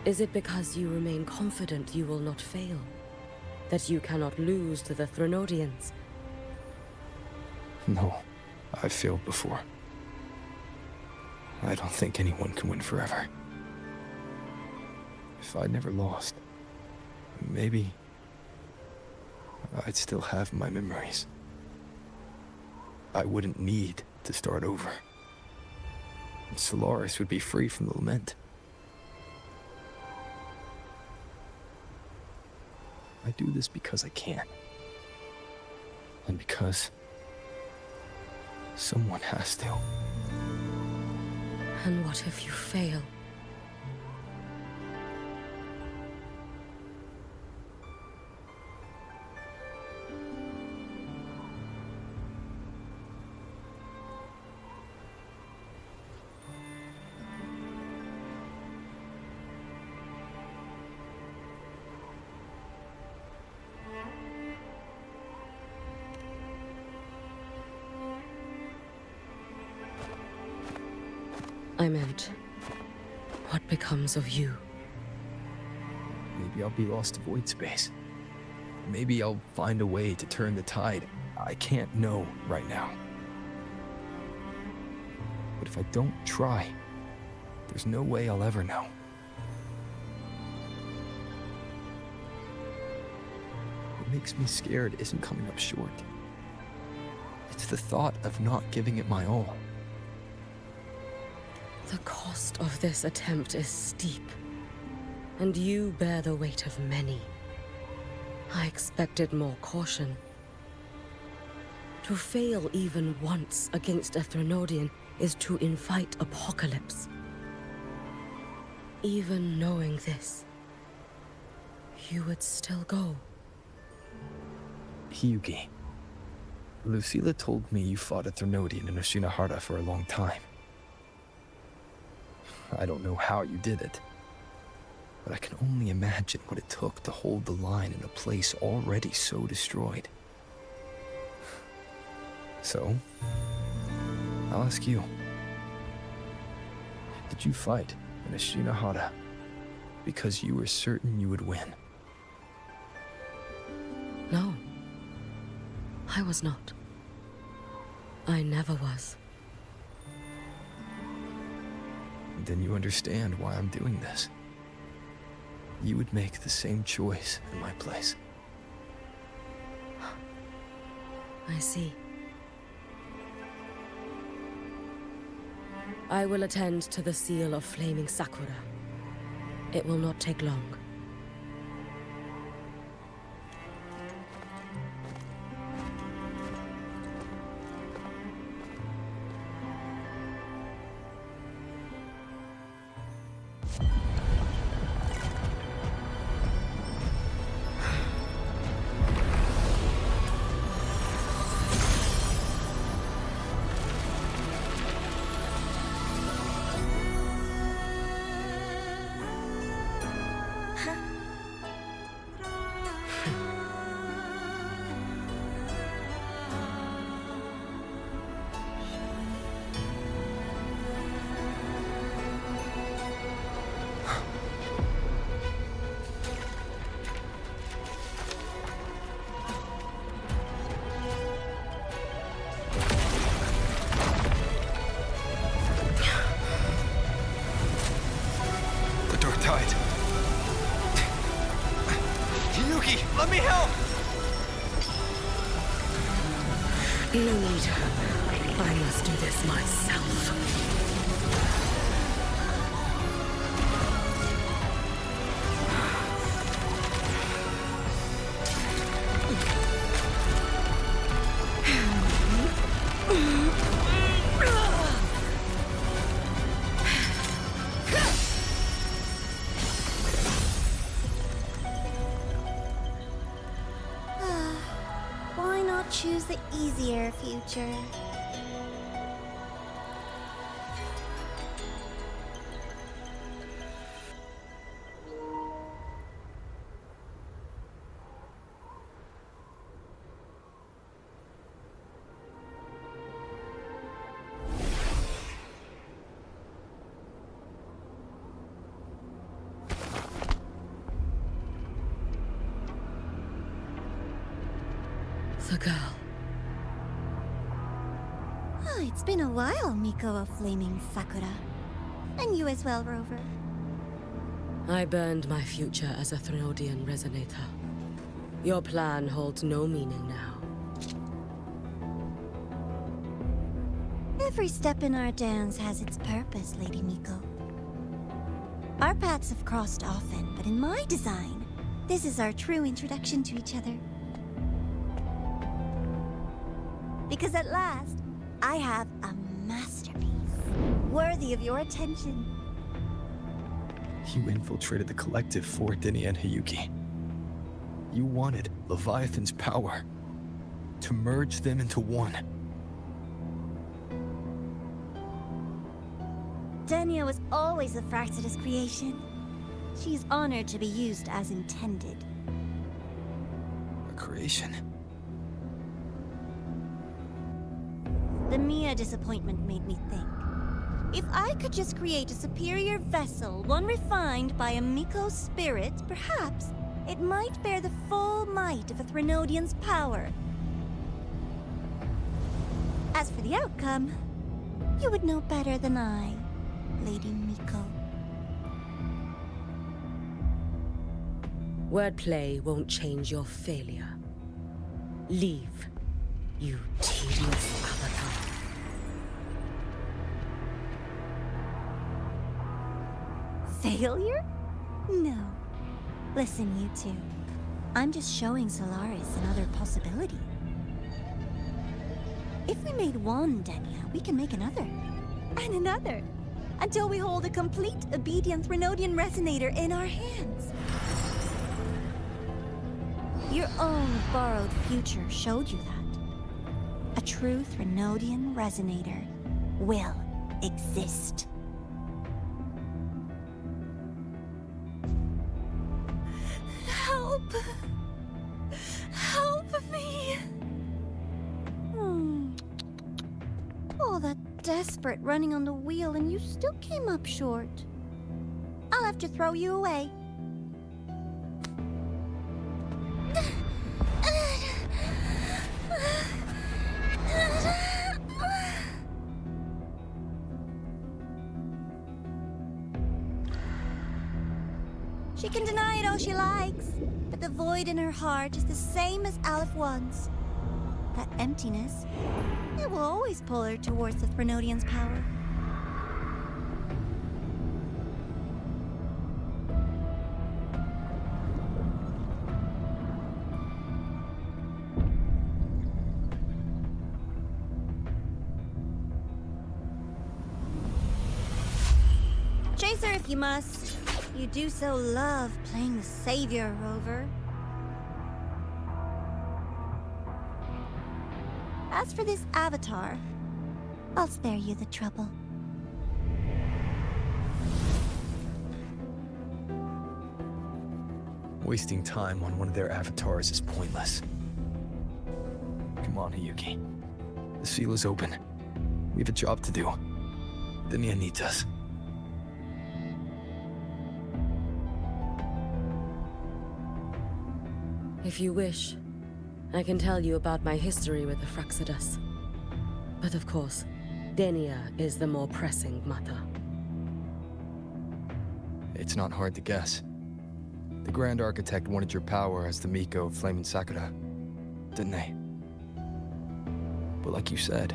Is it because you remain confident you will not fail? That you cannot lose to the Threnodians? No, I've failed before. I don't think anyone can win forever. If I'd never lost, maybe I'd still have my memories. I wouldn't need to start over. Solaris would be free from the lament. I do this because I can. And because someone has to. And what if you fail? I meant, what becomes of you? Maybe I'll be lost to void space. Maybe I'll find a way to turn the tide. I can't know right now. But if I don't try, there's no way I'll ever know. What makes me scared isn't coming up short. It's the thought of not giving it my all. The cost of this attempt is steep, and you bear the weight of many. I expected more caution. To fail even once against a Threnodian is to invite apocalypse. Even knowing this, you would still go. Hyugi, Lucilla told me you fought a Threnodian in Oshinahara for a long time. I don't know how you did it, but I can only imagine what it took to hold the line in a place already so destroyed. So, I'll ask you. Did you fight in Oshinahara because you were certain you would win? No. I was not. I never was. Then you understand why I'm doing this. You would make the same choice in my place. I see. I will attend to the seal of Flaming Sakura. It will not take long. Let me help! You need her. I must do this myself. Why not choose the easier future? The girl. Oh, it's been a while, Miko of Flaming Sakura. And you as well, Rover. I burned my future as a Threnodian resonator. Your plan holds no meaning now. Every step in our dance has its purpose, Lady Miko. Our paths have crossed often, but in my design, this is our true introduction to each other. Because at last, I have a masterpiece, worthy of your attention. You infiltrated the collective for Dini and Hiyuki. You wanted Leviathan's power, to merge them into one. Denia was always a Fractidus creation. She is honored to be used as intended. A creation? The Mia disappointment made me think. If I could just create a superior vessel, one refined by a Miko spirit, perhaps it might bear the full might of a Threnodian's power. As for the outcome, you would know better than I, Lady Miko. Wordplay won't change your failure. Leave, you tedious avatar. Failure? No. Listen, you two. I'm just showing Solaris another possibility. If we made one Denia, we can make another. And another. Until we hold a complete obedient Threnodian resonator in our hands. Your own borrowed future showed you that. A true Threnodian resonator will exist. Help! Help me! All that desperate running on the wheel and you still came up short. I'll have to throw you away. She can deny it all she likes, but the void in her heart is the same as Aleph One's. That emptiness, it will always pull her towards the Threnodian's power. Chase Answer if you must. You do so love playing the savior, Rover. As for this avatar, I'll spare you the trouble. Wasting time on one of their avatars is pointless. Come on, Hiyuki. The seal is open. We have a job to do. Denia needs us. If you wish, I can tell you about my history with the Fraxidus. But of course, Denia is the more pressing matter. It's not hard to guess. The Grand Architect wanted your power as the Miko of Flame and Sakura, didn't they? But like you said,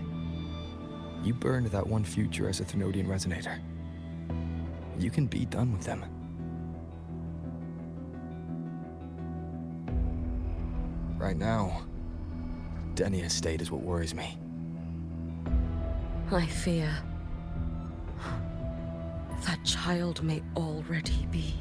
you burned that one future as a Thenodian Resonator. You can be done with them. Right now, Denia's state is what worries me. I fear that child may already be.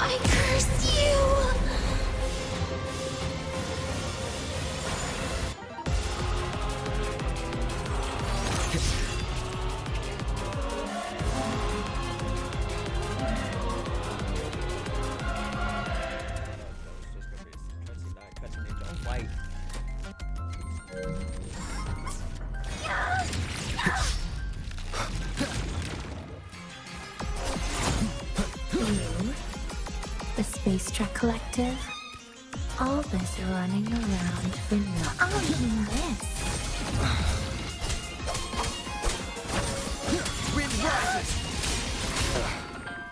I curse you! The Space Track Collective. All this running around for nothing. I'll mean this. Wind rises!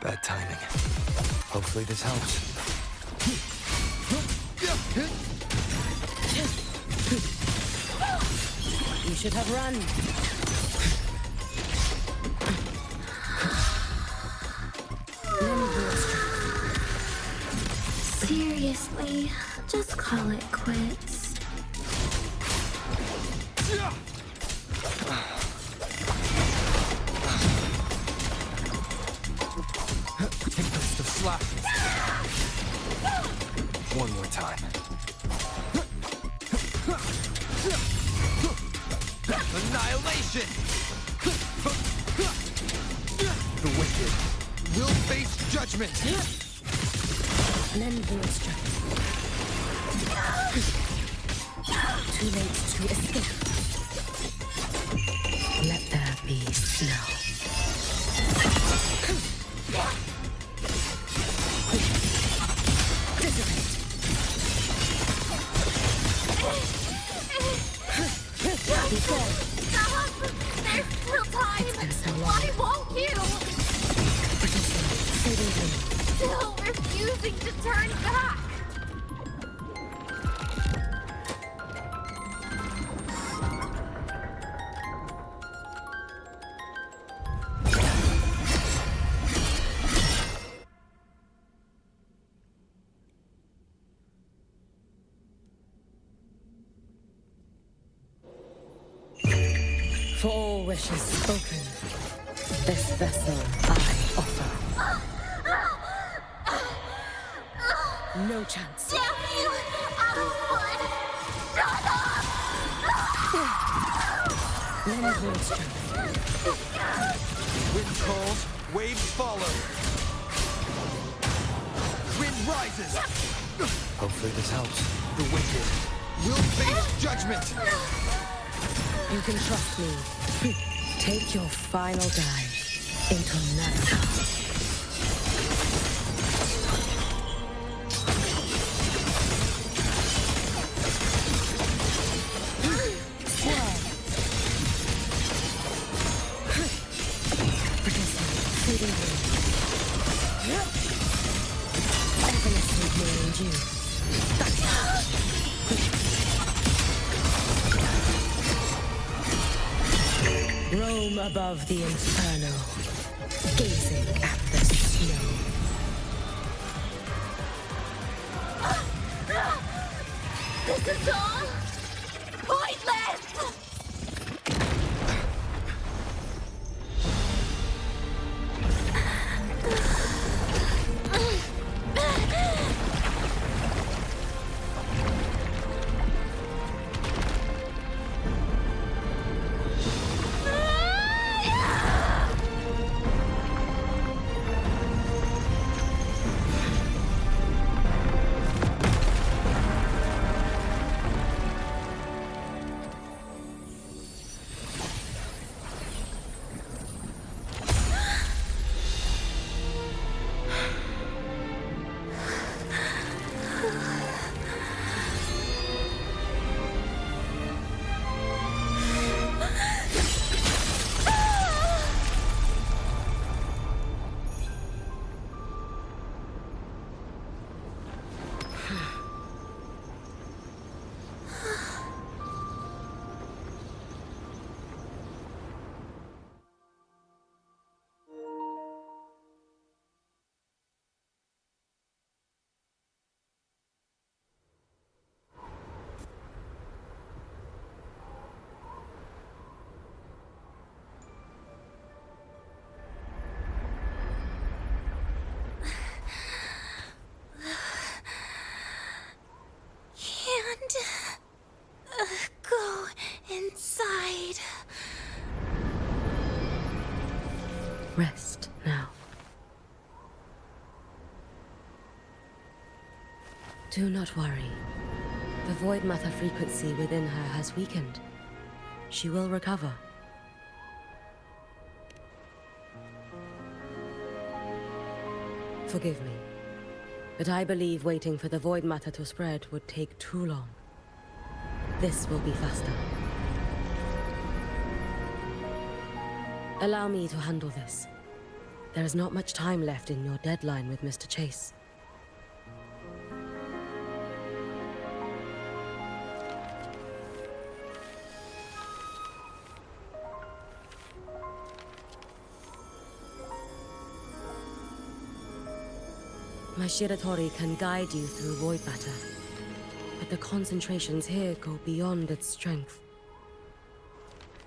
Bad timing. Hopefully this helps. You should have run. Seriously, just call it quits. Tempest of slashes. One more time. Annihilation! The wicked will face judgment! Too late to escape. Let there be snow. Stop! There's still time! Why won't you? Still refusing to turn back! For all wishes spoken, this vessel I offer. No chance. Damn you! Out of blood! Shut up! Lend your strength. Wind calls, waves follow. Wind rises! Hopefully this helps. The wicked will face judgment! You can trust me. Take your final dive into America. roam above the inferno, gazing at the snow. This is all pointless! Go inside. Rest now. Do not worry. The void matter frequency within her has weakened. She will recover. Forgive me, but I believe waiting for the void matter to spread would take too long. This will be faster. Allow me to handle this. There is not much time left in your deadline with Mr. Chase. My Shiratori can guide you through void matter, but the concentrations here go beyond its strength.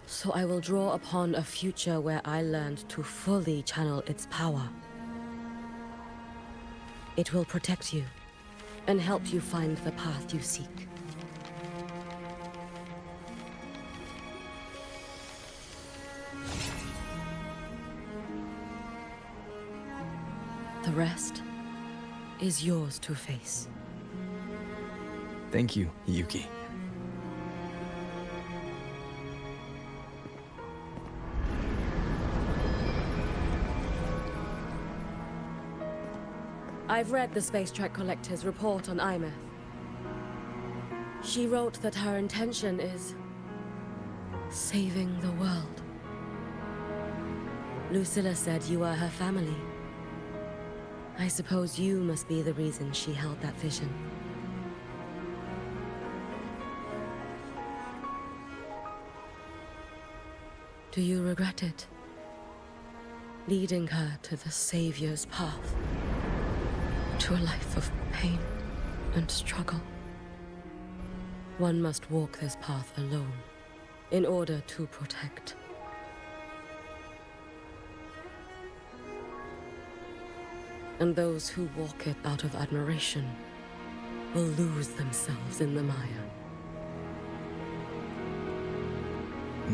So I will draw upon a future where I learned to fully channel its power. It will protect you and help you find the path you seek. The rest is yours to face. Thank you, Yuki. I've read the Space Trek Collector's report on Imeth. She wrote that her intention is saving the world. Lucilla said you are her family. I suppose you must be the reason she held that vision. Do you regret it? Leading her to the Savior's path? To a life of pain and struggle? One must walk this path alone in order to protect. And those who walk it out of admiration will lose themselves in the mire.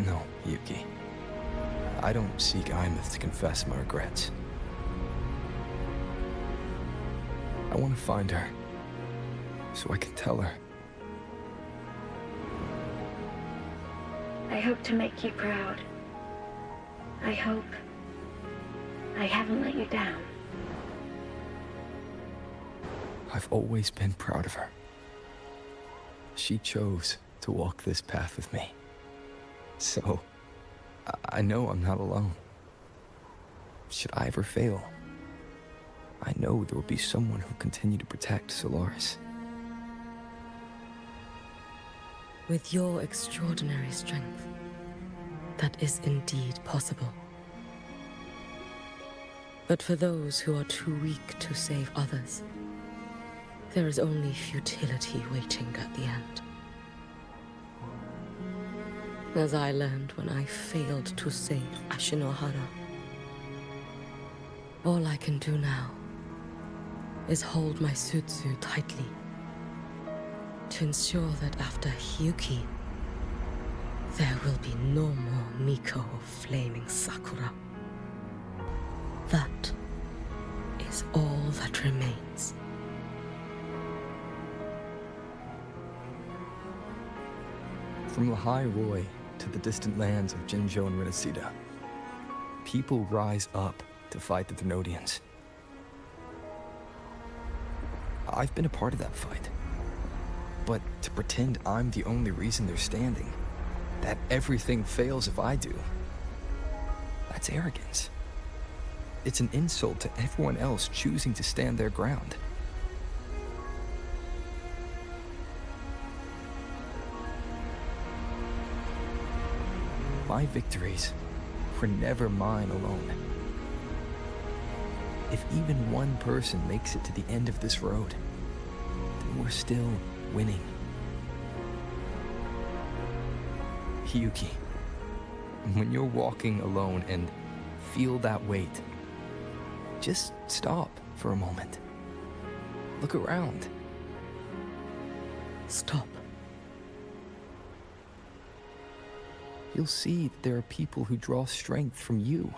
No, Yuki. I don't seek Imeth to confess my regrets. I want to find her, so I can tell her. I hope to make you proud. I hope I haven't let you down. I've always been proud of her. She chose to walk this path with me. So, I know I'm not alone. Should I ever fail, I know there will be someone who'll continue to protect Solaris. With your extraordinary strength, that is indeed possible. But for those who are too weak to save others, there is only futility waiting at the end. As I learned when I failed to save Ashinohara. All I can do now is hold my Sutsu tightly to ensure that after Hyuki, there will be no more Miko of flaming Sakura. That is all that remains. From Lahai Roy to the distant lands of Jinzhou and Rinasida, people rise up to fight the Thenodians. I've been a part of that fight. But to pretend I'm the only reason they're standing, that everything fails if I do, that's arrogance. It's an insult to everyone else choosing to stand their ground. My victories were never mine alone. If even one person makes it to the end of this road, then we're still winning. Hyuki, when you're walking alone and feel that weight, just stop for a moment. Look around. Stop. You'll see that there are people who draw strength from you.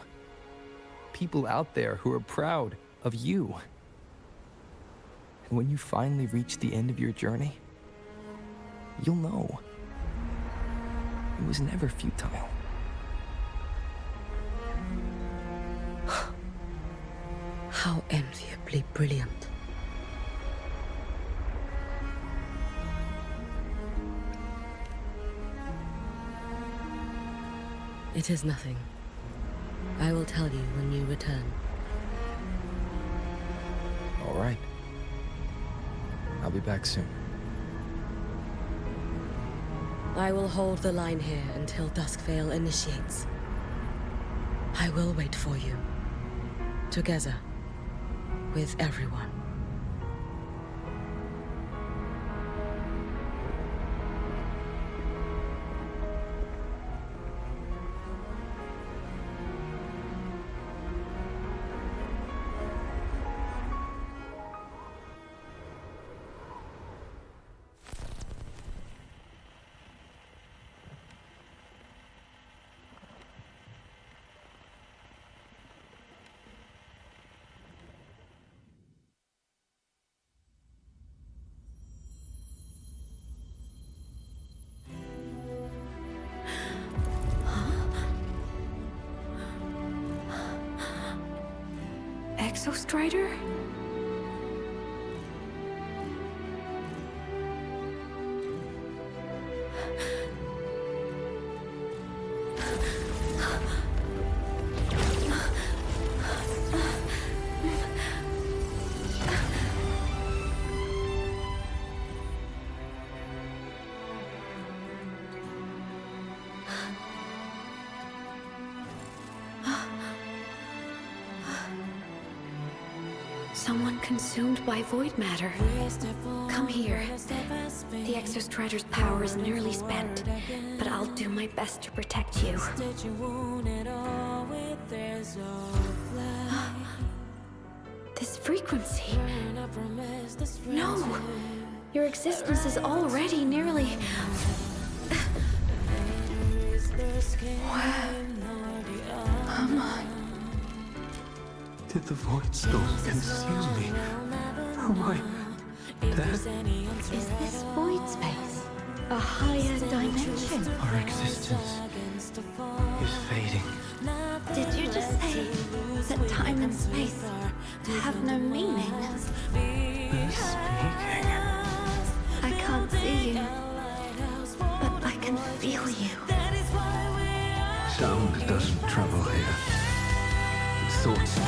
People out there who are proud of you. And when you finally reach the end of your journey, you'll know it was never futile. How enviably brilliant. It is nothing. I will tell you when you return. All right. I'll be back soon. I will hold the line here until Duskvale initiates. I will wait for you. Together. With everyone. Exostrider? Someone consumed by void matter. Come here. The Exostrider's power is nearly spent, but I'll do my best to protect you. This frequency. No! Your existence is already nearly... Where am I? Did the Void Storm consume me? Am I dead? Is this void space a higher dimension? Our existence is fading. Did you just say that time and space have no meaning? Who's speaking? I can't see you, but I can feel you. Sound doesn't travel here. Thoughts do.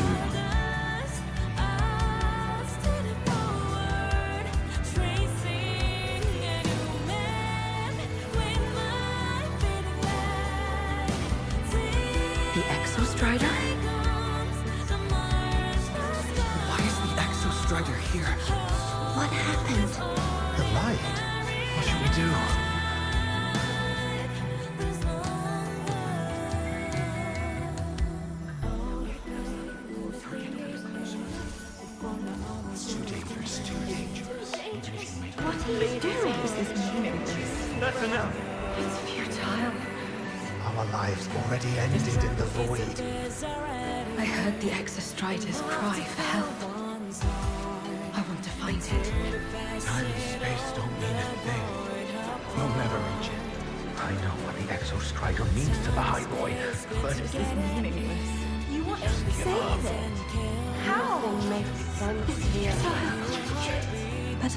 do? It's too dangerous, too dangerous. What are you doing? This is meaningless. That's enough. It's futile. Our lives already ended in the void. I heard the Exostriders cry for help. I want to find it. Time and space don't mean a thing. You'll never reach it. I know what the Exostrider means to the High Boy, but This is meaningless. You want to give save up. it? How? It's futile. But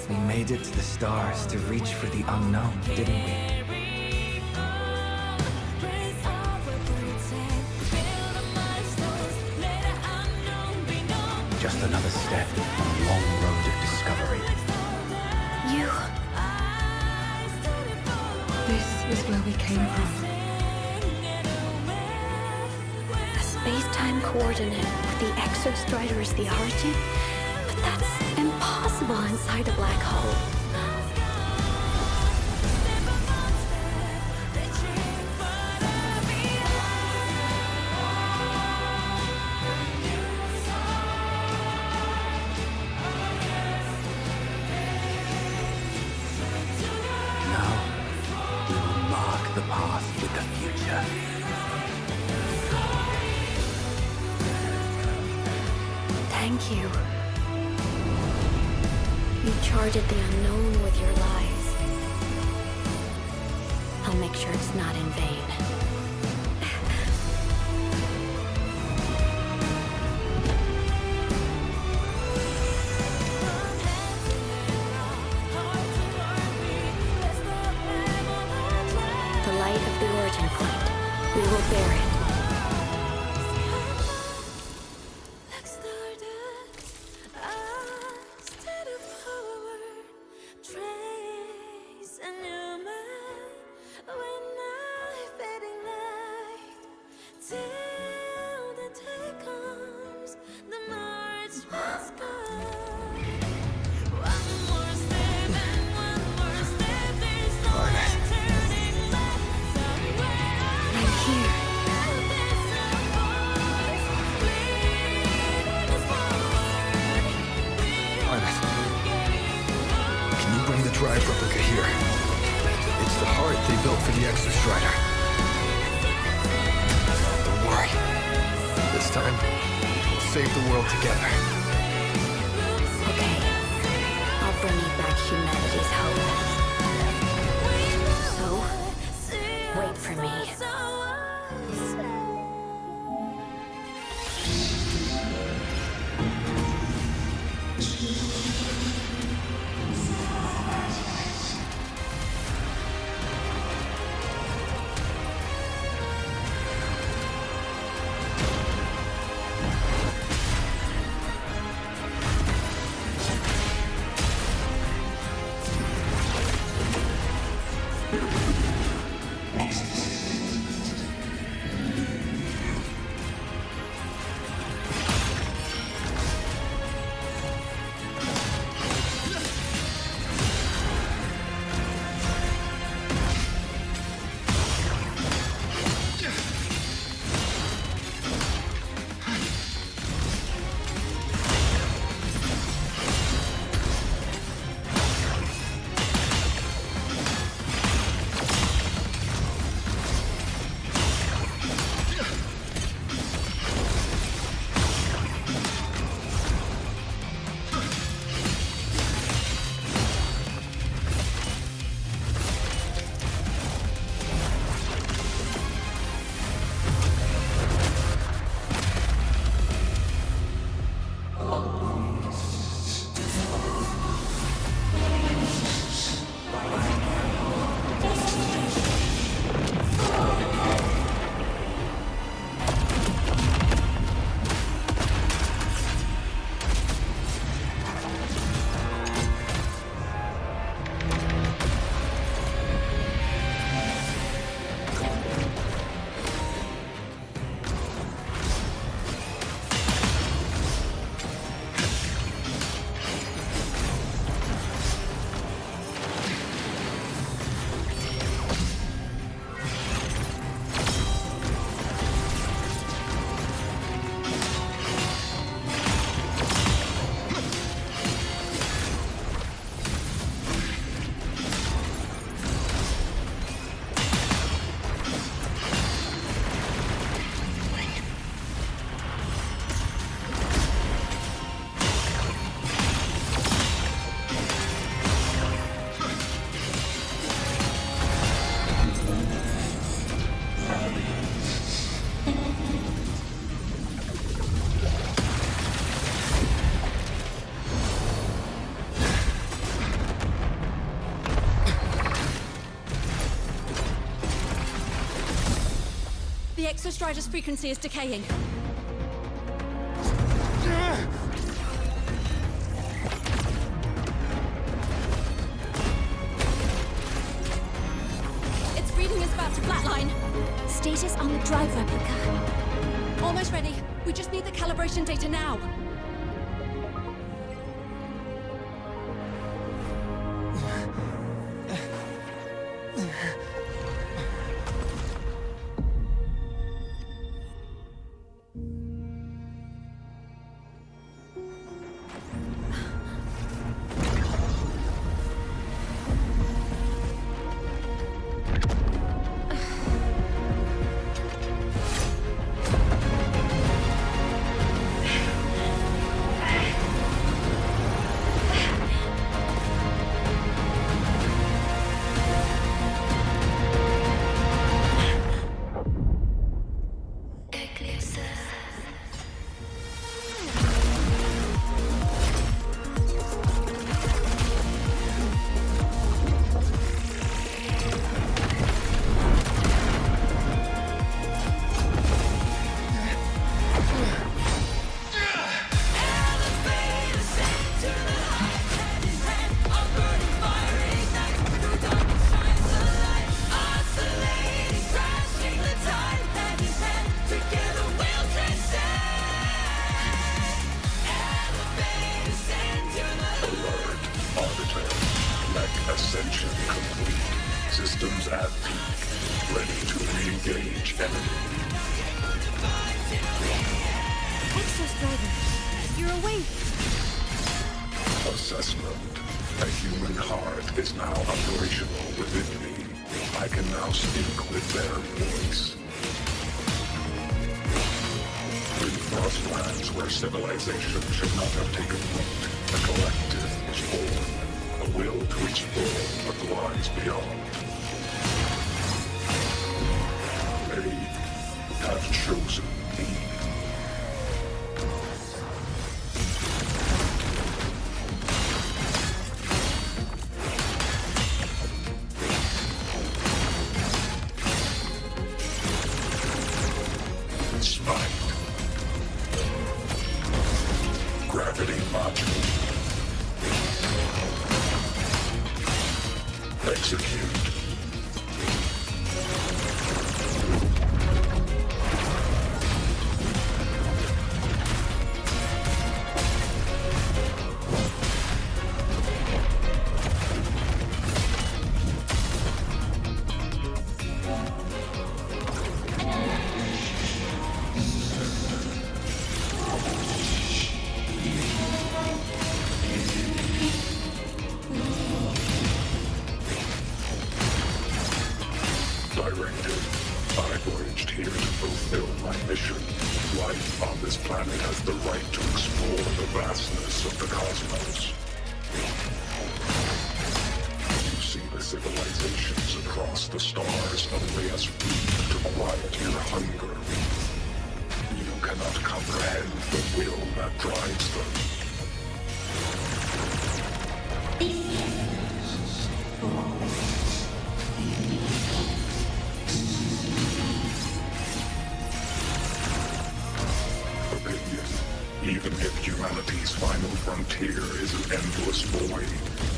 we made it to the stars to reach for the unknown, didn't we? Just another step on a long road of discovery. you... This is where we came from. A space-time coordinate with the Exostrider as the origin? But that's impossible inside a black hole. Now, we will mark the path with the future. Thank you. You charted the unknown with your lives. I'll make sure it's not in vain. The light of the origin point. We will bear it. Drive replica here. It's the heart they built for the Exostrider. Don't worry. This time, we'll save the world together. Okay. I'll bring you back humanity's hope. So, wait for me. The Exostrider's frequency is decaying. Its reading is about to flatline. Status on the drive replica. Almost ready. We just need the calibration data now. Ascension complete. Systems at peak. Ready to re-engage enemy. Exostrider, you're awake. Assessment. A human heart is now operational within me. I can now speak with their voice. In Frostlands, where civilization should not have taken root, a collective is born. A will to explore what lies beyond. They have chosen me. Smite. Gravity module. Execute. Directive. I voyaged here to fulfill my mission. Life on this planet has the right to explore the vastness of the cosmos. You see the civilizations across the stars only as food to quiet your hunger. You cannot comprehend the will that drives them. Even if humanity's final frontier is an endless void,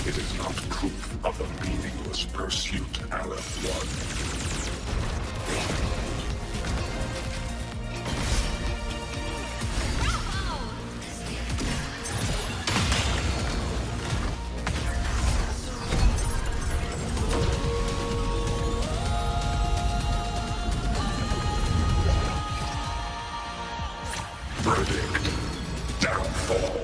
it is not proof of a meaningless pursuit, Aleph One. Verdict. Downfall.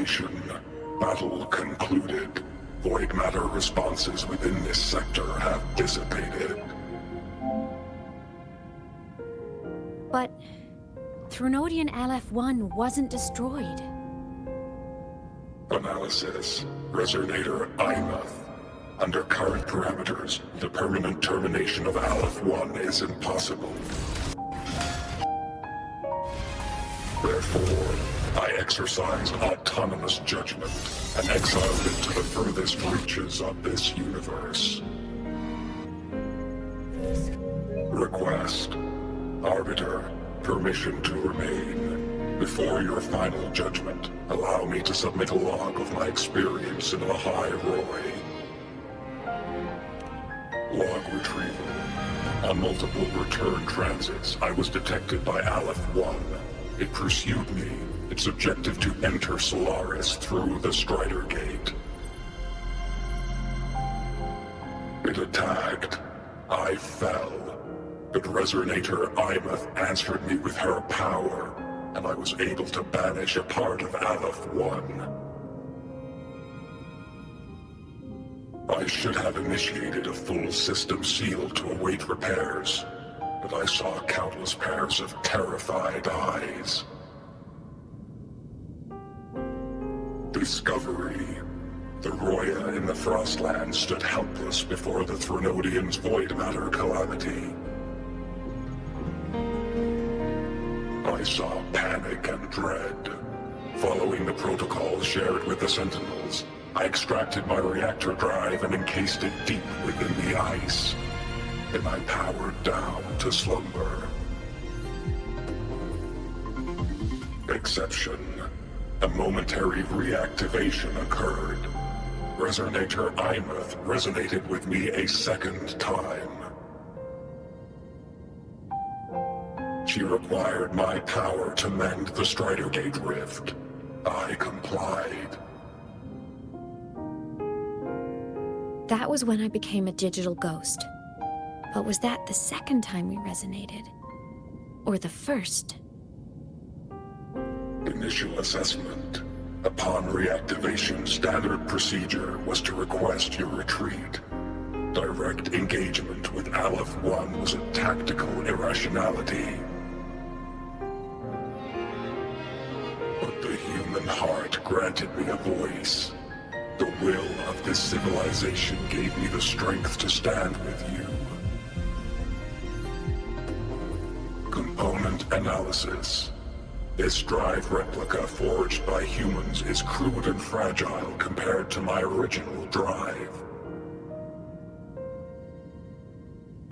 confirmation. Battle concluded. Void matter responses within this sector have dissipated. But Threnodian LF-1 wasn't destroyed. Analysis. Resonator Imuth. Under current parameters, the permanent termination of Aleph-1 is impossible. Therefore, I exercised autonomous judgment and exiled it to the furthest reaches of this universe. Request. Arbiter, permission to remain. Before your final judgment, allow me to submit a log of my experience in Lahai Roy. Log retrieval. On multiple return transits, I was detected by Aleph-1. It pursued me, its objective to enter Solaris through the Strider Gate. It attacked. I fell. But Resonator Imuth answered me with her power, and I was able to banish a part of Aleph-1. I should have initiated a full system seal to await repairs, but I saw countless pairs of terrified eyes. Discovery. The Roya in the Frostland stood helpless before the Threnodians' void matter calamity. I saw panic and dread. Following the protocols shared with the Sentinels, I extracted my reactor drive and encased it deep within the ice. Then I powered down to slumber. Exception. A momentary reactivation occurred. Resonator Imuth resonated with me a second time. She required my power to mend the Strider Gate rift. I complied. That was when I became a digital ghost. But was that the second time we resonated? Or the first? Initial assessment. Upon reactivation, standard procedure was to request your retreat. Direct engagement with Aleph-1 was a tactical irrationality. But the human heart granted me a voice. The will of this civilization gave me the strength to stand with you. Component analysis. This drive replica forged by humans is crude and fragile compared to my original drive.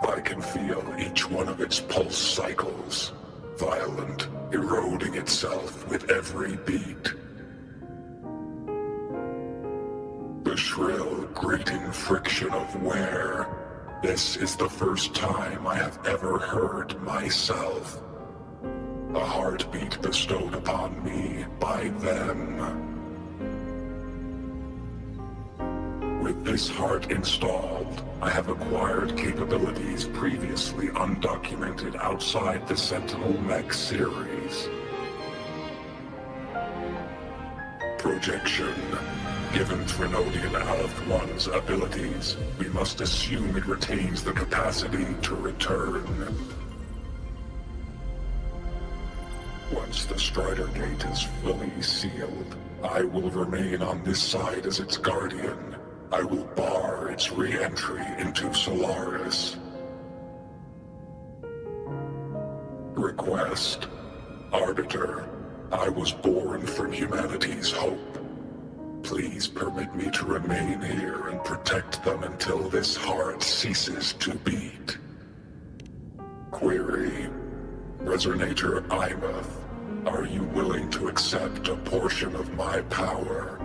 I can feel each one of its pulse cycles, violent, eroding itself with every beat. The shrill, grating friction of wear. This is the first time I have ever heard myself. A heartbeat bestowed upon me by them. With this heart installed, I have acquired capabilities previously undocumented outside the Sentinel Mech series. Projection. Given Threnodian Aleph-1's abilities, we must assume it retains the capacity to return. Once the Strider Gate is fully sealed, I will remain on this side as its guardian. I will bar its re-entry into Solaris. Request. Arbiter, I was born from humanity's hope. Please permit me to remain here and protect them until this heart ceases to beat. Query. Resonator Imuth, are you willing to accept a portion of my power?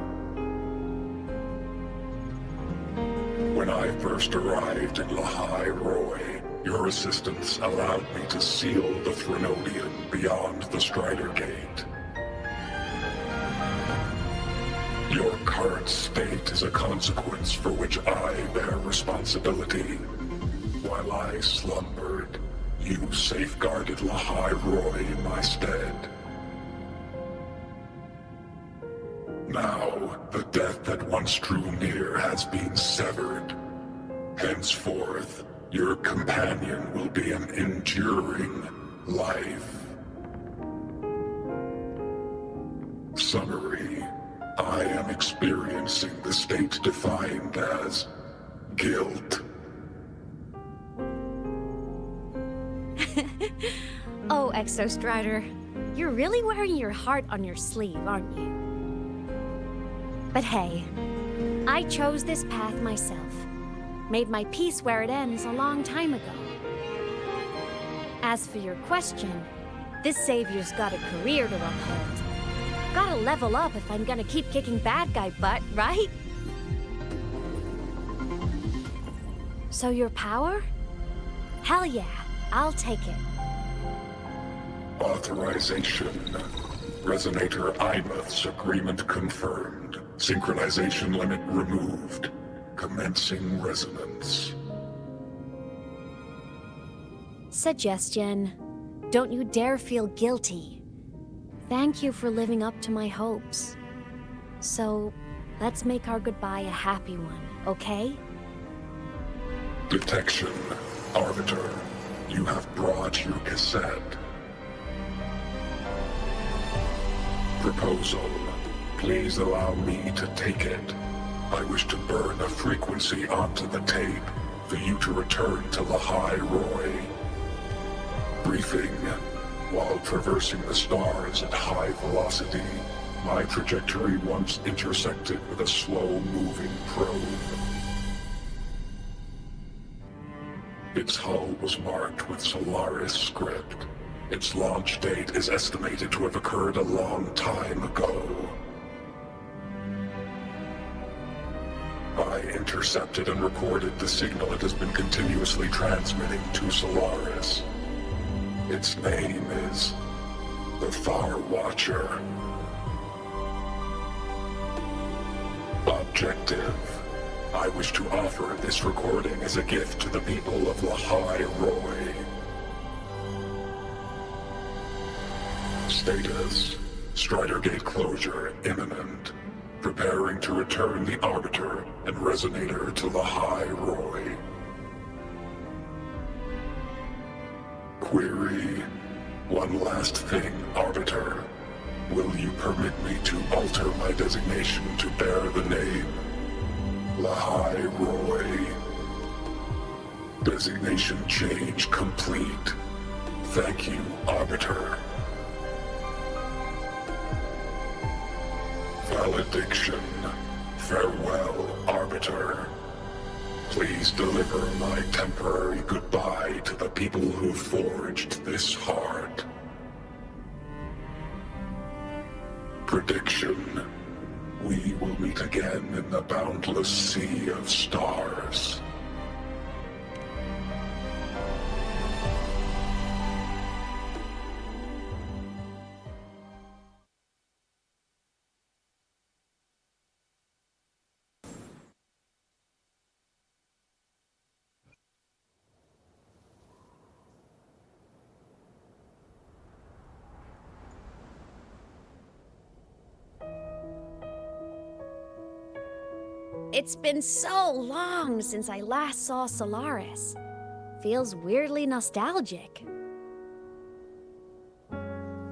When I first arrived in Lahai Roy, your assistance allowed me to seal the Threnodian beyond the Strider Gate. Your current state is a consequence for which I bear responsibility. While I slumbered, you safeguarded Lahai Roy in my stead. Now, the death that once drew near has been severed. Henceforth, your companion will be an enduring life. Summary. I am experiencing the state defined as guilt. Oh, Exostrider, you're really wearing your heart on your sleeve, aren't you? But hey, I chose this path myself. Made my peace where it ends a long time ago. As for your question, this savior's got a career to uphold. Gotta level up if I'm gonna keep kicking bad guy butt, right? So your power? Hell yeah, I'll take it. Authorization. Resonator Imuth's agreement confirmed. Synchronization limit removed. Commencing resonance. Suggestion. Don't you dare feel guilty. Thank you for living up to my hopes. So, let's make our goodbye a happy one, okay? Detection. Arbiter, you have brought your cassette. Proposal. Please allow me to take it. I wish to burn a frequency onto the tape for you to return to Lahai Roy. Briefing. While traversing the stars at high velocity, my trajectory once intersected with a slow-moving probe. Its hull was marked with Solaris script. Its launch date is estimated to have occurred a long time ago. I intercepted and recorded the signal it has been continuously transmitting to Solaris. Its name is the Far Watcher. Objective. I wish to offer this recording as a gift to the people of Lahai Roy. Status. Strider Gate closure imminent. Preparing to return the Arbiter and Resonator to Lahai Roy. Query. One last thing, Arbiter. Will you permit me to alter my designation to bear the name Lahai Roy? Designation change complete. Thank you, Arbiter. Valediction. Farewell, Arbiter. Please deliver my temporary goodbye to the people who forged this heart. Prediction. We will meet again in the boundless sea of stars. It's been so long since I last saw Solaris. Feels weirdly nostalgic.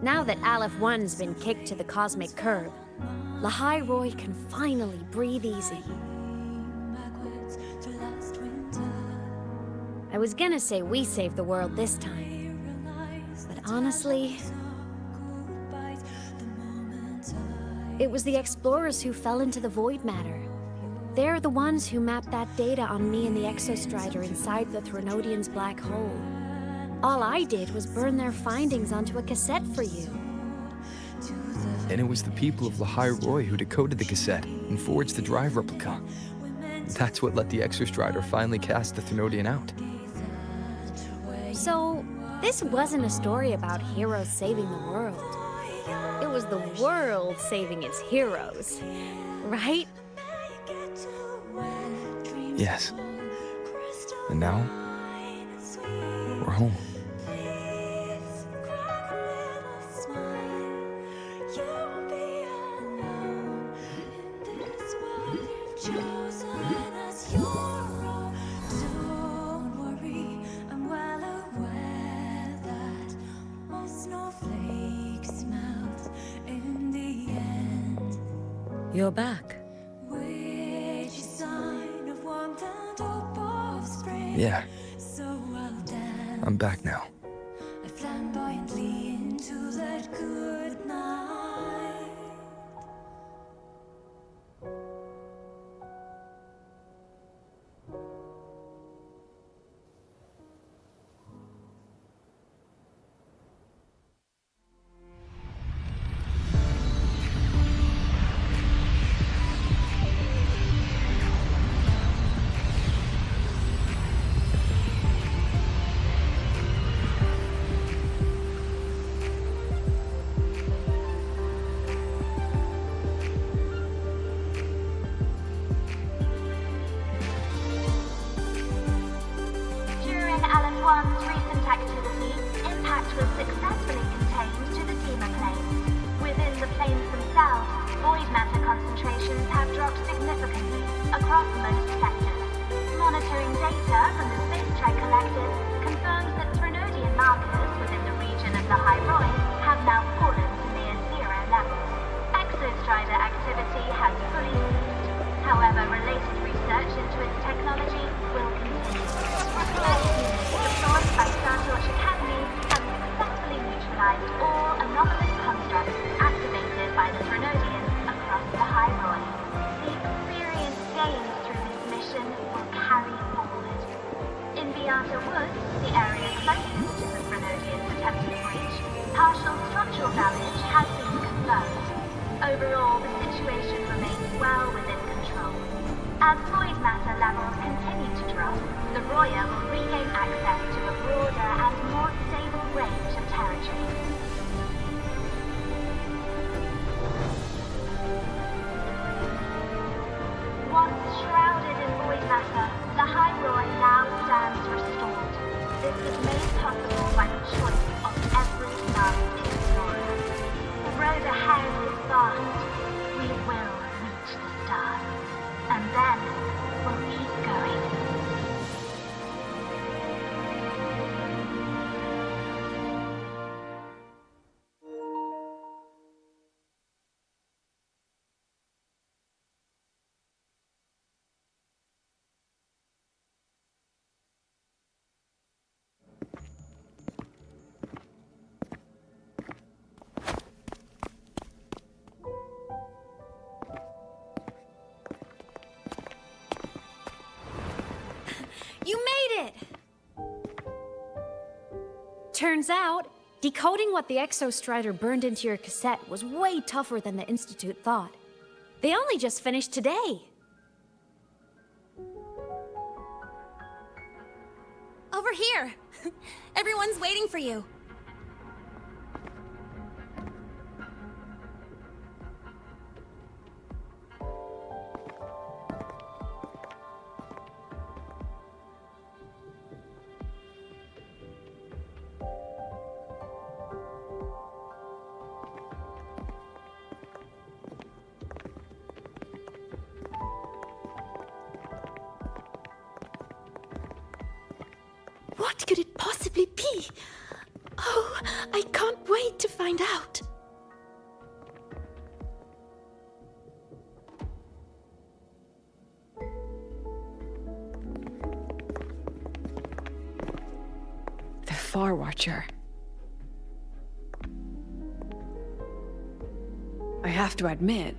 Now that Aleph 1's been kicked to the cosmic curb, Lahai Roy can finally breathe easy. I was gonna say we saved the world this time, but honestly, it was the explorers who fell into the void matter. They're the ones who mapped that data on me and the Exostrider inside the Threnodian's black hole. All I did was burn their findings onto a cassette for you. And it was the people of Lahai Roy who decoded the cassette and forged the drive replica. That's what let the Exostrider finally cast the Threnodian out. So, this wasn't a story about heroes saving the world. It was the world saving its heroes, right? Yes. And now, we're home. You're back. Yeah. I'm back now. One's recent activity, impact was successfully contained to the Dema planes. Within the planes themselves, void matter concentrations have dropped significantly across most sectors. Monitoring data from the Space Trek Collective confirms that Threnodian markers within the region of the Hyroi have now fallen to near zero levels. Exostrider activity has fully ceased. However, related research into its technology will continue. Sourced by Star Torch Academy have successfully neutralized all anomalous constructs activated by the Threnodians across the Hyroi. The experience gained through this mission will carry forward. In Beata Woods, the area closest to the Threnodians' attempted breach, partial structural damage has been confirmed. Overall, the situation remains well within control. As void matter levels continue to drop, the Roya will regain access to a broader and more stable range of territory. Once shrouded in void matter, the Hyroi now stands restored. This is made possible by the choice of every last explorer. The road ahead is vast. We will reach the stars. And then we'll keep going. You made it! Turns out, decoding what the Exostrider burned into your cassette was way tougher than the Institute thought. They only just finished today. Over here! Everyone's waiting for you. What could it possibly be? Oh, I can't wait to find out. The Far Watcher. I have to admit,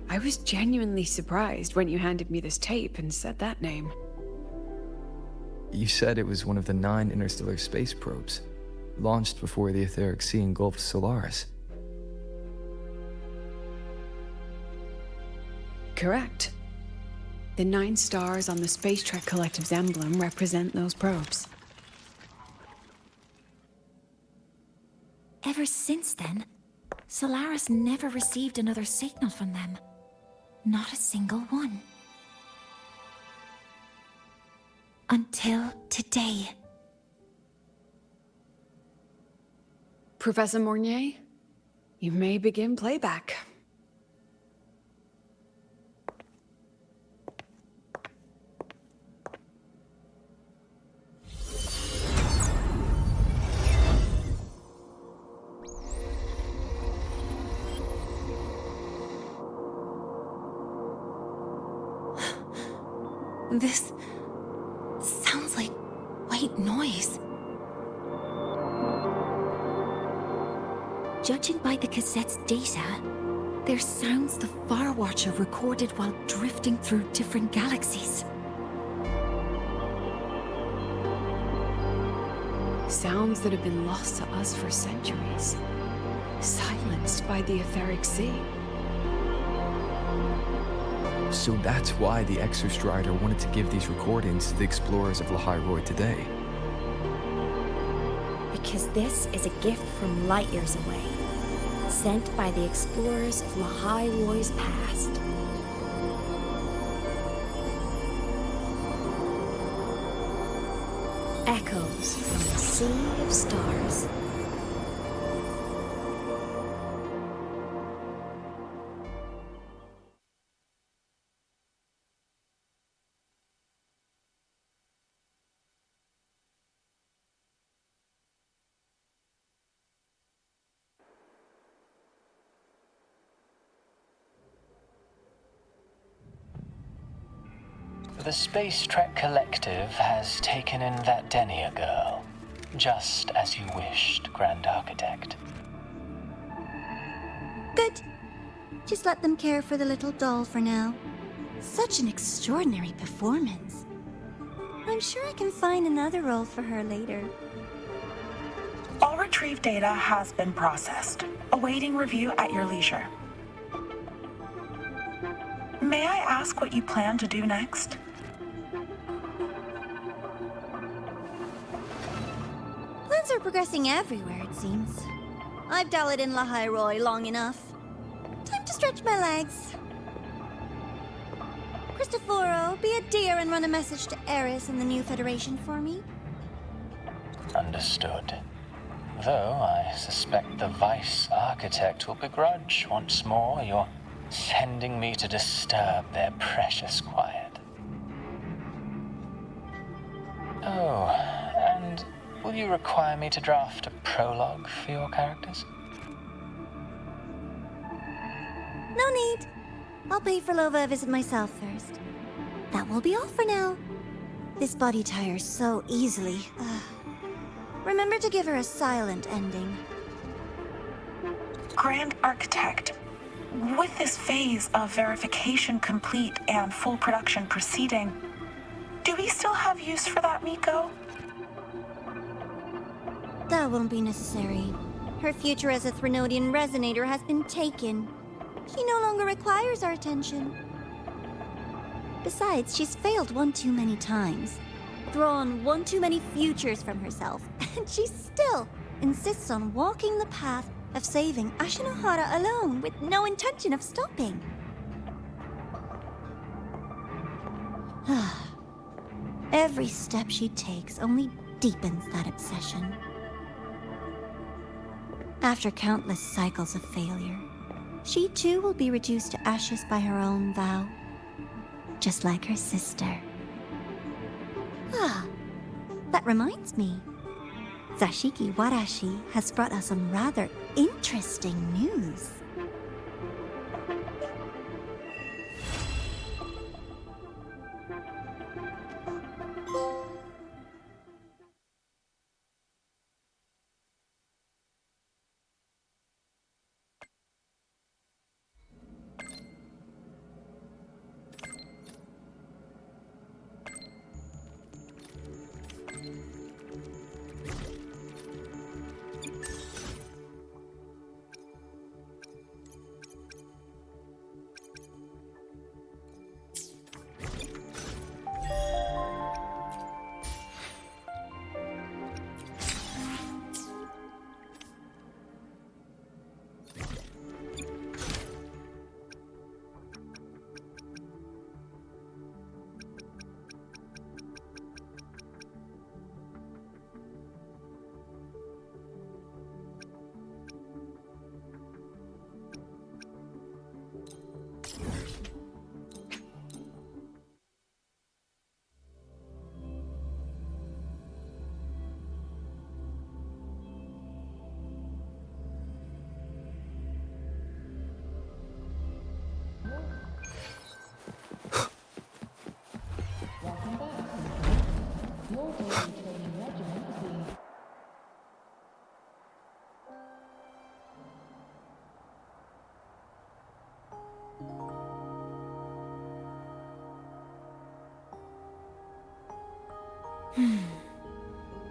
I was genuinely surprised when you handed me this tape and said that name. You said it was one of the 9 interstellar space probes, launched before the etheric sea engulfed Solaris. Correct. The 9 stars on the Space Trek Collective's emblem represent those probes. Ever since then, Solaris never received another signal from them. Not a single one. Until today. Professor Mornier, you may begin playback. This sounds like white noise. Judging by the cassette's data, they're sounds the Far Watcher recorded while drifting through different galaxies. Sounds that have been lost to us for centuries. Silenced by the etheric sea. So that's why the Exostrider wanted to give these recordings to the explorers of Lahairoi today. Because this is a gift from light years away, sent by the explorers of Lahairoi's past. Echoes from the sea of stars. The Space Trek Collective has taken in that Denia girl, just as you wished, Grand Architect. Good. Just let them care for the little doll for now. Such an extraordinary performance. I'm sure I can find another role for her later. All retrieved data has been processed, awaiting review at your leisure. May I ask what you plan to do next? Plans are progressing everywhere, it seems. I've dallied in Lahairoi long enough. Time to stretch my legs. Cristoforo, be a dear and run a message to Eris and the new Federation for me. Understood. Though I suspect the Vice Architect will begrudge once more your sending me to disturb their precious quiet. Oh, and will you require me to draft a prologue for your characters? No need. I'll pay for Lova a visit myself first. That will be all for now. This body tires so easily. Remember to give her a silent ending. Grand Architect, with this phase of verification complete and full production proceeding, do we still have use for that Miko? That won't be necessary. Her future as a Threnodian resonator has been taken. She no longer requires our attention. Besides, she's failed one too many times, drawn one too many futures from herself, and she still insists on walking the path of saving Ashinohara alone with no intention of stopping. Every step she takes only deepens that obsession. After countless cycles of failure, she too will be reduced to ashes by her own vow, just like her sister. That reminds me. Zashiki Warashi has brought us some rather interesting news.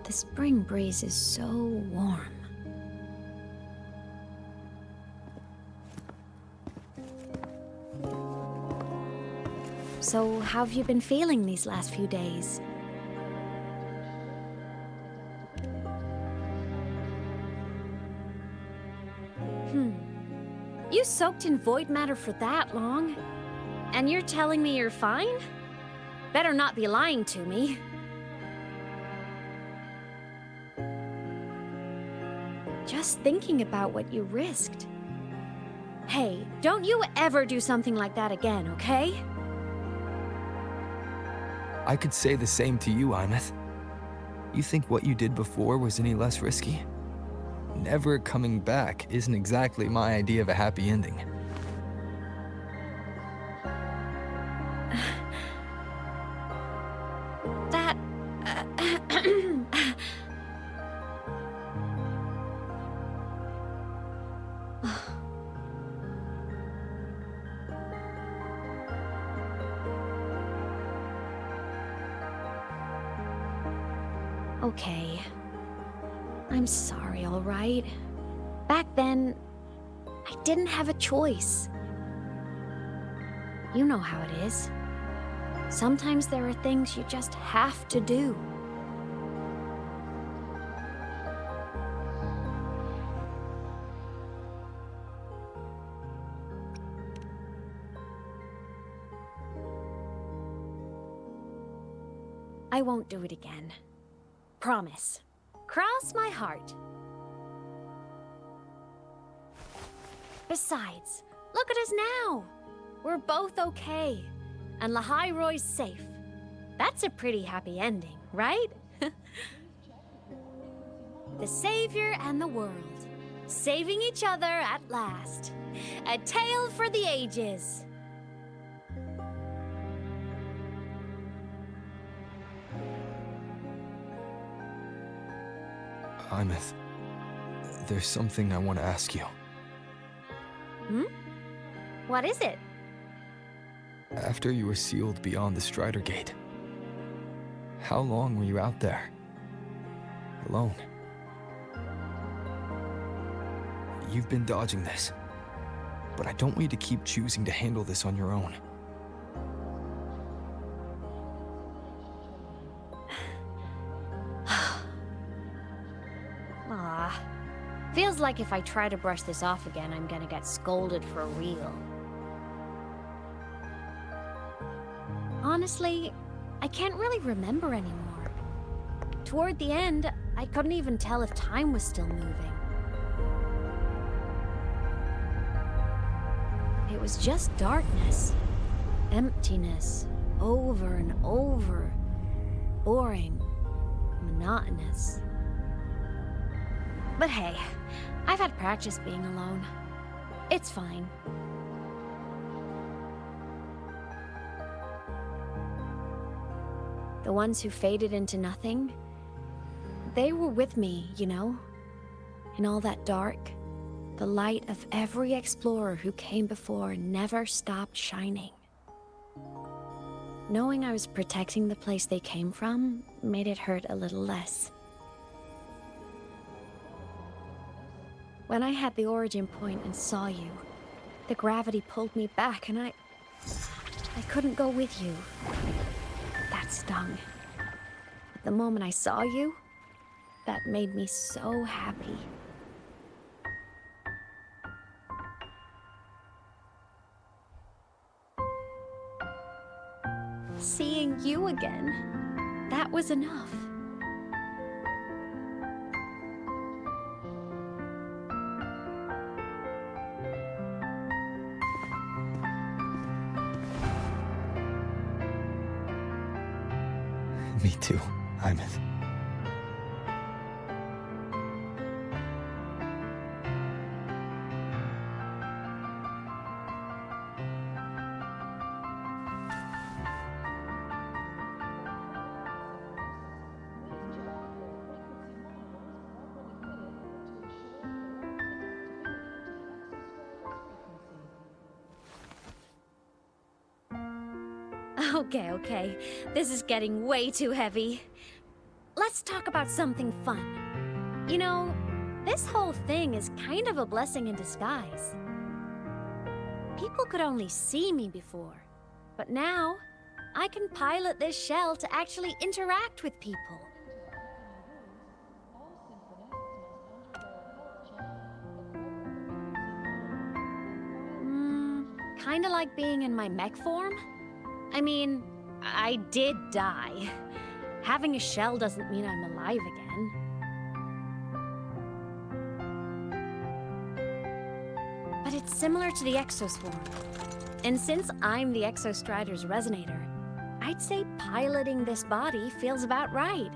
The spring breeze is so warm. So, how have you been feeling these last few days? You soaked in void matter for that long? And you're telling me you're fine? Better not be lying to me. Just thinking about what you risked. Hey, don't you ever do something like that again, okay? I could say the same to you, Imeth. You think what you did before was any less risky? Never coming back isn't exactly my idea of a happy ending. That... Okay. I'm sorry, all right? Back then, I didn't have a choice. You know how it is. Sometimes there are things you just have to do. I won't do it again. Promise. Cross my heart. Besides, look at us now. We're both okay. And Lahai-Roy's safe. That's a pretty happy ending, right? The Savior and the world. Saving each other at last. A tale for the ages. Imeth, there's something I want to ask you. What is it? After you were sealed beyond the Strider Gate, how long were you out there? Alone? You've been dodging this, but I don't want you to keep choosing to handle this on your own. Feels like if I try to brush this off again, I'm gonna get scolded for real. Honestly, I can't really remember anymore. Toward the end, I couldn't even tell if time was still moving. It was just darkness. Emptiness. Over and over. Boring. Monotonous. But hey, I've had practice being alone. It's fine. The ones who faded into nothing, they were with me, you know? In all that dark, the light of every explorer who came before never stopped shining. Knowing I was protecting the place they came from made it hurt a little less. When I had the origin point and saw you, the gravity pulled me back and I couldn't go with you. That stung. But the moment I saw you, that made me so happy. Seeing you again, that was enough. Me too, Imeth. Okay. This is getting way too heavy. let's talk about something fun. You know, this whole thing is kind of a blessing in disguise. People could only see me before, but now I can pilot this shell to actually interact with people. Kinda like being in my mech form? I mean, I did die. Having a shell doesn't mean I'm alive again. But it's similar to the exoswarm. And since I'm the Exostrider's resonator, I'd say piloting this body feels about right.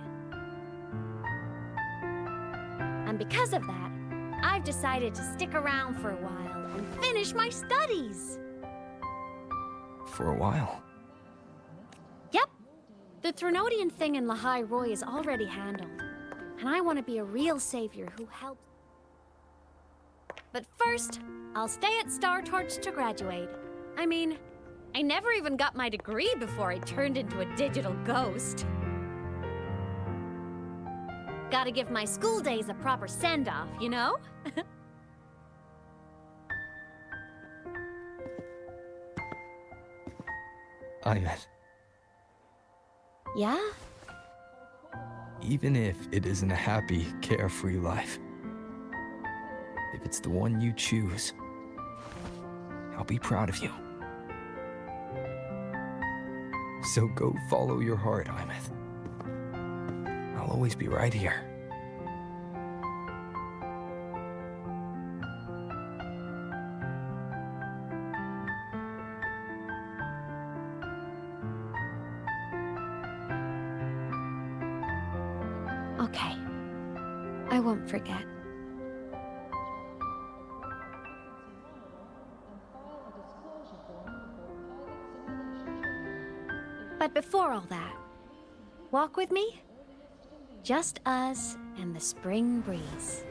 And because of that, I've decided to stick around for a while and finish my studies. For a while. Yep. The Threnodian thing in Lahai Roy is already handled. And I want to be a real savior who helps. But first, I'll stay at Star Torch to graduate. I mean, I never even got my degree before I turned into a digital ghost. Gotta give my school days a proper send-off, you know? Aymet, Yeah? even if it isn't a happy, carefree life, if it's the one you choose, I'll be proud of you. So go follow your heart, Aymet. I'll always be right here. Okay. I won't forget. But before all that, walk with me? Just us and the spring breeze.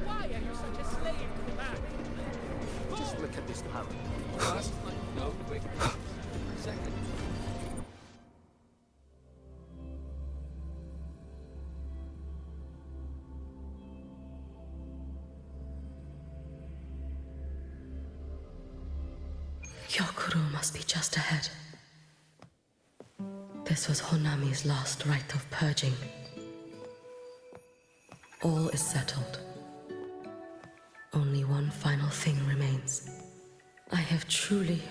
Why are you such a slave to the man? Just look at this power. First, no quick. Second. Hyokuro must be just ahead. This was Honami's last rite of purging. All is settled. Only one final thing remains. I have truly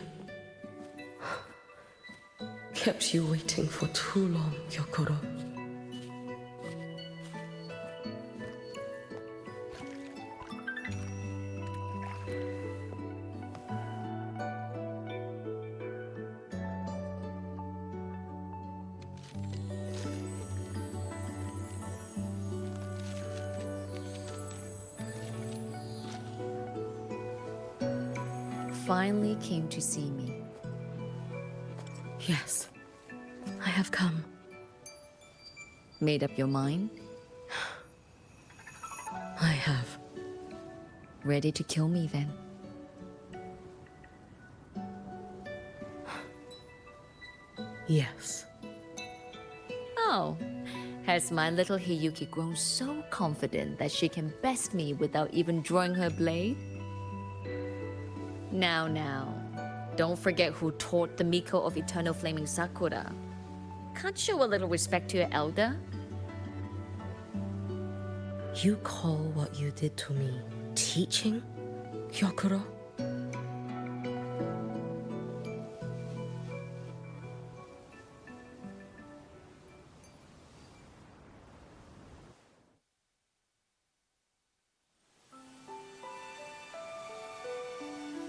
kept you waiting for too long, Hyokuro. Finally came to see me. Yes, I have come. Made up your mind? I have. Ready to kill me then? Yes. Oh, has my little Hiyuki grown so confident that she can best me without even drawing her blade? Now, don't forget who taught the Miko of Eternal Flaming Sakura. Can't show a little respect to your elder? You call what you did to me teaching, Hyokuro?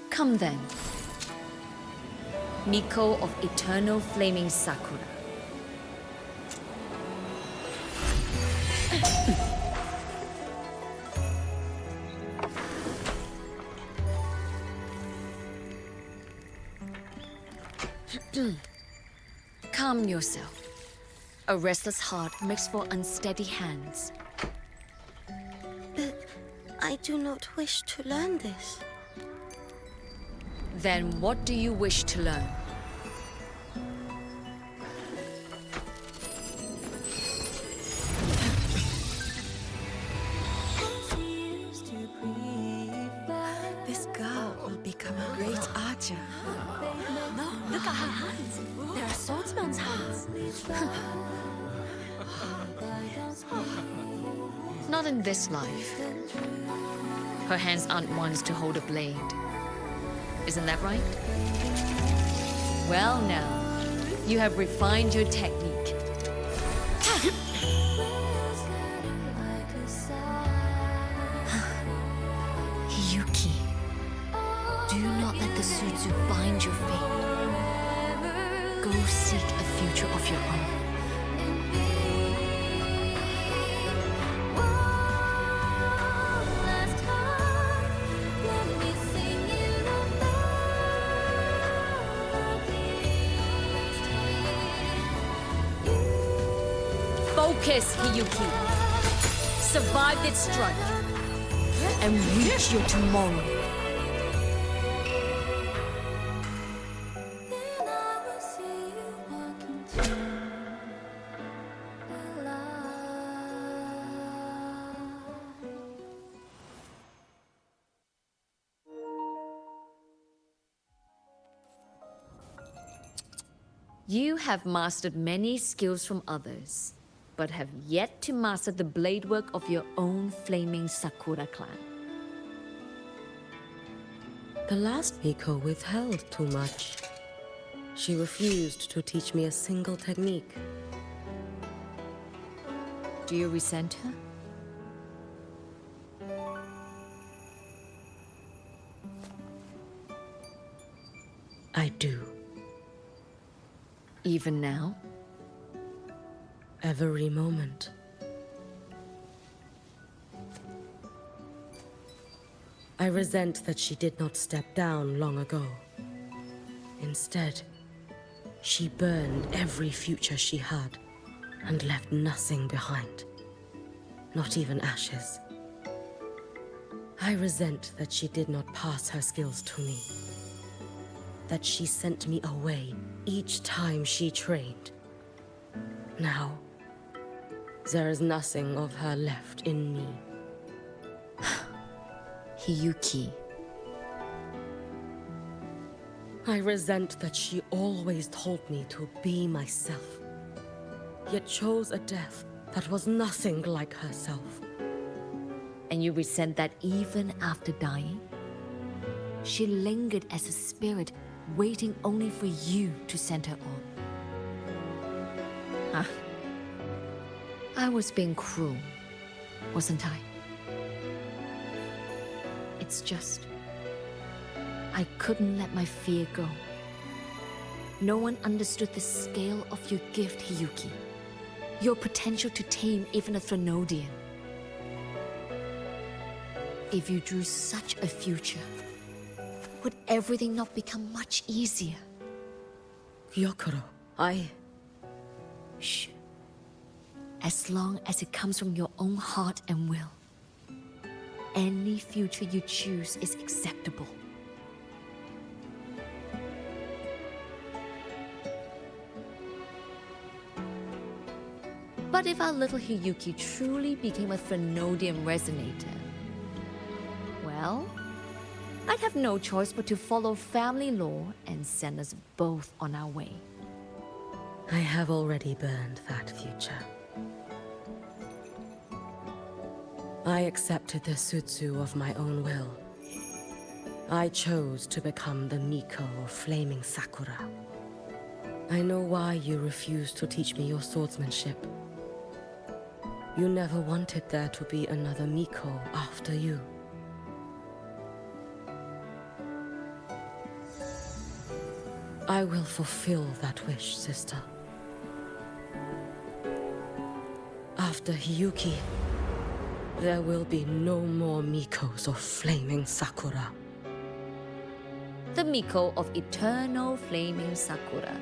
Come then. Miko of Eternal Flaming Sakura. Calm yourself. A restless heart makes for unsteady hands. But I do not wish to learn this. Then what do you wish to learn? This girl will become a great archer. No, look at her hands. They are swordsman's hands. Not in this life. Her hands aren't ones to hold a blade. Isn't that right? Well now, you have refined your technique. Hiyuki, do not let the Sutsu bind your fate. Go seek a future of your own. Focus, Hiyuki. Survive this strike and reach your tomorrow. You have mastered many skills from others, but have yet to master the blade work of your own flaming Sakura clan. The last Miko withheld too much. She refused to teach me a single technique. Do you resent her? I do. Even now? Every moment. I resent that she did not step down long ago. Instead, she burned every future she had and left nothing behind. Not even ashes. I resent that she did not pass her skills to me. That she sent me away each time she trained. Now, there is nothing of her left in me. Hiyuki. I resent that she always told me to be myself, yet chose a death that was nothing like herself. And you resent that even after dying? She lingered as a spirit, waiting only for you to send her on. Huh? I was being cruel, wasn't I? It's just, I couldn't let my fear go. No one understood the scale of your gift, Hiyuki. Your potential to tame even a Threnodian. If you drew such a future, would everything not become much easier? Gyokuro, Shh. As long as it comes from your own heart and will, any future you choose is acceptable. But if our little Hiyuki truly became a Threnodian resonator, well, I'd have no choice but to follow family law and send us both on our way. I have already burned that future. I accepted the Sutsu of my own will. I chose to become the Miko of Flaming Sakura. I know why you refused to teach me your swordsmanship. You never wanted there to be another Miko after you. I will fulfill that wish, sister. After Hiyuki, there will be no more Mikos of Flaming Sakura. the Miko of Eternal Flaming Sakura.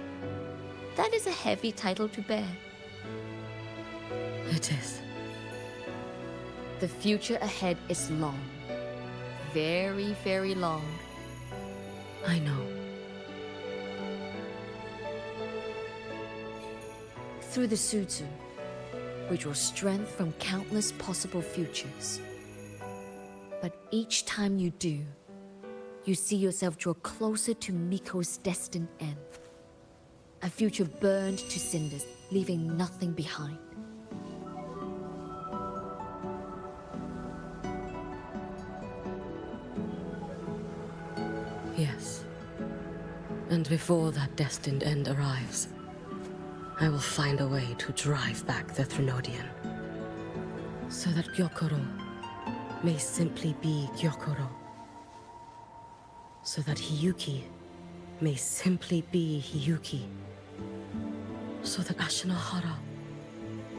That is a heavy title to bear. It is. The future ahead is long. Very, very long. I know. Through the Sutsu, we draw strength from countless possible futures. But each time you do, you see yourself draw closer to Miko's destined end. A future burned to cinders, leaving nothing behind. Yes. And before that destined end arrives, I will find a way to drive back the Threnodian, so that Gyokuro may simply be Gyokuro, so that Hiyuki may simply be Hiyuki, so that Ashinohara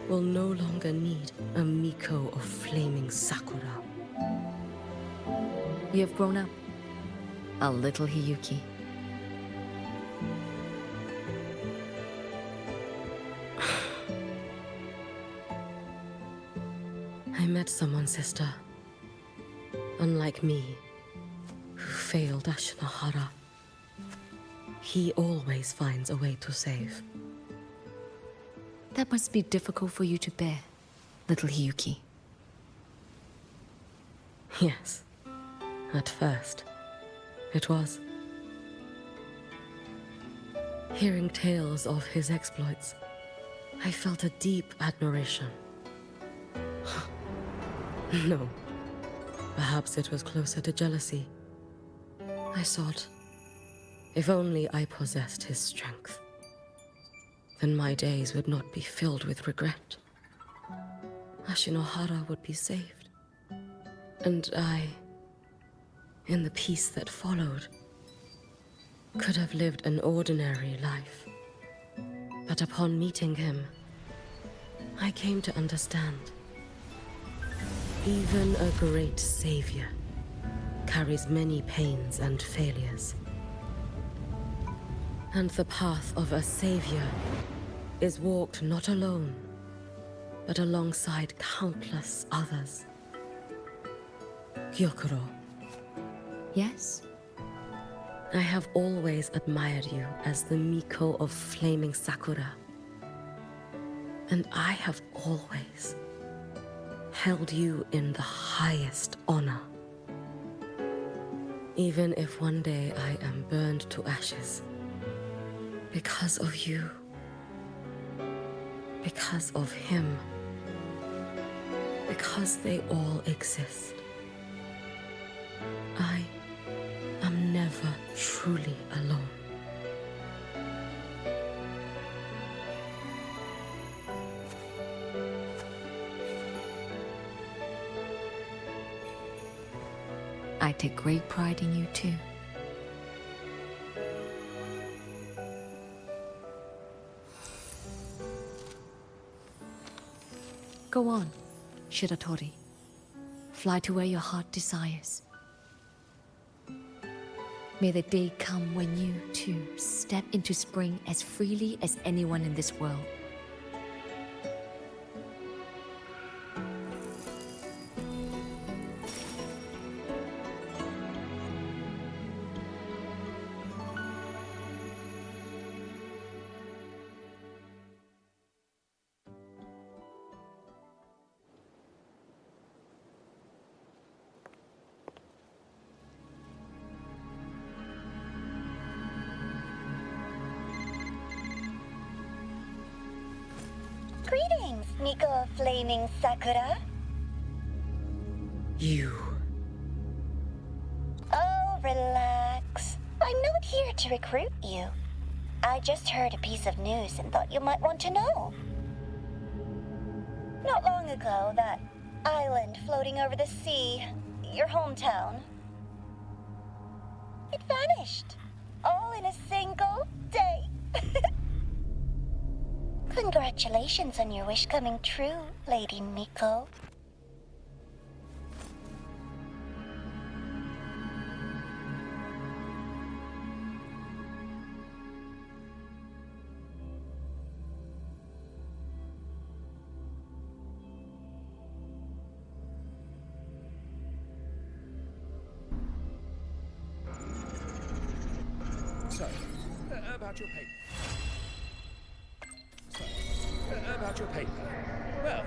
will no longer need a Miko of flaming Sakura. You have grown up, a little Hiyuki. I met someone, sister. Unlike me, who failed Ashinohara. He always finds a way to save. That must be difficult for you to bear, little Hiyuki. Yes. At first, it was. Hearing tales of his exploits, I felt a deep admiration. No. Perhaps it was closer to jealousy. I thought, if only I possessed his strength, then my days would not be filled with regret. Ashinohara would be saved. And I, in the peace that followed, could have lived an ordinary life. But upon meeting him, I came to understand. Even a great savior carries many pains and failures. And the path of a savior is walked not alone, but alongside countless others. Gyokuro. Yes? I have always admired you as the Miko of flaming Sakura. And I have always held you in the highest honor. Even if one day I am burned to ashes, because of you, because of him, because they all exist, I am never truly alone. I take great pride in you too. Go on, Shiratori. Fly to where your heart desires. May the day come when you, too, step into spring as freely as anyone in this world. Greetings, Miko of Flaming Sakura. You. Oh, relax. I'm not here to recruit you. I just heard a piece of news and thought you might want to know. Not long ago, that island floating over the sea, your hometown, it vanished. All in a single day. Congratulations on your wish coming true, Lady Miko. So, about your paper. About your paper. Well,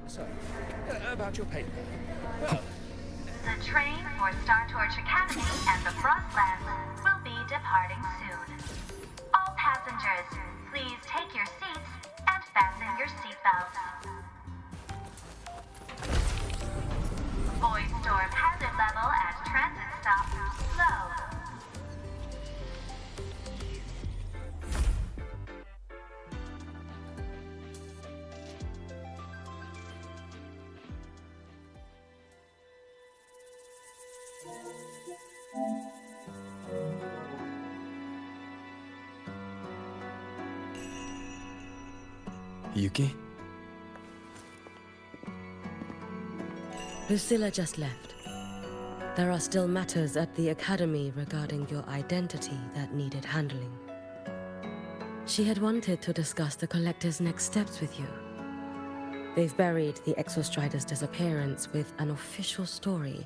so, about your paper. Well, The train for Star Torch Academy and the Frostlands will be departing soon. All passengers, please take your seats and fasten your seatbelts. Void storm hazard level at transit stop low. Yuki? Lucilla just left. There are still matters at the Academy regarding your identity that needed handling. She had wanted to discuss the Collector's next steps with you. They've buried the Exostrider's disappearance with an official story.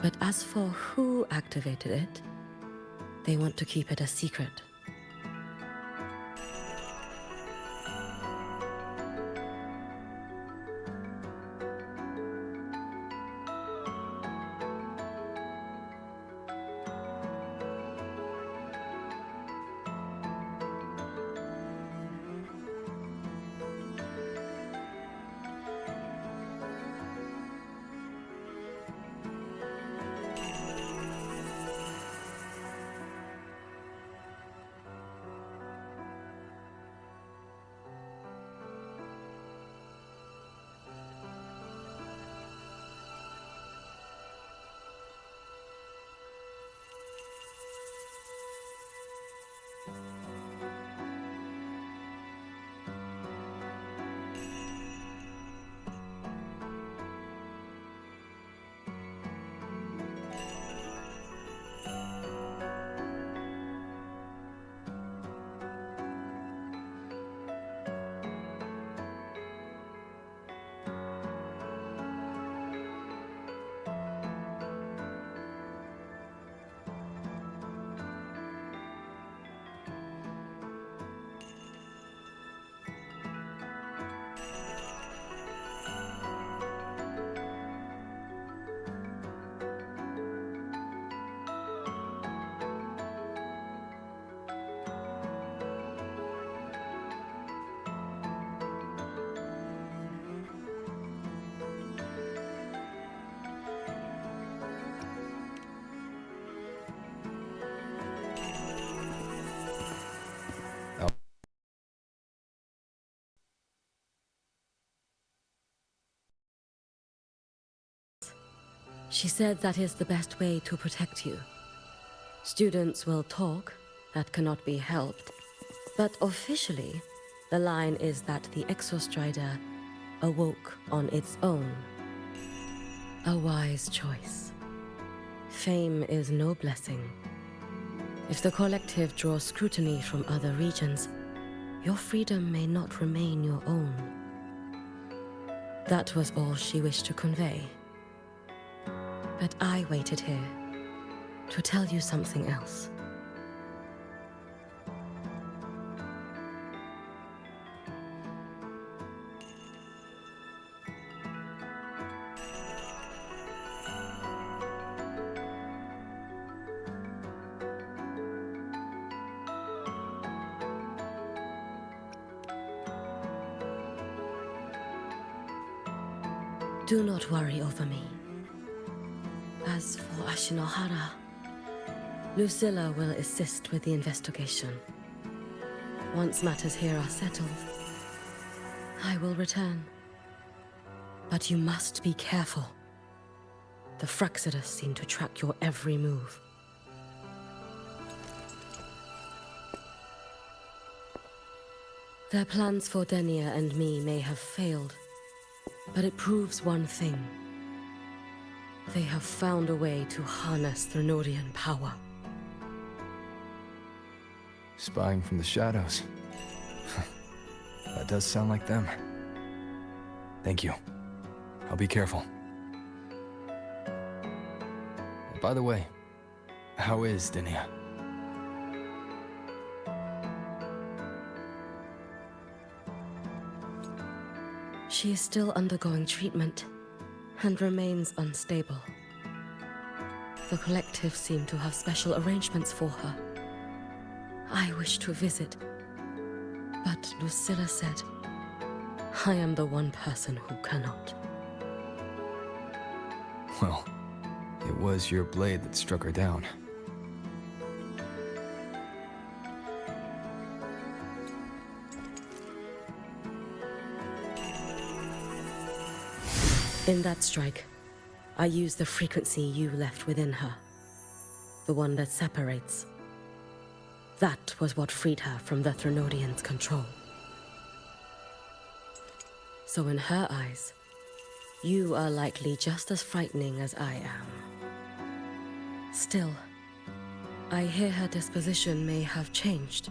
But as for who activated it, they want to keep it a secret. She said that is the best way to protect you. Students will talk, that cannot be helped. But officially, the line is that the Exostrider awoke on its own. A wise choice. Fame is no blessing. If the collective draws scrutiny from other regions, your freedom may not remain your own. That was all she wished to convey. But I waited here to tell you something else. Do not worry over me. As for Ashinohara, Lucilla will assist with the investigation. Once matters here are settled, I will return. But you must be careful. The Fraxidus seem to track your every move. Their plans for Denia and me may have failed, but it proves one thing. They have found a way to harness Thrunodian power. Spying from the shadows. That does sound like them. Thank you. I'll be careful. By the way, how is Denia? She is still undergoing treatment and remains unstable. The collective seem to have special arrangements for her. I wish to visit, but Lucilla said, I am the one person who cannot. Well, it was your blade that struck her down. In that strike, I used the frequency you left within her. The one that separates. That was what freed her from the Thrunodians' control. So in her eyes, you are likely just as frightening as I am. Still, I hear her disposition may have changed.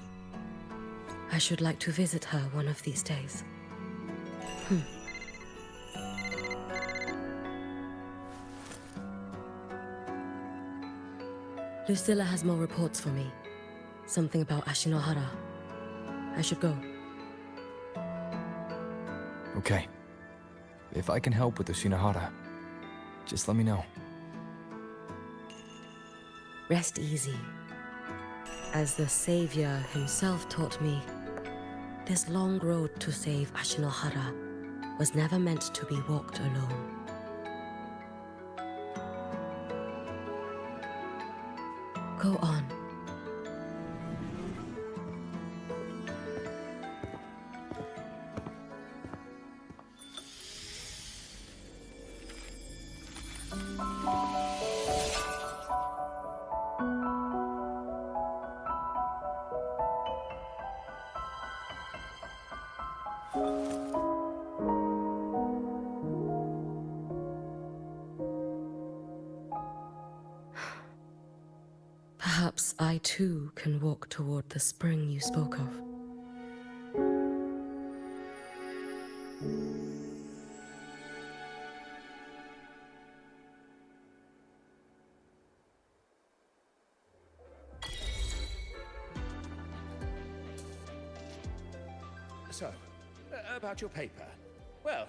I should like to visit her one of these days. Lucilla has more reports for me. Something about Ashinohara. I should go. Okay. If I can help with the Shinohara, just let me know. Rest easy. As the Savior himself taught me, this long road to save Ashinohara was never meant to be walked alone. Go on. Perhaps I too can walk toward the spring you spoke of. So, about your paper. Well,